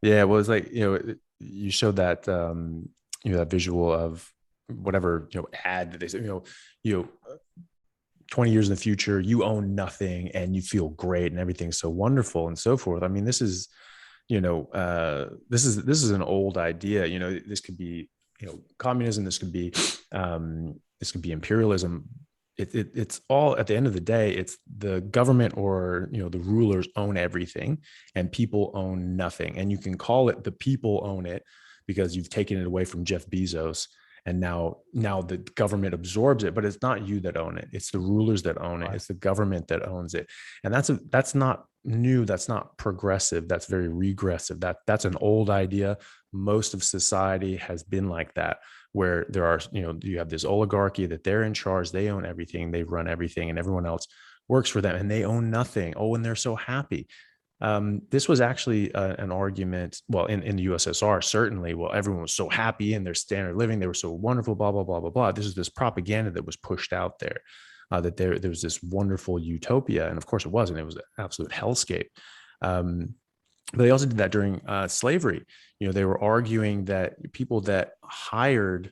Speaker 1: Yeah. Well, it's like, you know, you showed that, you know, that visual of whatever, you know, ad that they say, you know, 20 years in the future, you own nothing and you feel great and everything's so wonderful and so forth. I mean, this is, you know, this is an old idea. You know, this could be, you know, communism. This could be imperialism. It's all, at the end of the day, it's the government or, you know, the rulers own everything and people own nothing. And you can call it the people own it because you've taken it away from Jeff Bezos. And now the government absorbs it, but it's not you that own it. It's the rulers that own it. It's the government that owns it. And that's not new. That's not progressive. That's very regressive. That's an old idea. Most of society has been like that, where there are, you know, you have this oligarchy that they're in charge. They own everything. They run everything, and everyone else works for them, and they own nothing. Oh, and they're so happy. This was actually an argument, well, in the USSR, certainly, well, everyone was so happy in their standard of living. They were so wonderful, blah, blah, blah, blah, blah. This is this propaganda that was pushed out there, that there was this wonderful utopia. And of course it wasn't. It was an absolute hellscape. But they also did that during slavery. You know, they were arguing that people that hired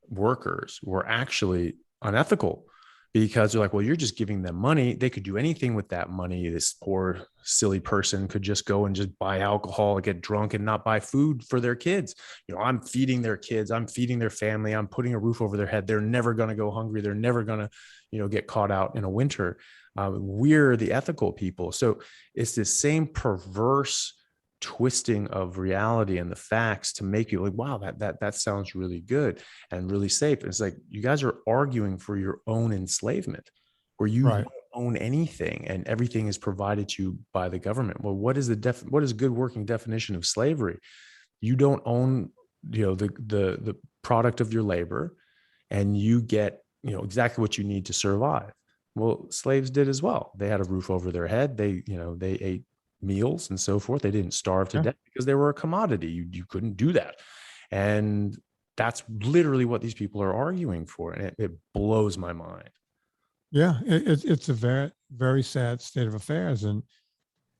Speaker 1: workers were actually unethical, because they're like, well, you're just giving them money. They could do anything with that money. This poor, silly person could just go and just buy alcohol and get drunk and not buy food for their kids. You know, I'm feeding their kids. I'm feeding their family. I'm putting a roof over their head. They're never going to go hungry. They're never going to, you know, get caught out in a winter. We're the ethical people. So it's this same perverse twisting of reality and the facts to make you like, wow, that sounds really good and really safe. It's like, you guys are arguing for your own enslavement, where you don't own anything and everything is provided to you by the government. Well, what is what is a good working definition of slavery? You don't own, you know, the product of your labor, and you get, you know, exactly what you need to survive. Well, slaves did as well. They had a roof over their head. They, you know, they ate meals and so forth. They didn't starve to death because they were a commodity. You couldn't do that. And that's literally what these people are arguing for. And it blows my mind.
Speaker 2: Yeah, it's a very, very sad state of affairs. And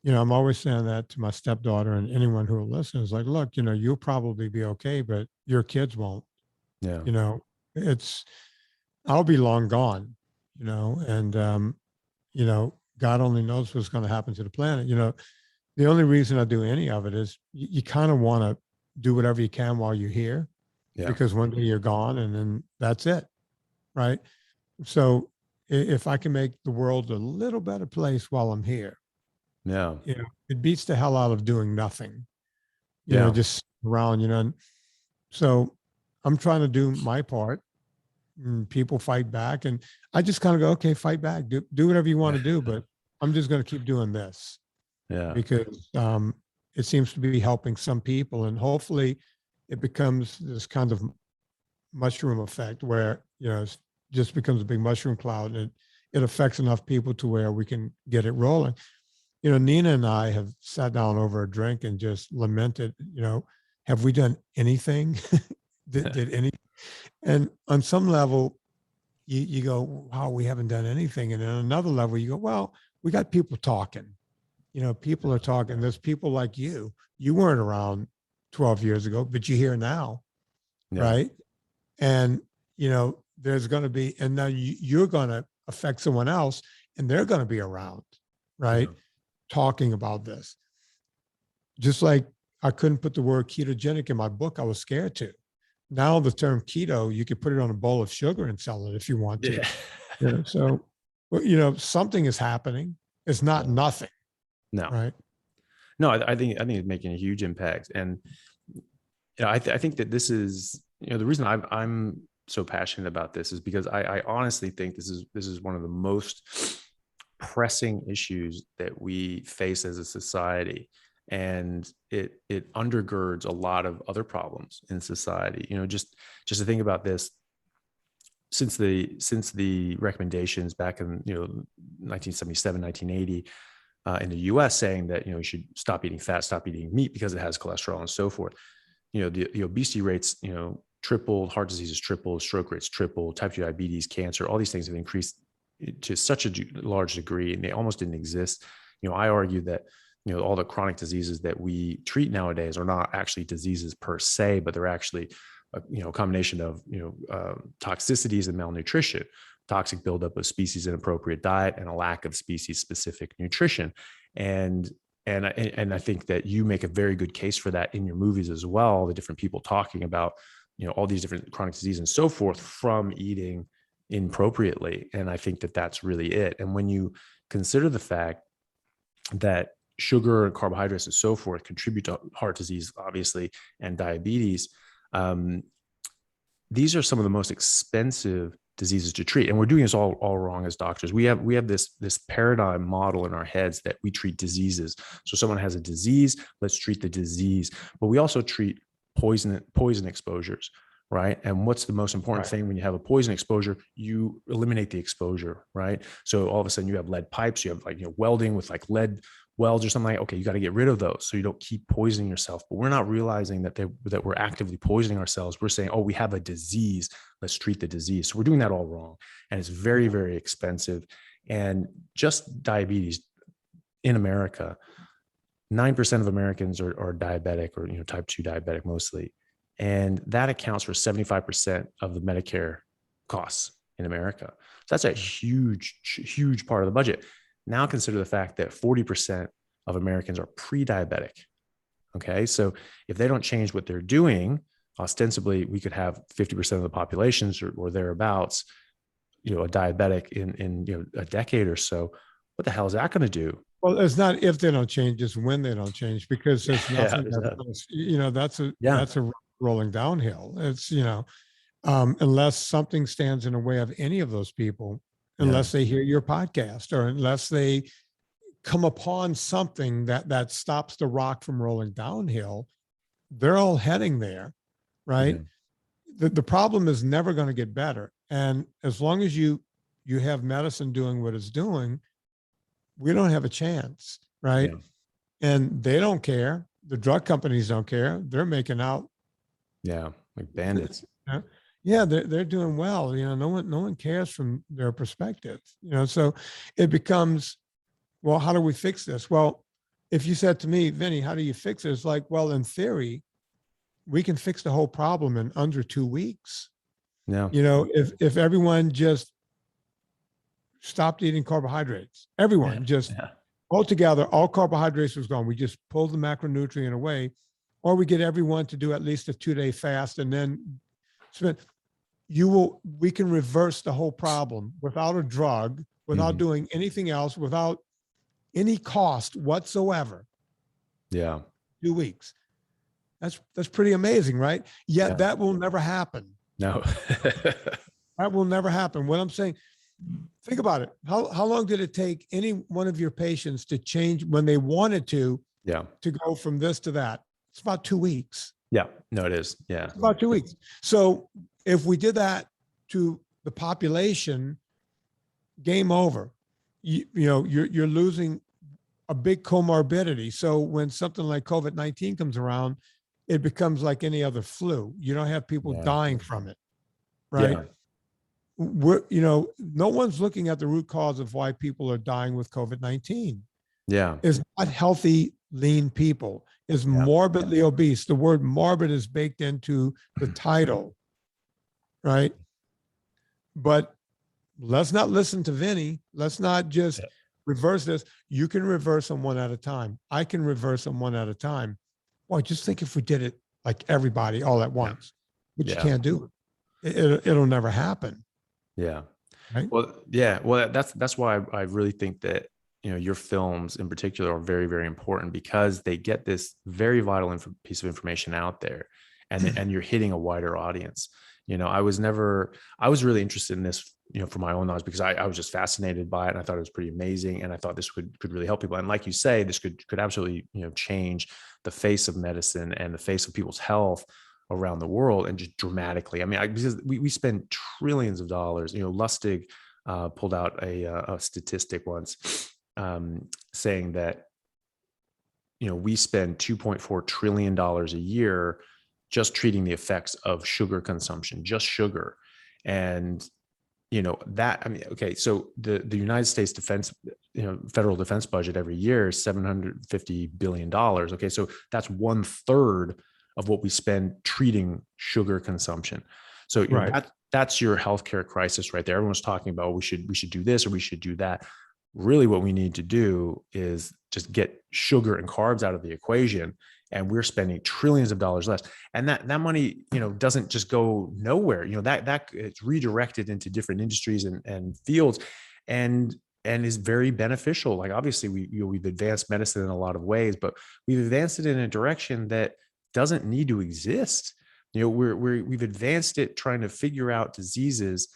Speaker 2: I'm always saying that to my stepdaughter and anyone who will listen is like, look, you'll probably be okay, but your kids won't.
Speaker 1: Yeah.
Speaker 2: You know, it's I'll be long gone, and God only knows what's going to happen to the planet. The only reason I do any of it is you kind of want to do whatever you can while you're here,
Speaker 1: Yeah.
Speaker 2: because one day you're gone and then that's it. Right. So if I can make the world a little better place while I'm here,
Speaker 1: Yeah.
Speaker 2: it beats the hell out of doing nothing,
Speaker 1: Yeah.
Speaker 2: just around, and so I'm trying to do my part, and people fight back, and I just kind of go, okay, fight back, do whatever you want to do, but I'm just going to keep doing this
Speaker 1: Yeah.
Speaker 2: because it seems to be helping some people, and hopefully it becomes this kind of mushroom effect where it just becomes a big mushroom cloud, and it affects enough people to where we can get it rolling. Nina and I have sat down over a drink and just lamented, have we done anything? did any? And on some level, you go, wow, we haven't done anything. And on another level, you go, well, we got people talking. People are talking. There's people like you. You weren't around 12 years ago, but you're here now,
Speaker 1: Yeah.
Speaker 2: right? And, there's going to be, and now you're going to affect someone else, and they're going to be around, right?
Speaker 1: Yeah.
Speaker 2: Talking about this. Just like I couldn't put the word ketogenic in my book, I was scared to. Now the term keto, you could put it on a bowl of sugar and sell it if you want to.
Speaker 1: Yeah.
Speaker 2: So, something is happening. It's not nothing.
Speaker 1: No.
Speaker 2: Right.
Speaker 1: No, I think it's making a huge impact, and I think that this is the reason I'm so passionate about this is because I honestly think this is one of the most pressing issues that we face as a society, and it undergirds a lot of other problems in society. Just to think about this, since the recommendations back in 1977, 1980 in the US, saying that you should stop eating fat, stop eating meat because it has cholesterol and so forth. The obesity rates tripled, heart diseases tripled, stroke rates tripled, type 2 diabetes, cancer, all these things have increased to such a large degree, and they almost didn't exist. I argue that all the chronic diseases that we treat nowadays are not actually diseases per se, but they're actually a combination of toxicities and malnutrition, toxic buildup of species inappropriate diet, and a lack of species specific nutrition. And I think that you make a very good case for that in your movies as well. The different people talking about all these different chronic diseases and so forth from eating inappropriately. And I think that that's really it. And when you consider the fact that sugar and carbohydrates and so forth contribute to heart disease, obviously, and diabetes, these are some of the most expensive diseases to treat. And we're doing this all wrong as doctors. We have this paradigm model in our heads that we treat diseases. So someone has a disease, let's treat the disease. But we also treat poison exposures, right? And what's the most important thing when you have a poison exposure? You eliminate the exposure, right? So all of a sudden you have lead pipes, you have welding with lead welds or something okay, you got to get rid of those so you don't keep poisoning yourself. But we're not realizing that we're actively poisoning ourselves. We're saying, oh, we have a disease, let's treat the disease. So we're doing that all wrong. And it's very, very expensive. And just diabetes in America, 9% of Americans are diabetic or type 2 diabetic mostly. And that accounts for 75% of the Medicare costs in America. So that's a huge, huge part of the budget. Now consider the fact that 40% of Americans are pre-diabetic. Okay. So if they don't change what they're doing, ostensibly we could have 50% of the populations or thereabouts, a diabetic in a decade or so. What the hell is that going to do?
Speaker 2: Well, it's not if they don't change, it's when they don't change, because there's nothing that's a rolling downhill. It's, unless something stands in the way of any of those people, unless they hear your podcast or unless they come upon something that stops the rock from rolling downhill, they're all heading there, right? The problem is never going to get better. And as long as you have medicine doing what it's doing, we don't have a chance, right? And they don't care. The drug companies don't care. They're making out.
Speaker 1: Yeah, like bandits.
Speaker 2: Yeah, they're doing well. No one cares from their perspective. So it becomes, well, how do we fix this? Well, if you said to me, Vinny, how do you fix it? It's like, well, in theory, we can fix the whole problem in under 2 weeks.
Speaker 1: Yeah.
Speaker 2: You know, if everyone just stopped eating carbohydrates, everyone just altogether, all carbohydrates was gone. We just pulled the macronutrient away, or we get everyone to do at least a 2-day fast, and then spend. We can reverse the whole problem without a drug, without doing anything else, without any cost whatsoever.
Speaker 1: Yeah.
Speaker 2: 2 weeks. That's pretty amazing, right? Yet that will never happen.
Speaker 1: No.
Speaker 2: That will never happen. What I'm saying, think about it. How long did it take any one of your patients to change when they wanted to go from this to that? It's about 2 weeks.
Speaker 1: Yeah. No, it is. Yeah.
Speaker 2: It's about 2 weeks. So if we did that to the population, game over. You know, you're losing a big comorbidity. So when something like COVID-19 comes around, it becomes like any other flu. You don't have people dying from it, right? Yeah. No one's looking at the root cause of why people are dying with COVID-19.
Speaker 1: Yeah.
Speaker 2: It's not healthy, lean people. It's morbidly obese. The word morbid is baked into the title, right? But let's not listen to Vinny. Let's not just reverse this. You can reverse them one at a time. I can reverse them one at a time. Well, just think if we did it like everybody all at once, but you can't do it. It'll never happen.
Speaker 1: Yeah.
Speaker 2: Right?
Speaker 1: Well, yeah. Well, that's why I really think that, you know, your films in particular are very, very important, because they get this very vital piece of information out there, and you're hitting a wider audience. You know, I was really interested in this, you know, for my own knowledge, because I was just fascinated by it, and I thought it was pretty amazing. And I thought this could really help people. And like you say, this could absolutely, you know, change the face of medicine and the face of people's health around the world, and just dramatically. I mean, because we spend trillions of dollars. You know, Lustig pulled out a statistic once saying that, you know, we spend $2.4 trillion a year just treating the effects of sugar consumption, just sugar. And, you know, that, I mean, okay, so the United States defense, you know, federal defense budget every year is $750 billion. Okay, so that's 1/3 of what we spend treating sugar consumption. So you know, that's your healthcare crisis right there. Everyone's talking about, we should do this or we should do that. Really, what we need to do is just get sugar and carbs out of the equation, and we're spending trillions of dollars less. And that money, you know, doesn't just go nowhere. You know, that it's redirected into different industries and fields, and is very beneficial. Like, obviously, we've advanced medicine in a lot of ways, but we've advanced it in a direction that doesn't need to exist. You know, we've advanced it trying to figure out diseases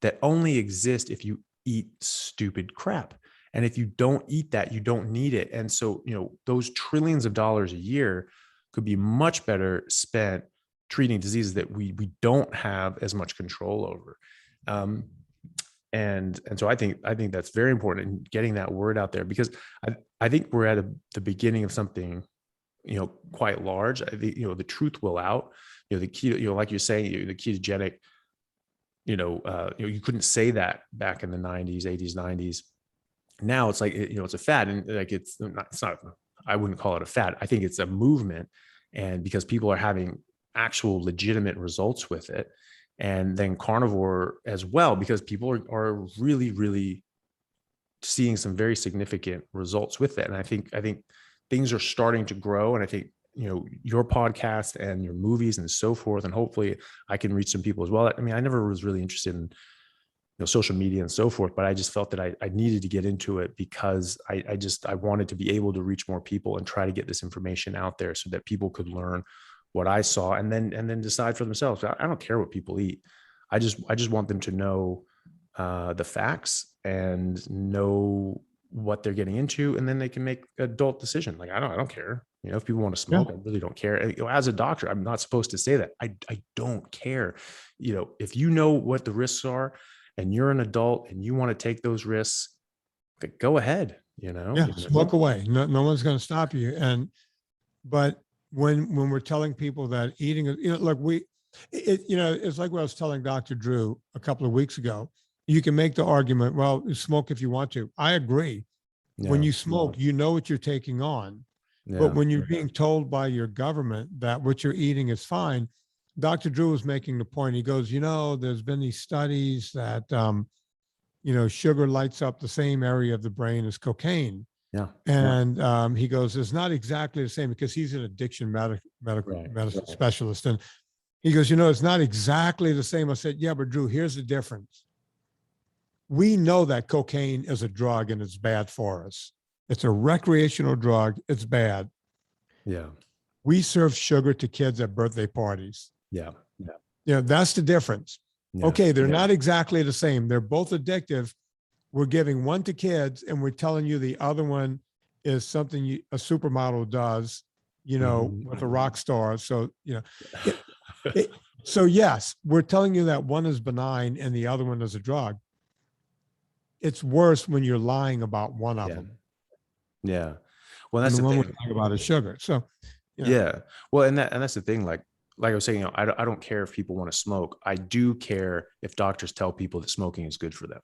Speaker 1: that only exist if you eat stupid crap. And if you don't eat that, you don't need it. And so, you know, those trillions of dollars a year could be much better spent treating diseases that we don't have as much control over. And so I think that's very important in getting that word out there, because I think we're at the beginning of something, you know, quite large. I think, you know, the truth will out. You know, the keto, you know, like you're saying, the ketogenic, you know, you couldn't say that back in the 90s, 80s, 90s. Now it's like, you know, it's a fad, and like, it's not, I wouldn't call it a fad. I think it's a movement, and because people are having actual legitimate results with it. And then carnivore as well, because people are really, really seeing some very significant results with it. And I think things are starting to grow. And I think, you know, your podcast and your movies and so forth, and hopefully I can reach some people as well. I mean, I never was really interested in, you know, social media and so forth, but I just felt that I needed to get into it, because I wanted to be able to reach more people and try to get this information out there so that people could learn what I saw, and then decide for themselves. I don't care what people eat. I just want them to know the facts and know what they're getting into, and then they can make an adult decision. Like, I don't care. You know, if people want to smoke, I really don't care. You know, as a doctor, I'm not supposed to say that. I don't care. You know, if you know what the risks are and you're an adult and you want to take those risks, go ahead, you know?
Speaker 2: Yeah, smoke away. No one's going to stop you. But when we're telling people that eating, you know, look, you know, it's like what I was telling Dr. Drew a couple of weeks ago. You can make the argument, well, smoke if you want to. I agree. When
Speaker 1: Yeah.
Speaker 2: you smoke, you know what you're taking on. But
Speaker 1: Yeah.
Speaker 2: when you're being told by your government that what you're eating is fine, Dr. Drew was making the point. He goes, there's been these studies that, sugar lights up the same area of the brain as cocaine.
Speaker 1: Yeah.
Speaker 2: And he goes, it's not exactly the same, because he's an addiction medical medicine specialist. And he goes, it's not exactly the same. I said, yeah, but Drew, here's the difference. We know that cocaine is a drug and it's bad for us. It's a recreational drug. It's bad.
Speaker 1: Yeah.
Speaker 2: We serve sugar to kids at birthday parties.
Speaker 1: Yeah.
Speaker 2: That's the difference.
Speaker 1: Yeah.
Speaker 2: Okay, they're not exactly the same. They're both addictive. We're giving one to kids and we're telling you the other one is something a supermodel does, with a rock star. So, so yes, we're telling you that one is benign and the other one is a drug. It's worse when you're lying about one of them.
Speaker 1: Yeah. Well, that's
Speaker 2: the
Speaker 1: the
Speaker 2: one
Speaker 1: thing.
Speaker 2: we're talking about is sugar. So,
Speaker 1: yeah. Well, and that's the thing. Like I was saying, I don't care if people want to smoke. I do care if doctors tell people that smoking is good for them.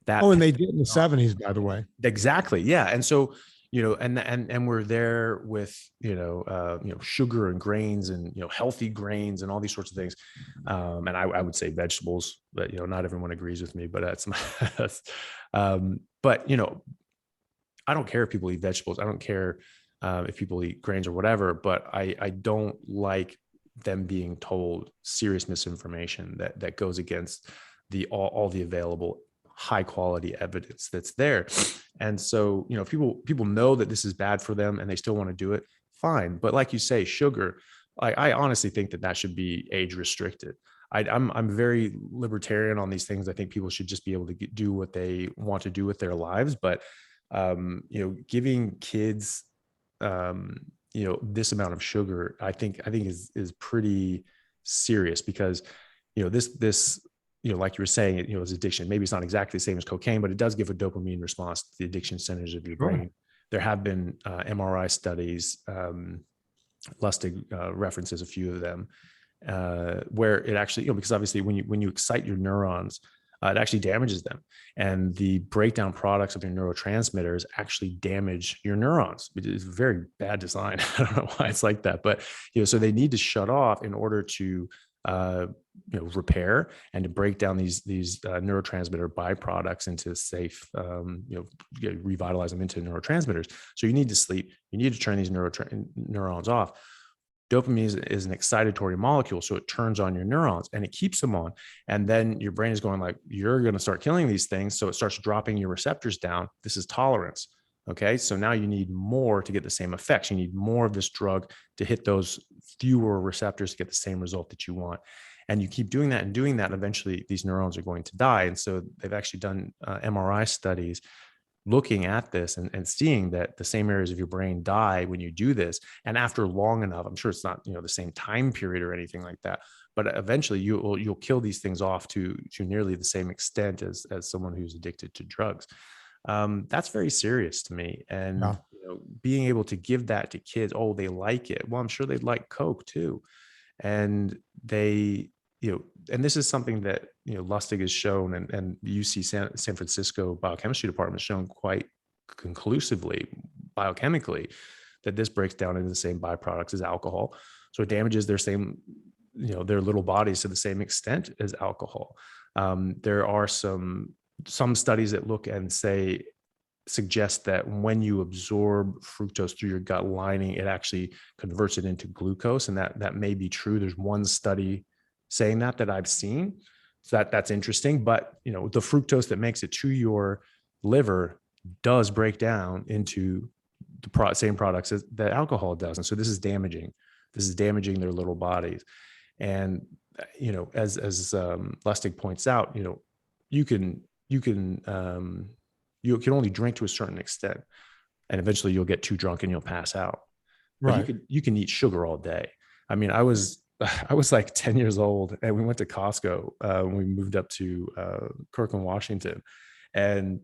Speaker 2: And they did in the 70s, by the way.
Speaker 1: Exactly. Yeah. And so, and we're there with, sugar and grains and, healthy grains and all these sorts of things. And I would say vegetables, but, not everyone agrees with me, but that's, but, I don't care if people eat vegetables. I don't care if people eat grains or whatever, but I don't like them being told serious misinformation that goes against all the available high quality evidence that's there. And so, people know that this is bad for them and they still want to do it, fine. But like you say, sugar, I honestly think that should be age restricted. I'm very libertarian on these things. I think people should just be able to do what they want to do with their lives. But, giving kids, this amount of sugar, I think is pretty serious, because, this, like you were saying, is addiction. Maybe it's not exactly the same as cocaine, but it does give a dopamine response to the addiction centers of your brain. There have been MRI studies, Lustig references a few of them, where it actually, because obviously when you excite your neurons, it actually damages them. And the breakdown products of your neurotransmitters actually damage your neurons. It's very bad design. I don't know why it's like that, but, so they need to shut off in order to, repair and to break down these neurotransmitter byproducts into safe, revitalize them into neurotransmitters. So you need to sleep. You need to turn these neurons off. Dopamine is an excitatory molecule, so it turns on your neurons and it keeps them on. And then your brain is going like, you're going to start killing these things. So it starts dropping your receptors down. This is tolerance. Okay. So now you need more to get the same effects. You need more of this drug to hit those fewer receptors to get the same result that you want. And you keep doing that and doing that, and eventually these neurons are going to die. And so they've actually done MRI studies looking at this and seeing that the same areas of your brain die when you do this. And after long enough, I'm sure it's not, the same time period or anything like that, but eventually you'll kill these things off to nearly the same extent as someone who's addicted to drugs. That's very serious to me. And being able to give that to kids, they like it. Well, I'm sure they'd like Coke too. And they, and this is something that, Lustig has shown, and the UC San Francisco biochemistry department has shown quite conclusively, biochemically, that this breaks down into the same byproducts as alcohol. So it damages their their little bodies to the same extent as alcohol. There are some studies that look and suggest that when you absorb fructose through your gut lining, it actually converts it into glucose. And that may be true. There's one study saying that I've seen. So that's interesting. But, the fructose that makes it to your liver does break down into the same products as that alcohol does. And so this is damaging their little bodies. And, as Lustig points out, you can only drink to a certain extent, and eventually you'll get too drunk and you'll pass out. Right. But you can eat sugar all day. I mean, I was like 10 years old, and we went to Costco when we moved up to Kirkland, Washington, and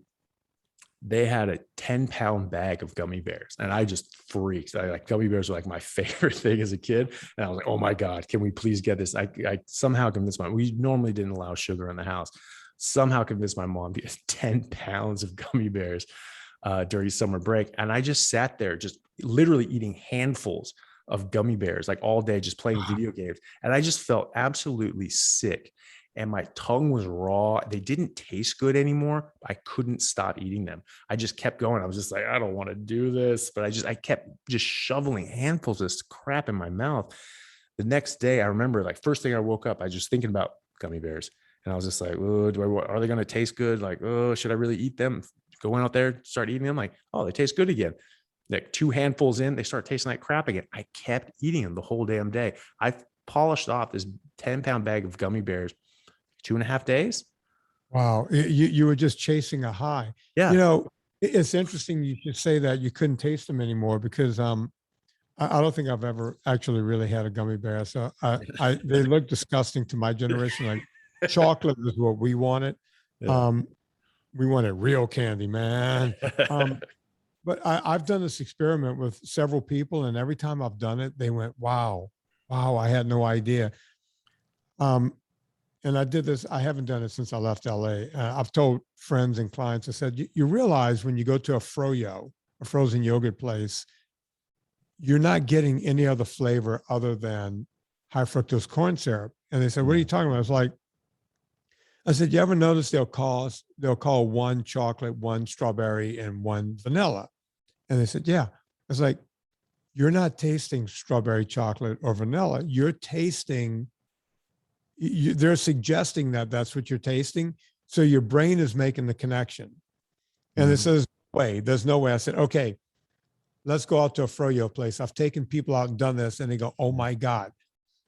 Speaker 1: they had a 10-pound bag of gummy bears, and I just freaked. Gummy bears were like my favorite thing as a kid, and I was like, "Oh my God, can we please get this?" I somehow convinced we normally didn't allow sugar in the house. Somehow convinced my mom to get 10 pounds of gummy bears. during summer break. And I just sat there, just literally eating handfuls of gummy bears, like all day, just playing video games. And I just felt absolutely sick. And my tongue was raw. They didn't taste good anymore. I couldn't stop eating them. I just kept going. I was just like, I don't want to do this. But I kept just shoveling handfuls of this crap in my mouth. The next day, I remember, like, first thing I woke up, I was just thinking about gummy bears. And I was just like, oh, are they going to taste good? Like, oh, should I really eat them? Going out there, start eating them. Like, oh, they taste good again. Like 2 handfuls in, they start tasting like crap again. I kept eating them the whole damn day. I polished off this 10-pound bag of gummy bears 2.5 days.
Speaker 2: Wow. You were just chasing a high.
Speaker 1: Yeah.
Speaker 2: You know, it's interesting you should say that you couldn't taste them anymore, because I don't think I've ever actually really had a gummy bear. So they look disgusting to my generation. Like, chocolate is what we wanted.
Speaker 1: Yeah.
Speaker 2: We wanted real candy, man. But I've done this experiment with several people, and every time I've done it, they went, wow, I had no idea. And I did this, I haven't done it since I left LA. I've told friends and clients, I said, you realize when you go to a froyo, a frozen yogurt place, you're not getting any other flavor other than high fructose corn syrup. And they said, what are you talking about? I was like, I said, you ever notice they'll call 1 chocolate, 1 strawberry, and 1 vanilla? And they said, yeah. I was like, you're not tasting strawberry chocolate or vanilla. You're tasting, they're suggesting that that's what you're tasting. So your brain is making the connection. And it says, there's no way. I said, okay, let's go out to a froyo place. I've taken people out and done this, and they go, oh my God.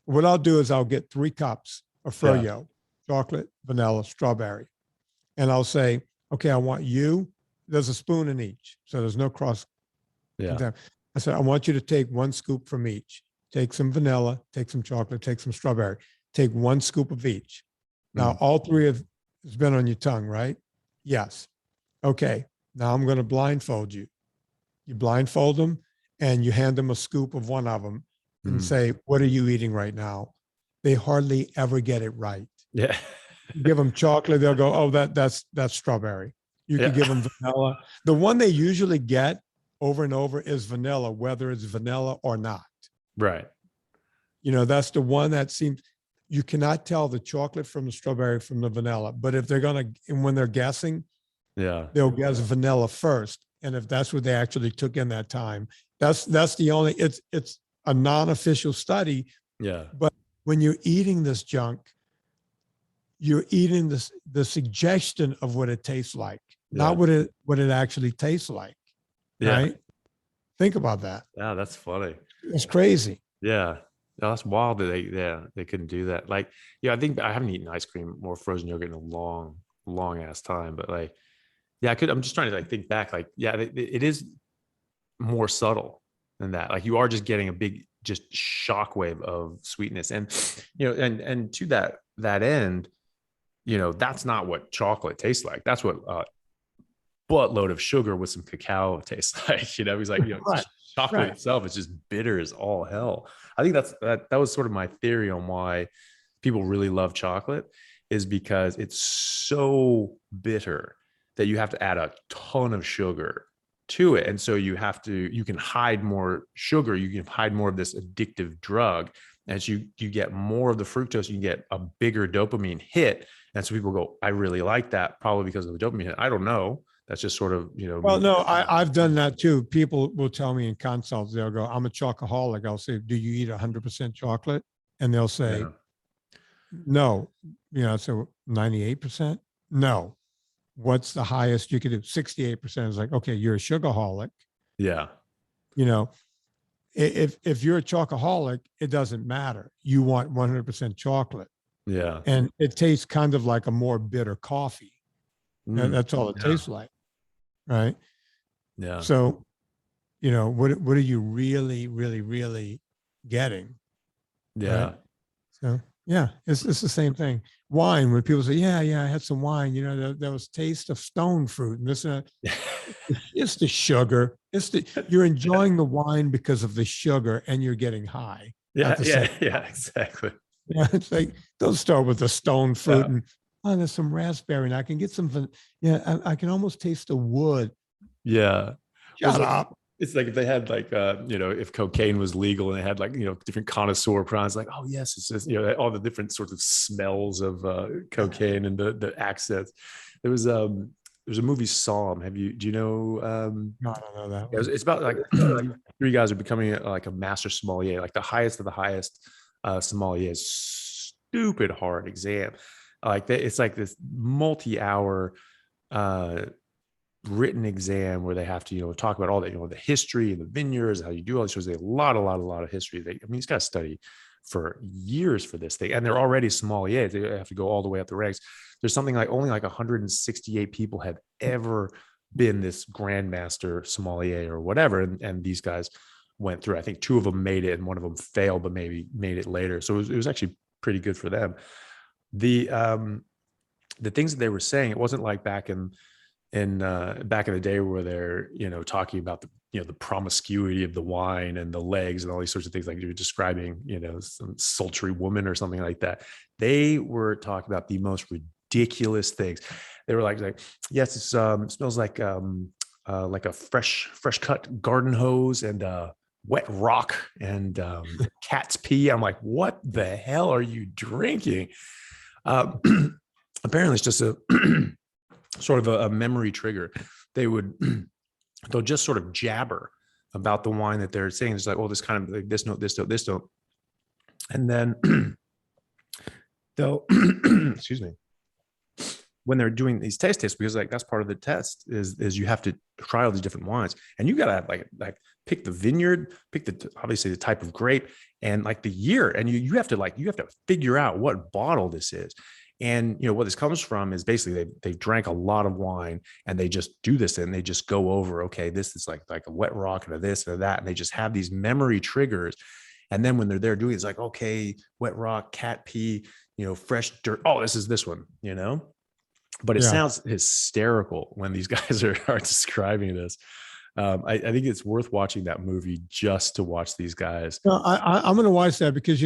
Speaker 2: What I'll do is I'll get 3 cups of froyo, chocolate, vanilla, strawberry. And I'll say, okay, I want you, there's a spoon in each. So there's no cross.
Speaker 1: Yeah.
Speaker 2: I said, I want you to take 1 scoop from each. Take some vanilla, take some chocolate, take some strawberry. Take 1 scoop of each. Now, all 3 have been on your tongue, right? Yes. Okay. Now I'm going to blindfold you. You blindfold them and you hand them a scoop of 1 of them and say, what are you eating right now? They hardly ever get it right.
Speaker 1: Yeah.
Speaker 2: You give them chocolate, they'll go, oh, that's strawberry. You can give them vanilla. The one they usually get over and over is vanilla, whether it's vanilla or not.
Speaker 1: Right.
Speaker 2: You know, that's the one that seems, you cannot tell the chocolate from the strawberry from the vanilla. But if they're going to, and when they're guessing, they'll guess vanilla first. And if that's what they actually took in that time, that's the only, it's a non-official study.
Speaker 1: Yeah.
Speaker 2: But when you're eating this junk, you're eating the suggestion of what it tastes like, not what it actually tastes like. Right? Think about that.
Speaker 1: Yeah, that's funny.
Speaker 2: It's crazy.
Speaker 1: Yeah. No, that's wild that they couldn't do that. Like, I think I haven't eaten ice cream or frozen yogurt in a long ass time, but like, I'm just trying to like think back, like, it is more subtle than that. Like, you are just getting a big, just shockwave of sweetness. And, and to that end, that's not what chocolate tastes like. That's what buttload of sugar with some cacao tastes like. He's like, chocolate itself is just bitter as all hell. I think that was sort of my theory on why people really love chocolate, is because it's so bitter that you have to add a ton of sugar to it. And so you can hide more sugar, you can hide more of this addictive drug. As you get more of the fructose, you get a bigger dopamine hit. And so people go, I really like that, probably because of the dopamine hit. I don't know. That's just sort of,
Speaker 2: Well, no, I've done that too. People will tell me in consults, they'll go, I'm a chocoholic. I'll say, do you eat 100% chocolate? And they'll say, no. So 98%? No. What's the highest you could do? 68%. Is like, okay, you're a sugarholic.
Speaker 1: Yeah.
Speaker 2: If you're a chocoholic, it doesn't matter. You want 100% chocolate.
Speaker 1: Yeah.
Speaker 2: And it tastes kind of like a more bitter coffee. And that's all it tastes like. Right.
Speaker 1: Yeah.
Speaker 2: So, what are you really, really, really getting?
Speaker 1: Yeah.
Speaker 2: Right? So, it's the same thing. Wine, when people say, I had some wine, there was taste of stone fruit and this, it's the sugar. You're enjoying the wine because of the sugar and you're getting high.
Speaker 1: Yeah. Exactly.
Speaker 2: Yeah. It's like, don't start with the stone fruit and, there's some raspberry and I can get some, I can almost taste the wood.
Speaker 1: Yeah.
Speaker 2: Shut up.
Speaker 1: It's like if they had like if cocaine was legal and they had like different connoisseur prawns, like, oh yes, it's just all the different sorts of smells of cocaine and the accents. There's a movie Psalm. Do you know
Speaker 2: No, I don't know that
Speaker 1: it was,
Speaker 2: one.
Speaker 1: it's about like three guys are becoming like a master sommelier, like the highest of the highest sommelier. Stupid hard exam. It's like this multi-hour written exam where they have to talk about all that the history and the vineyards, how you do all these shows. They a lot of history. He's got to study for years for this thing, and they're already sommeliers. They have to go all the way up the ranks. There's something like only like 168 people have ever been this grandmaster sommelier or whatever, and these guys went through. I think two of them made it and one of them failed, but maybe made it later. So it was actually pretty good for them. The things that they were saying, it wasn't like back in the day where they're talking about the promiscuity of the wine and the legs and all these sorts of things, like you were describing some sultry woman or something like that. They were talking about the most ridiculous things. They were like yes, it smells like a fresh cut garden hose and wet rock and cat's pee. I'm like, what the hell are you drinking? Apparently it's just a sort of a memory trigger. They'll just sort of jabber about the wine that they're saying. It's like, oh, this kind of like this note, this note, this note. And then they'll, excuse me, when they're doing these taste tests, because like that's part of the test is you have to try all these different wines, and you gotta like pick the vineyard, pick obviously the type of grape and like the year, and you have to figure out what bottle this is. And what this comes from is basically they drank a lot of wine and they just do this and they just go over, okay, this is like a wet rock and a this and a that, and they just have these memory triggers. And then when they're there doing it, it's like, okay, wet rock, cat pee, fresh dirt. Oh, this is this one, But it sounds hysterical when these guys are describing this. I think it's worth watching that movie just to watch these guys.
Speaker 2: No, I'm going to watch that because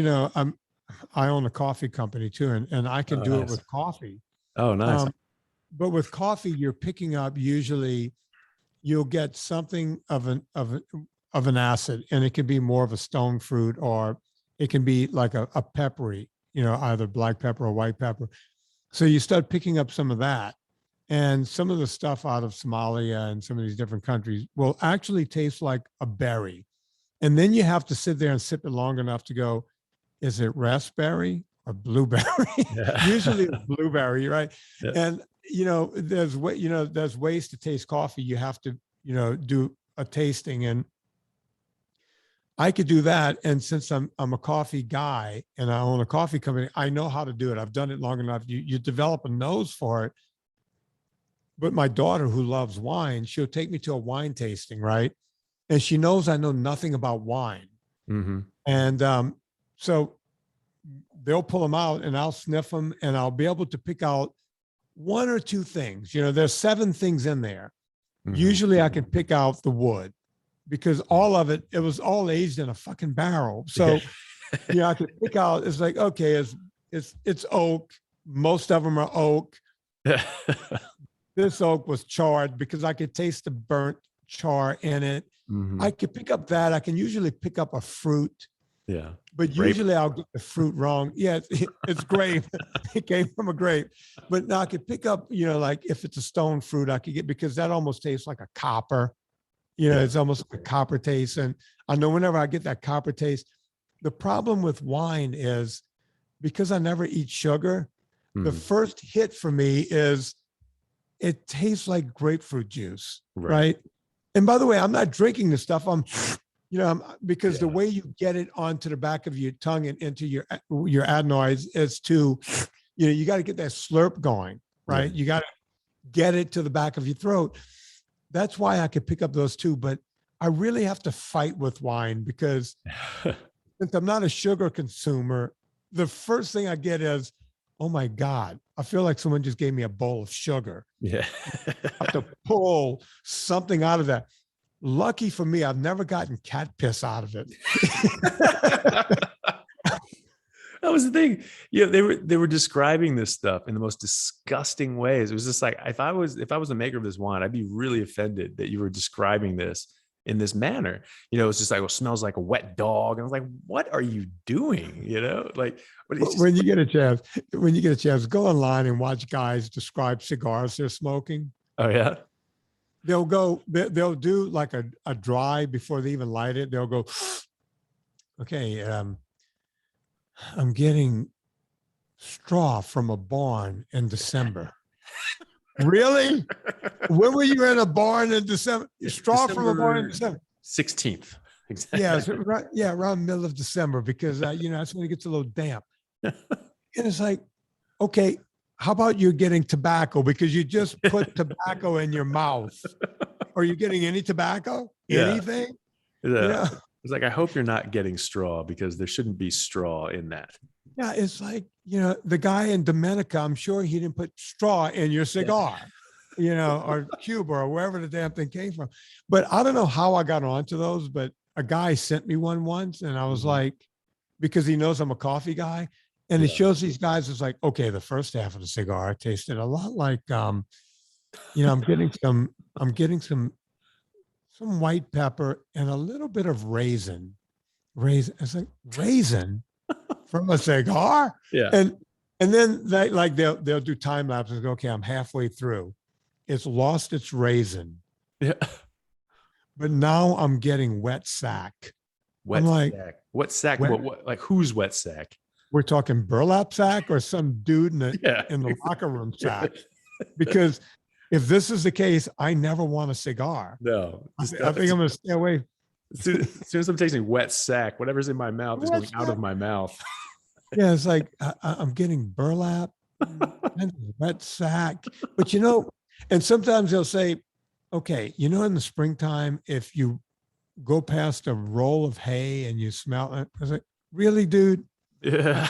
Speaker 2: I own a coffee company too, and I can do
Speaker 1: nice.
Speaker 2: it with coffee.
Speaker 1: Oh, nice.
Speaker 2: But with coffee, you're picking up usually you'll get something of an acid, and it can be more of a stone fruit, or it can be like a peppery, either black pepper or white pepper. So you start picking up some of that, and some of the stuff out of Somalia and some of these different countries will actually taste like a berry. And then you have to sit there and sip it long enough to go, is it raspberry or blueberry? Yeah. Usually it's blueberry, right? Yeah. And there's ways to taste coffee. You have to do a tasting, and I could do that. And since I'm a coffee guy and I own a coffee company, I know how to do it. I've done it long enough. You develop a nose for it. But my daughter, who loves wine, she'll take me to a wine tasting, right? And she knows I know nothing about wine. Mm-hmm. And so they'll pull them out and I'll sniff them and I'll be able to pick out one or two things. There's 7 things in there. Mm-hmm. Usually I can pick out the wood because all of it was all aged in a fucking barrel. So, I could pick out, it's like, okay, it's oak. Most of them are oak. This oak was charred because I could taste the burnt char in it. Mm-hmm. I could pick up that. I can usually pick up a fruit. Yeah. But grape. Usually I'll get the fruit wrong. Yeah, it's grape. It came from a grape. But now I could pick up, like if it's a stone fruit, I could get, because that almost tastes like a copper. It's almost like a copper taste. And I know whenever I get that copper taste, the problem with wine is because I never eat sugar, the first hit for me is it tastes like grapefruit juice, right? And by the way, I'm not drinking the stuff. Because the way you get it onto the back of your tongue and into your adenoids is to, you got to get that slurp going, right? You got to get it to the back of your throat. That's why I could pick up those 2, but I really have to fight with wine because since I'm not a sugar consumer, the first thing I get is, oh my God, I feel like someone just gave me a bowl of sugar. Yeah. I have to pull something out of that. Lucky for me, I've never gotten cat piss out of it.
Speaker 1: That was the thing. Yeah, they were describing this stuff in the most disgusting ways. It was just like, if I was the maker of this wine, I'd be really offended that you were describing this in this manner. It's just like, it smells like a wet dog. And I was like, what are you doing? Like, but it's just,
Speaker 2: When you get a chance, go online and watch guys describe cigars they're smoking.
Speaker 1: oh yeah.
Speaker 2: They'll do like a dry before they even light it. They'll go, okay, I'm getting straw from a barn in December. Really? When were you in a barn in December? Straw from a barn in December.
Speaker 1: 16th. Exactly.
Speaker 2: Yeah, so around middle of December, because that's when it gets a little damp. And it's like, okay, how about you're getting tobacco because you just put tobacco in your mouth? Are you getting any tobacco?
Speaker 1: Yeah.
Speaker 2: Anything?
Speaker 1: Yeah. It's like, I hope you're not getting straw, because there shouldn't be straw in that.
Speaker 2: Yeah, it's like, the guy in Dominica, I'm sure he didn't put straw in your cigar, or Cuba or wherever the damn thing came from. But I don't know how I got onto those, but a guy sent me one once, and I was like, because he knows I'm a coffee guy, and it shows these guys, it's like, okay, the first half of the cigar tasted a lot like, I'm getting some white pepper and a little bit of raisin. It's like, raisin from a cigar?
Speaker 1: Yeah.
Speaker 2: And then they'll do time lapses and go, okay, I'm halfway through. It's lost its raisin.
Speaker 1: Yeah.
Speaker 2: But now I'm getting wet sack.
Speaker 1: Wet sack. What sack? What, like, whose wet sack?
Speaker 2: We're talking burlap sack or some dude in the locker room sack? Because if this is the case, I never want a cigar.
Speaker 1: No.
Speaker 2: I think I'm going to stay away.
Speaker 1: As soon as I'm tasting wet sack, whatever's in my mouth is going out of my mouth.
Speaker 2: Yeah, it's like, I'm getting burlap, and wet sack. But and sometimes they'll say, okay, in the springtime, if you go past a roll of hay and you smell it, I was like, really, dude?
Speaker 1: Yeah.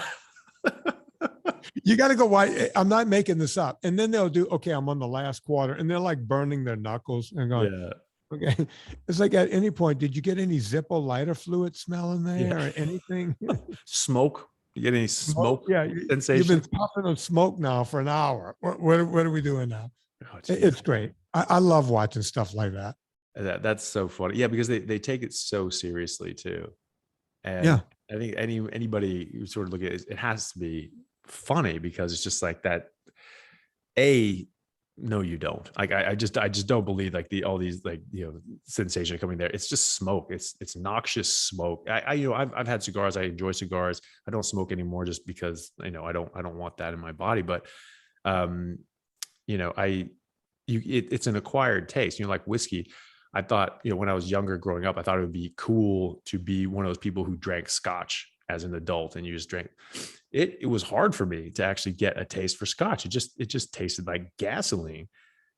Speaker 2: You got to go white. I'm not making this up. And then they'll do, okay, I'm on the last quarter, and they're like burning their knuckles and going, okay. It's like, at any point, did you get any Zippo lighter fluid smell in there or anything?
Speaker 1: Smoke? You get any smoke?
Speaker 2: Yeah.
Speaker 1: Sensation?
Speaker 2: You've been puffing on smoke now for an hour. What are we doing now?
Speaker 1: Oh,
Speaker 2: it's great. I love watching stuff like that.
Speaker 1: That's so funny. Yeah, because they take it so seriously too. And I think anybody who sort of look at it, it has to be funny, because it's just like that. No, you don't. Like, I just don't believe like all these like, sensation coming there. It's just smoke. It's noxious smoke. I've had cigars. I enjoy cigars. I don't smoke anymore just because, I don't want that in my body. But, it's an acquired taste, like whiskey. I thought, when I was younger growing up, I thought it would be cool to be one of those people who drank scotch as an adult, and you just drank. It was hard for me to actually get a taste for scotch. It just tasted like gasoline.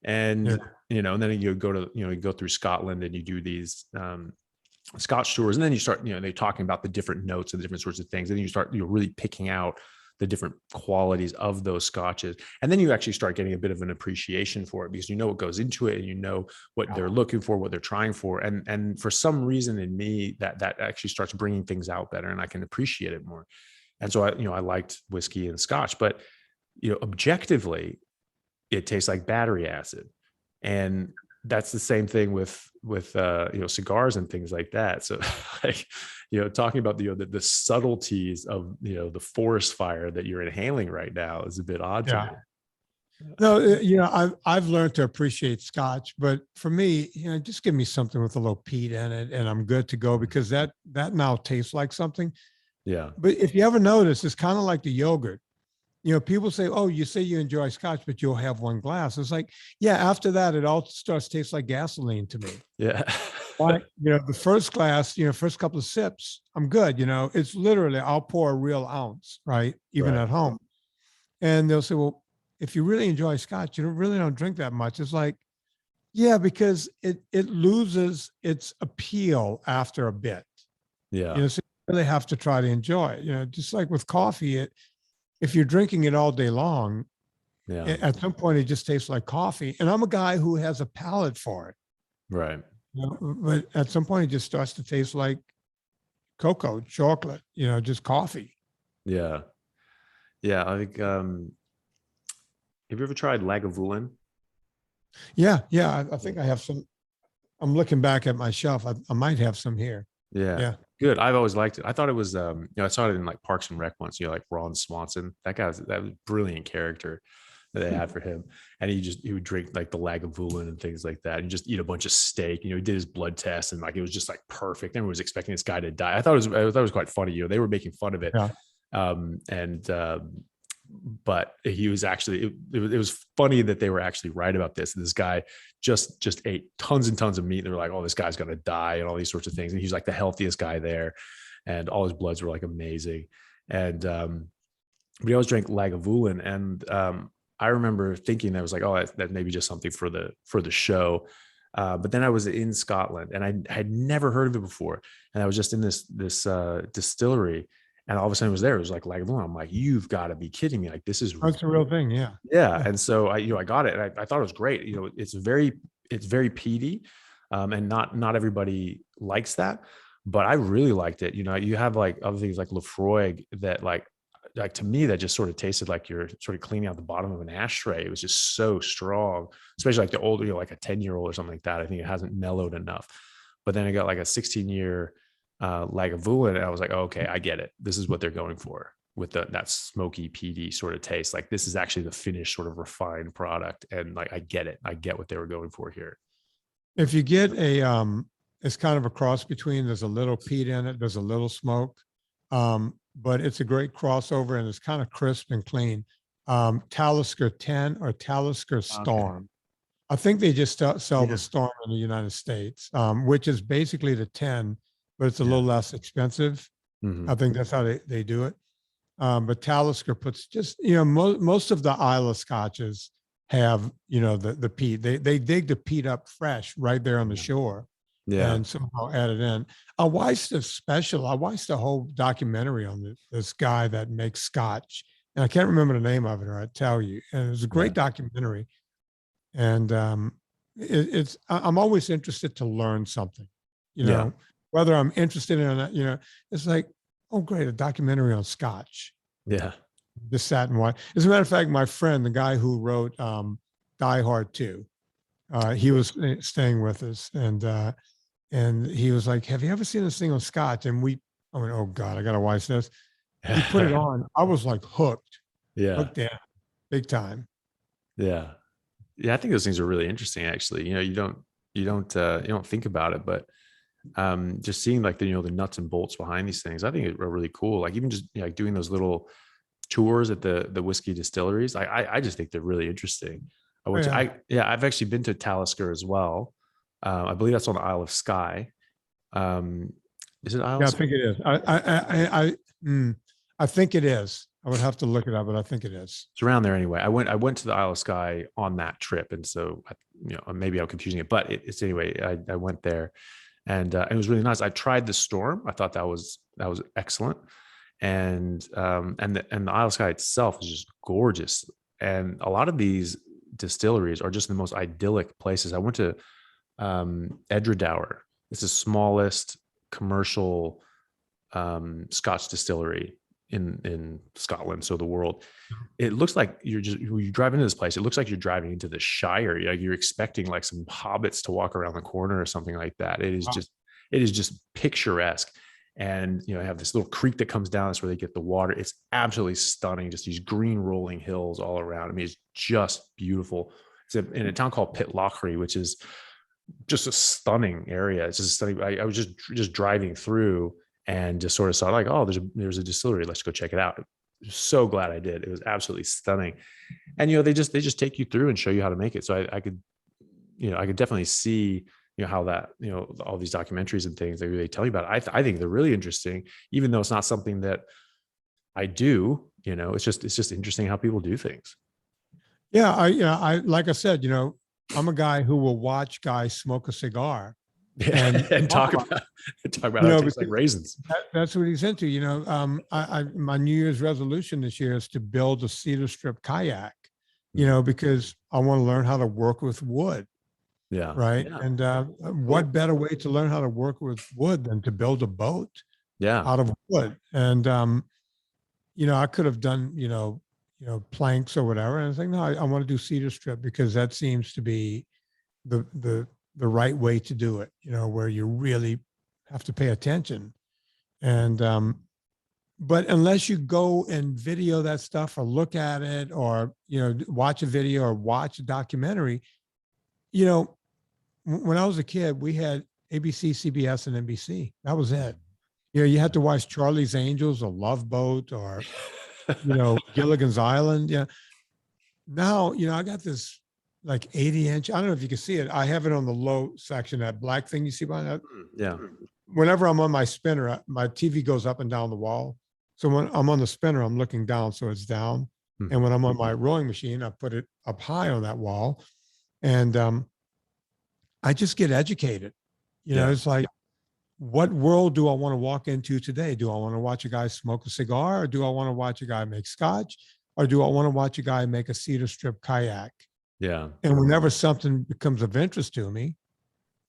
Speaker 1: And, and then you go to, you go through Scotland and you do these Scotch tours, and then you start, they're talking about the different notes and the different sorts of things. And then you start, really picking out the different qualities of those scotches. And then you actually start getting a bit of an appreciation for it, because you know what goes into it, and what they're looking for, what they're trying for. And for some reason in me, that actually starts bringing things out better, and I can appreciate it more. And so I liked whiskey and scotch, but, objectively, it tastes like battery acid. And that's the same thing with cigars and things like that. So like, talking about the subtleties of, the forest fire that you're inhaling right now is a bit odd to me.
Speaker 2: No, I've learned to appreciate scotch, but for me, just give me something with a little peat in it and I'm good to go, because that now tastes like something.
Speaker 1: Yeah.
Speaker 2: But if you ever notice, it's kind of like the yogurt. People say, oh, you say you enjoy scotch, but you'll have one glass. It's like, yeah, after that, it all starts to taste like gasoline to me.
Speaker 1: Yeah.
Speaker 2: Like, the first glass, first couple of sips, I'm good. It's literally, I'll pour a real ounce, right? Even at home. And they'll say, well, if you really enjoy scotch, you really don't drink that much. It's like, yeah, because it loses its appeal after a bit.
Speaker 1: Yeah.
Speaker 2: So you really have to try to enjoy it. Just like with coffee, if you're drinking it all day long, at some point it just tastes like coffee. And I'm a guy who has a palate for it.
Speaker 1: Right.
Speaker 2: But at some point it just starts to taste like cocoa, chocolate, just coffee.
Speaker 1: Yeah. Yeah. I think, have you ever tried Lagavulin?
Speaker 2: Yeah, yeah. I think I have some. I'm looking back at my shelf. I might have some here.
Speaker 1: Yeah.
Speaker 2: Yeah.
Speaker 1: Good. I've always liked it. I thought it was, I saw it in like Parks and Rec once, like Ron Swanson. That was a brilliant character that they had for him. And he would drink like the Lagavulin and things like that and just eat a bunch of steak. He did his blood test and like it was just like perfect. Everyone was expecting this guy to die. I thought it was quite funny. They were making fun of it.
Speaker 2: Yeah.
Speaker 1: And but he was actually it was funny that they were actually right about this. This guy just ate tons and tons of meat. They were like, oh, this guy's gonna die and all these sorts of things. And he's like the healthiest guy there, and all his bloods were like amazing. And but he always drank Lagavulin, and I remember thinking that was like, oh, that may be just something for the show. But then I was in Scotland, and I had never heard of it before, and I was just in this distillery. And all of a sudden it was there. It was like Lagavulin. I'm like, you've got to be kidding me. Like, this is
Speaker 2: That's the real thing. Yeah.
Speaker 1: yeah. And so I got it, and I thought it was great. It's very peaty, and not everybody likes that, but I really liked it. You have like other things like Lefroy that like to me that just sort of tasted like you're sort of cleaning out the bottom of an ashtray. It was just so strong, especially like the older, like a 10-year-old or something like that. I think it hasn't mellowed enough. But then I got like a 16-year Lagavulin, and I was like, oh, okay, I get it. This is what they're going for with that smoky, peaty sort of taste. Like, this is actually the finished sort of refined product, and like I get it. I get what they were going for here.
Speaker 2: If you get it's kind of a cross between. There's a little peat in it. There's a little smoke, but it's a great crossover, and it's kind of crisp and clean. Talisker 10 or Talisker Storm.
Speaker 1: Okay.
Speaker 2: I think they just sell
Speaker 1: Yeah.
Speaker 2: the Storm in the United States, which is basically the 10, but it's a little less expensive.
Speaker 1: Mhm.
Speaker 2: I think that's how they do it. But Talisker puts just, most of the Isla scotches have, the peat. They dig the peat up fresh right there on the shore
Speaker 1: Yeah.
Speaker 2: and somehow add it in. I watched a special. I watched a whole documentary on this guy that makes scotch, and I can't remember the name of it, or I'd tell you. And it was a great documentary. And I'm always interested to learn something,
Speaker 1: Yeah.
Speaker 2: whether I'm interested in it or not. It's like, oh, great, a documentary on scotch.
Speaker 1: Yeah.
Speaker 2: Just sat and watched. As a matter of fact, my friend, the guy who wrote Die Hard 2, he was staying with us, and he was like, have you ever seen this thing on scotch? And I went, oh God, I got to watch this. He put it on. I was like hooked
Speaker 1: Yeah.
Speaker 2: in, big time.
Speaker 1: Yeah. Yeah. I think those things are really interesting, actually. You don't think about it, but just seeing like the nuts and bolts behind these things, I think are really cool. Like, even just like doing those little tours at the whiskey distilleries, I just think they're really interesting. I've actually been to Talisker as well. I believe that's on the Isle of Skye. Is it Isle?
Speaker 2: Yeah, I think it is. I think it is. I would have to look it up, but I think it is.
Speaker 1: It's around there anyway. I went to the Isle of Skye on that trip, and so maybe I'm confusing it, but it's anyway. I went there, and it was really nice. I tried the Storm. I thought that was excellent, and the Isle of Skye itself is just gorgeous. And a lot of these distilleries are just the most idyllic places. I went to Edradour. It's the smallest commercial Scotch distillery in Scotland, so the world. It looks like when you drive into this place, it looks like you're driving into the Shire. You're expecting like some hobbits to walk around the corner or something like that. It is just picturesque. And I have this little creek that comes down. That's where they get the water. It's absolutely stunning. Just these green rolling hills all around. I mean, it's just beautiful. It's in a town called Pitlochry, which is just a stunning area. It's just stunning. I was just driving through and just sort of saw like, oh, there's a distillery. Let's go check it out. So glad I did. It was absolutely stunning. And they just take you through and show you how to make it. So I could definitely see how that all these documentaries and things they tell you about it. I think they're really interesting, even though it's not something that I do. It's just interesting how people do things.
Speaker 2: Yeah, I like I said, I'm a guy who will watch guys smoke a cigar
Speaker 1: and talk about how it tastes like raisins.
Speaker 2: That's what he's into. My New Year's resolution this year is to build a cedar strip kayak. Because I want to learn how to work with wood.
Speaker 1: Yeah.
Speaker 2: Right.
Speaker 1: Yeah.
Speaker 2: And what better way to learn how to work with wood than to build a boat?
Speaker 1: Yeah.
Speaker 2: Out of wood. And I could have done, planks or whatever. And I was like, no, I want to do cedar strip because that seems to be the right way to do it, where you really have to pay attention. And, but unless you go and video that stuff or look at it or, watch a video or watch a documentary, when I was a kid, we had ABC, CBS, and NBC. That was it. You had to watch Charlie's Angels or Love Boat or, Gilligan's Island. Yeah. Now, I got this like 80-inch. I don't know if you can see it. I have it on the low section, that black thing you see behind that.
Speaker 1: Yeah.
Speaker 2: Whenever I'm on my spinner, my TV goes up and down the wall. So when I'm on the spinner, I'm looking down, so it's down.
Speaker 1: Mhm.
Speaker 2: And when I'm on my rowing machine, I put it up high on that wall. And I just get educated. It's like, what world do I want to walk into today? Do I want to watch a guy smoke a cigar, or do I want to watch a guy make scotch, or do I want to watch a guy make a cedar strip kayak?
Speaker 1: Yeah.
Speaker 2: And whenever something becomes of interest to me,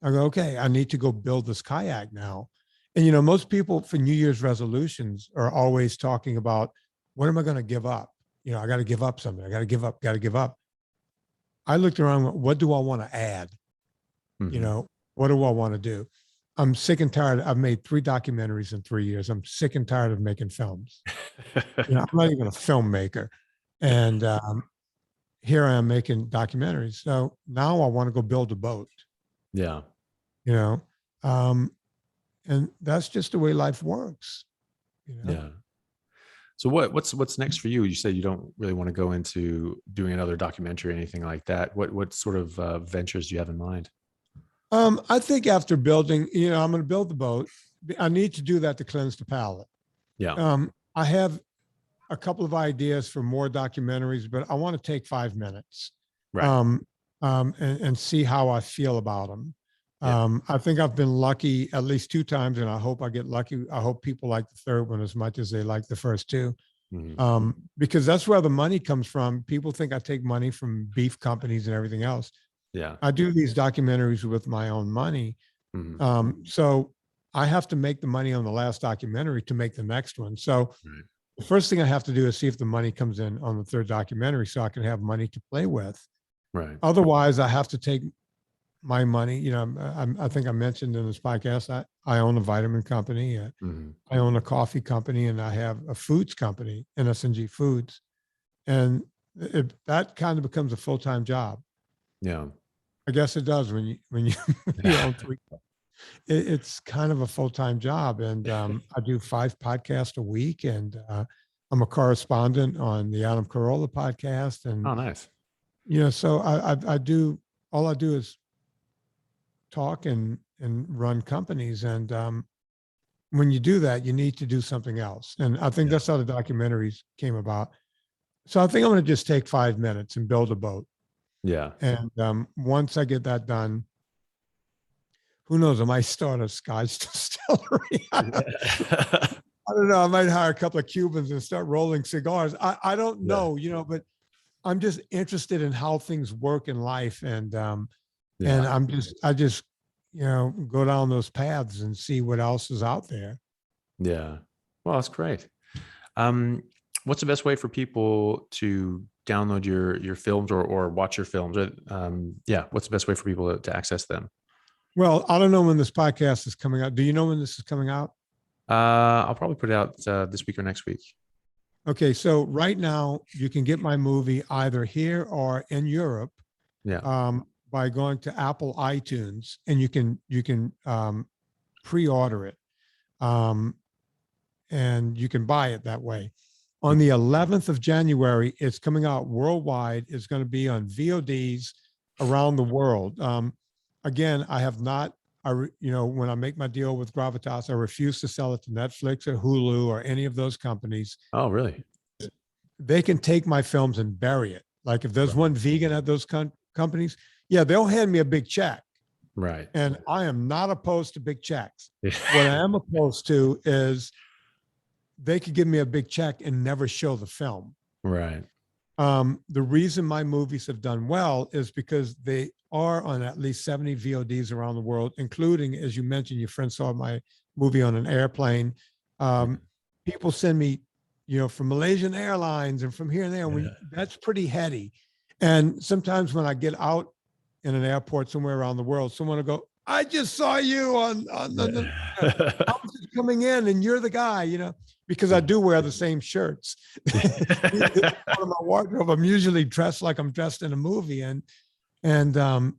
Speaker 2: I go, okay, I need to go build this kayak now. And, most people for New Year's resolutions are always talking about, what am I going to give up? I got to give up something. I got to give up. I looked around, what do I want to add?
Speaker 1: Mhm.
Speaker 2: What do I want to do? I'm sick and tired. I've made 3 documentaries in 3 years. I'm sick and tired of making films. I'm not even a filmmaker. And here I am making documentaries. So now I want to go build a boat,
Speaker 1: Yeah.
Speaker 2: And that's just the way life works.
Speaker 1: Yeah. So what's next for you? You said you don't really want to go into doing another documentary or anything like that. What sort of ventures do you have in mind?
Speaker 2: I think after building, I'm going to build the boat. I need to do that to cleanse the palate.
Speaker 1: Yeah.
Speaker 2: I have a couple of ideas for more documentaries, but I want to take 5 minutes,
Speaker 1: Right.
Speaker 2: and see how I feel about them.
Speaker 1: Yeah.
Speaker 2: I think I've been lucky at least 2 times, and I hope I get lucky. I hope people like the third one as much as they like the first 2,
Speaker 1: Mhm.
Speaker 2: because that's where the money comes from. People think I take money from beef companies and everything else.
Speaker 1: Yeah.
Speaker 2: I do these documentaries with my own money.
Speaker 1: Mhm.
Speaker 2: So I have to make the money on the last documentary to make the next one. So
Speaker 1: Right.
Speaker 2: the first thing I have to do is see if the money comes in on the third documentary so I can have money to play with.
Speaker 1: Right.
Speaker 2: Otherwise, I have to take my money. I think I mentioned in this podcast, I own a vitamin company.
Speaker 1: Mhm.
Speaker 2: I own a coffee company, and I have a foods company, NSNG Foods. And that kind of becomes a full-time job.
Speaker 1: Yeah.
Speaker 2: I guess it does when you you own 3. It's kind of a full-time job, and I do 5 podcasts a week, and I'm a correspondent on the Adam Carolla podcast, and
Speaker 1: Oh, nice.
Speaker 2: so I do, all I do is talk and run companies, and when you do that, you need to do something else, and I think
Speaker 1: Yeah.
Speaker 2: that's how the documentaries came about. So I think I'm going to just take 5 minutes and build a boat,
Speaker 1: Yeah.
Speaker 2: and once I get that done, who knows? I might start a Scotch distillery. I don't know. I might hire a couple of Cubans and start rolling cigars. I don't
Speaker 1: Yeah.
Speaker 2: know, but I'm just interested in how things work in life. And
Speaker 1: Yeah.
Speaker 2: I just, go down those paths and see what else is out there.
Speaker 1: Yeah. Well, that's great. Um, what's the best way for people to download your films or watch your films? Yeah. What's the best way for people to access them?
Speaker 2: Well, I don't know when this podcast is coming out. Do you know when this is coming out?
Speaker 1: I'll probably put it out this week or next week.
Speaker 2: Okay. So right now you can get my movie either here or in Europe.
Speaker 1: Yeah.
Speaker 2: By going to Apple iTunes, and you can pre-order it, and you can buy it that way. On the 11th of January, it's coming out worldwide. It's going to be on VODs around the world. Again, I have not. When I make my deal with Gravitas, I refuse to sell it to Netflix or Hulu or any of those companies.
Speaker 1: Oh, really?
Speaker 2: They can take my films and bury it. Like if there's one vegan at those companies, yeah, they'll hand me a big check.
Speaker 1: Right.
Speaker 2: And I am not opposed to big checks. What I am opposed to is they could give me a big check and never show the film.
Speaker 1: Right.
Speaker 2: The reason my movies have done well is because they are on at least 70 VODs around the world, including, as you mentioned, your friend saw my movie on an airplane. People send me from Malaysian Airlines and from here and there.
Speaker 1: Yeah.
Speaker 2: That's pretty heady. And sometimes when I get out in an airport somewhere around the world, someone will go, I just saw you on the coming in and you're the guy, because I do wear the same shirts. Part of my wardrobe, I'm usually dressed like I'm dressed in a movie. And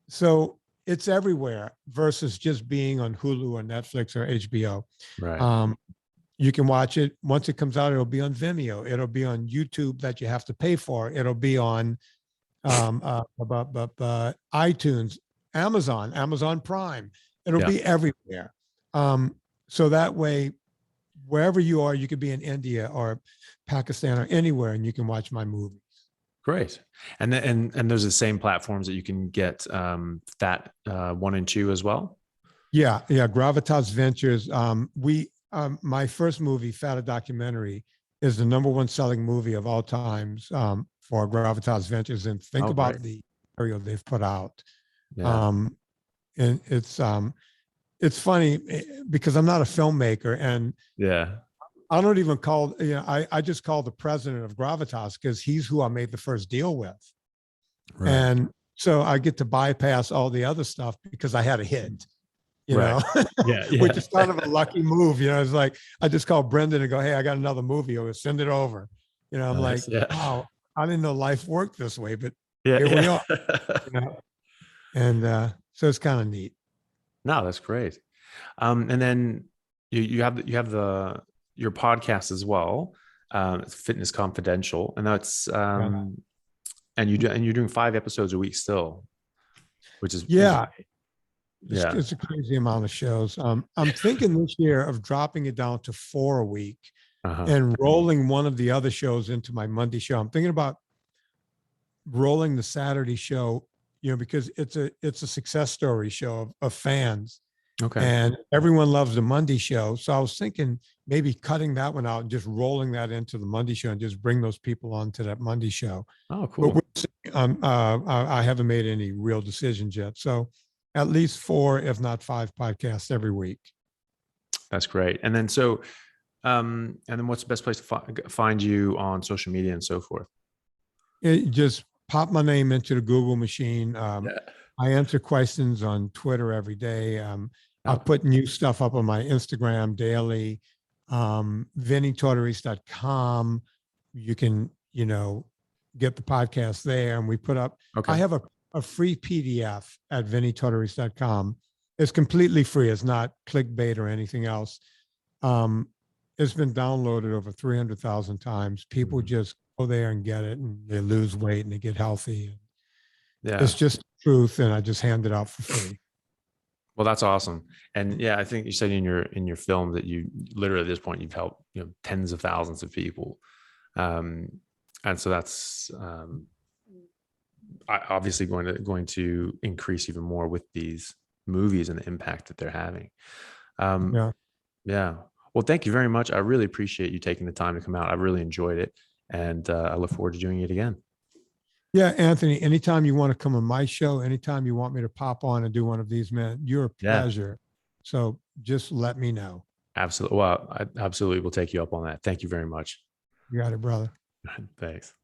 Speaker 2: so it's everywhere versus just being on Hulu or Netflix or HBO.
Speaker 1: Right.
Speaker 2: You can watch it. Once it comes out, it'll be on Vimeo. It'll be on YouTube that you have to pay for. It'll be on iTunes, Amazon Prime. It'll be everywhere. So that way, wherever you are, you could be in India or Pakistan or anywhere, and you can watch my movies.
Speaker 1: Great. And those are the same platforms that you can get that 1 and 2 as well?
Speaker 2: Yeah. Gravitas Ventures. My first movie, Fat, a Documentary, is the #1 selling movie of all times for Gravitas Ventures. And think about the material they've put out.
Speaker 1: Yeah.
Speaker 2: And it's funny because I'm not a filmmaker, and I don't even call, I just call the president of Gravitas because he's who I made the first deal with. Right. And so I get to bypass all the other stuff because I had a hit, know, which is kind of a lucky move. It's like, I just call Brendan and go, hey, I got another movie, or send it over. I'm nice. Like, wow, I didn't know life worked this way, but here we are. And so it's kind of neat.
Speaker 1: No, that's great. And then you have your podcast as well. It's Fitness Confidential, and that's and you're doing 5 episodes a week still, which is
Speaker 2: it's a crazy amount of shows. I'm thinking this year of dropping it down to 4 a week and rolling one of the other shows into my Monday show. I'm thinking about rolling the Saturday show, because it's a success story show of fans. Okay. And everyone loves the Monday show. So I was thinking maybe cutting that one out and just rolling that into the Monday show and just bring those people onto that Monday show. Oh, cool. But I haven't made any real decisions yet. So at least 4, if not 5 podcasts every week.
Speaker 1: That's great. And then and then what's the best place to find you on social media and so forth?
Speaker 2: Just pop my name into the Google machine. I answer questions on Twitter every day. I put new stuff up on my Instagram daily. VinnieTortrich.com. You can, get the podcast there. And we put up, I have a free PDF at VinnieTortrich.com. It's completely free. It's not clickbait or anything else. It's been downloaded over 300,000 times. People just go there and get it, and they lose weight and they get healthy. It's just truth, and I just hand it out for free.
Speaker 1: Well, that's awesome. And I think you said in your film that you literally at this point you've helped tens of thousands of people, and so that's obviously going to increase even more with these movies and the impact that they're having. Well, thank you very much. I really appreciate you taking the time to come out. I really enjoyed it, and I look forward to doing it again.
Speaker 2: Yeah, Anthony, anytime you want to come on my show, anytime you want me to pop on and do one of these, man, you're a pleasure. So just let me know.
Speaker 1: Absolutely. Well, I absolutely will take you up on that. Thank you very much.
Speaker 2: You got it, brother.
Speaker 1: Thanks.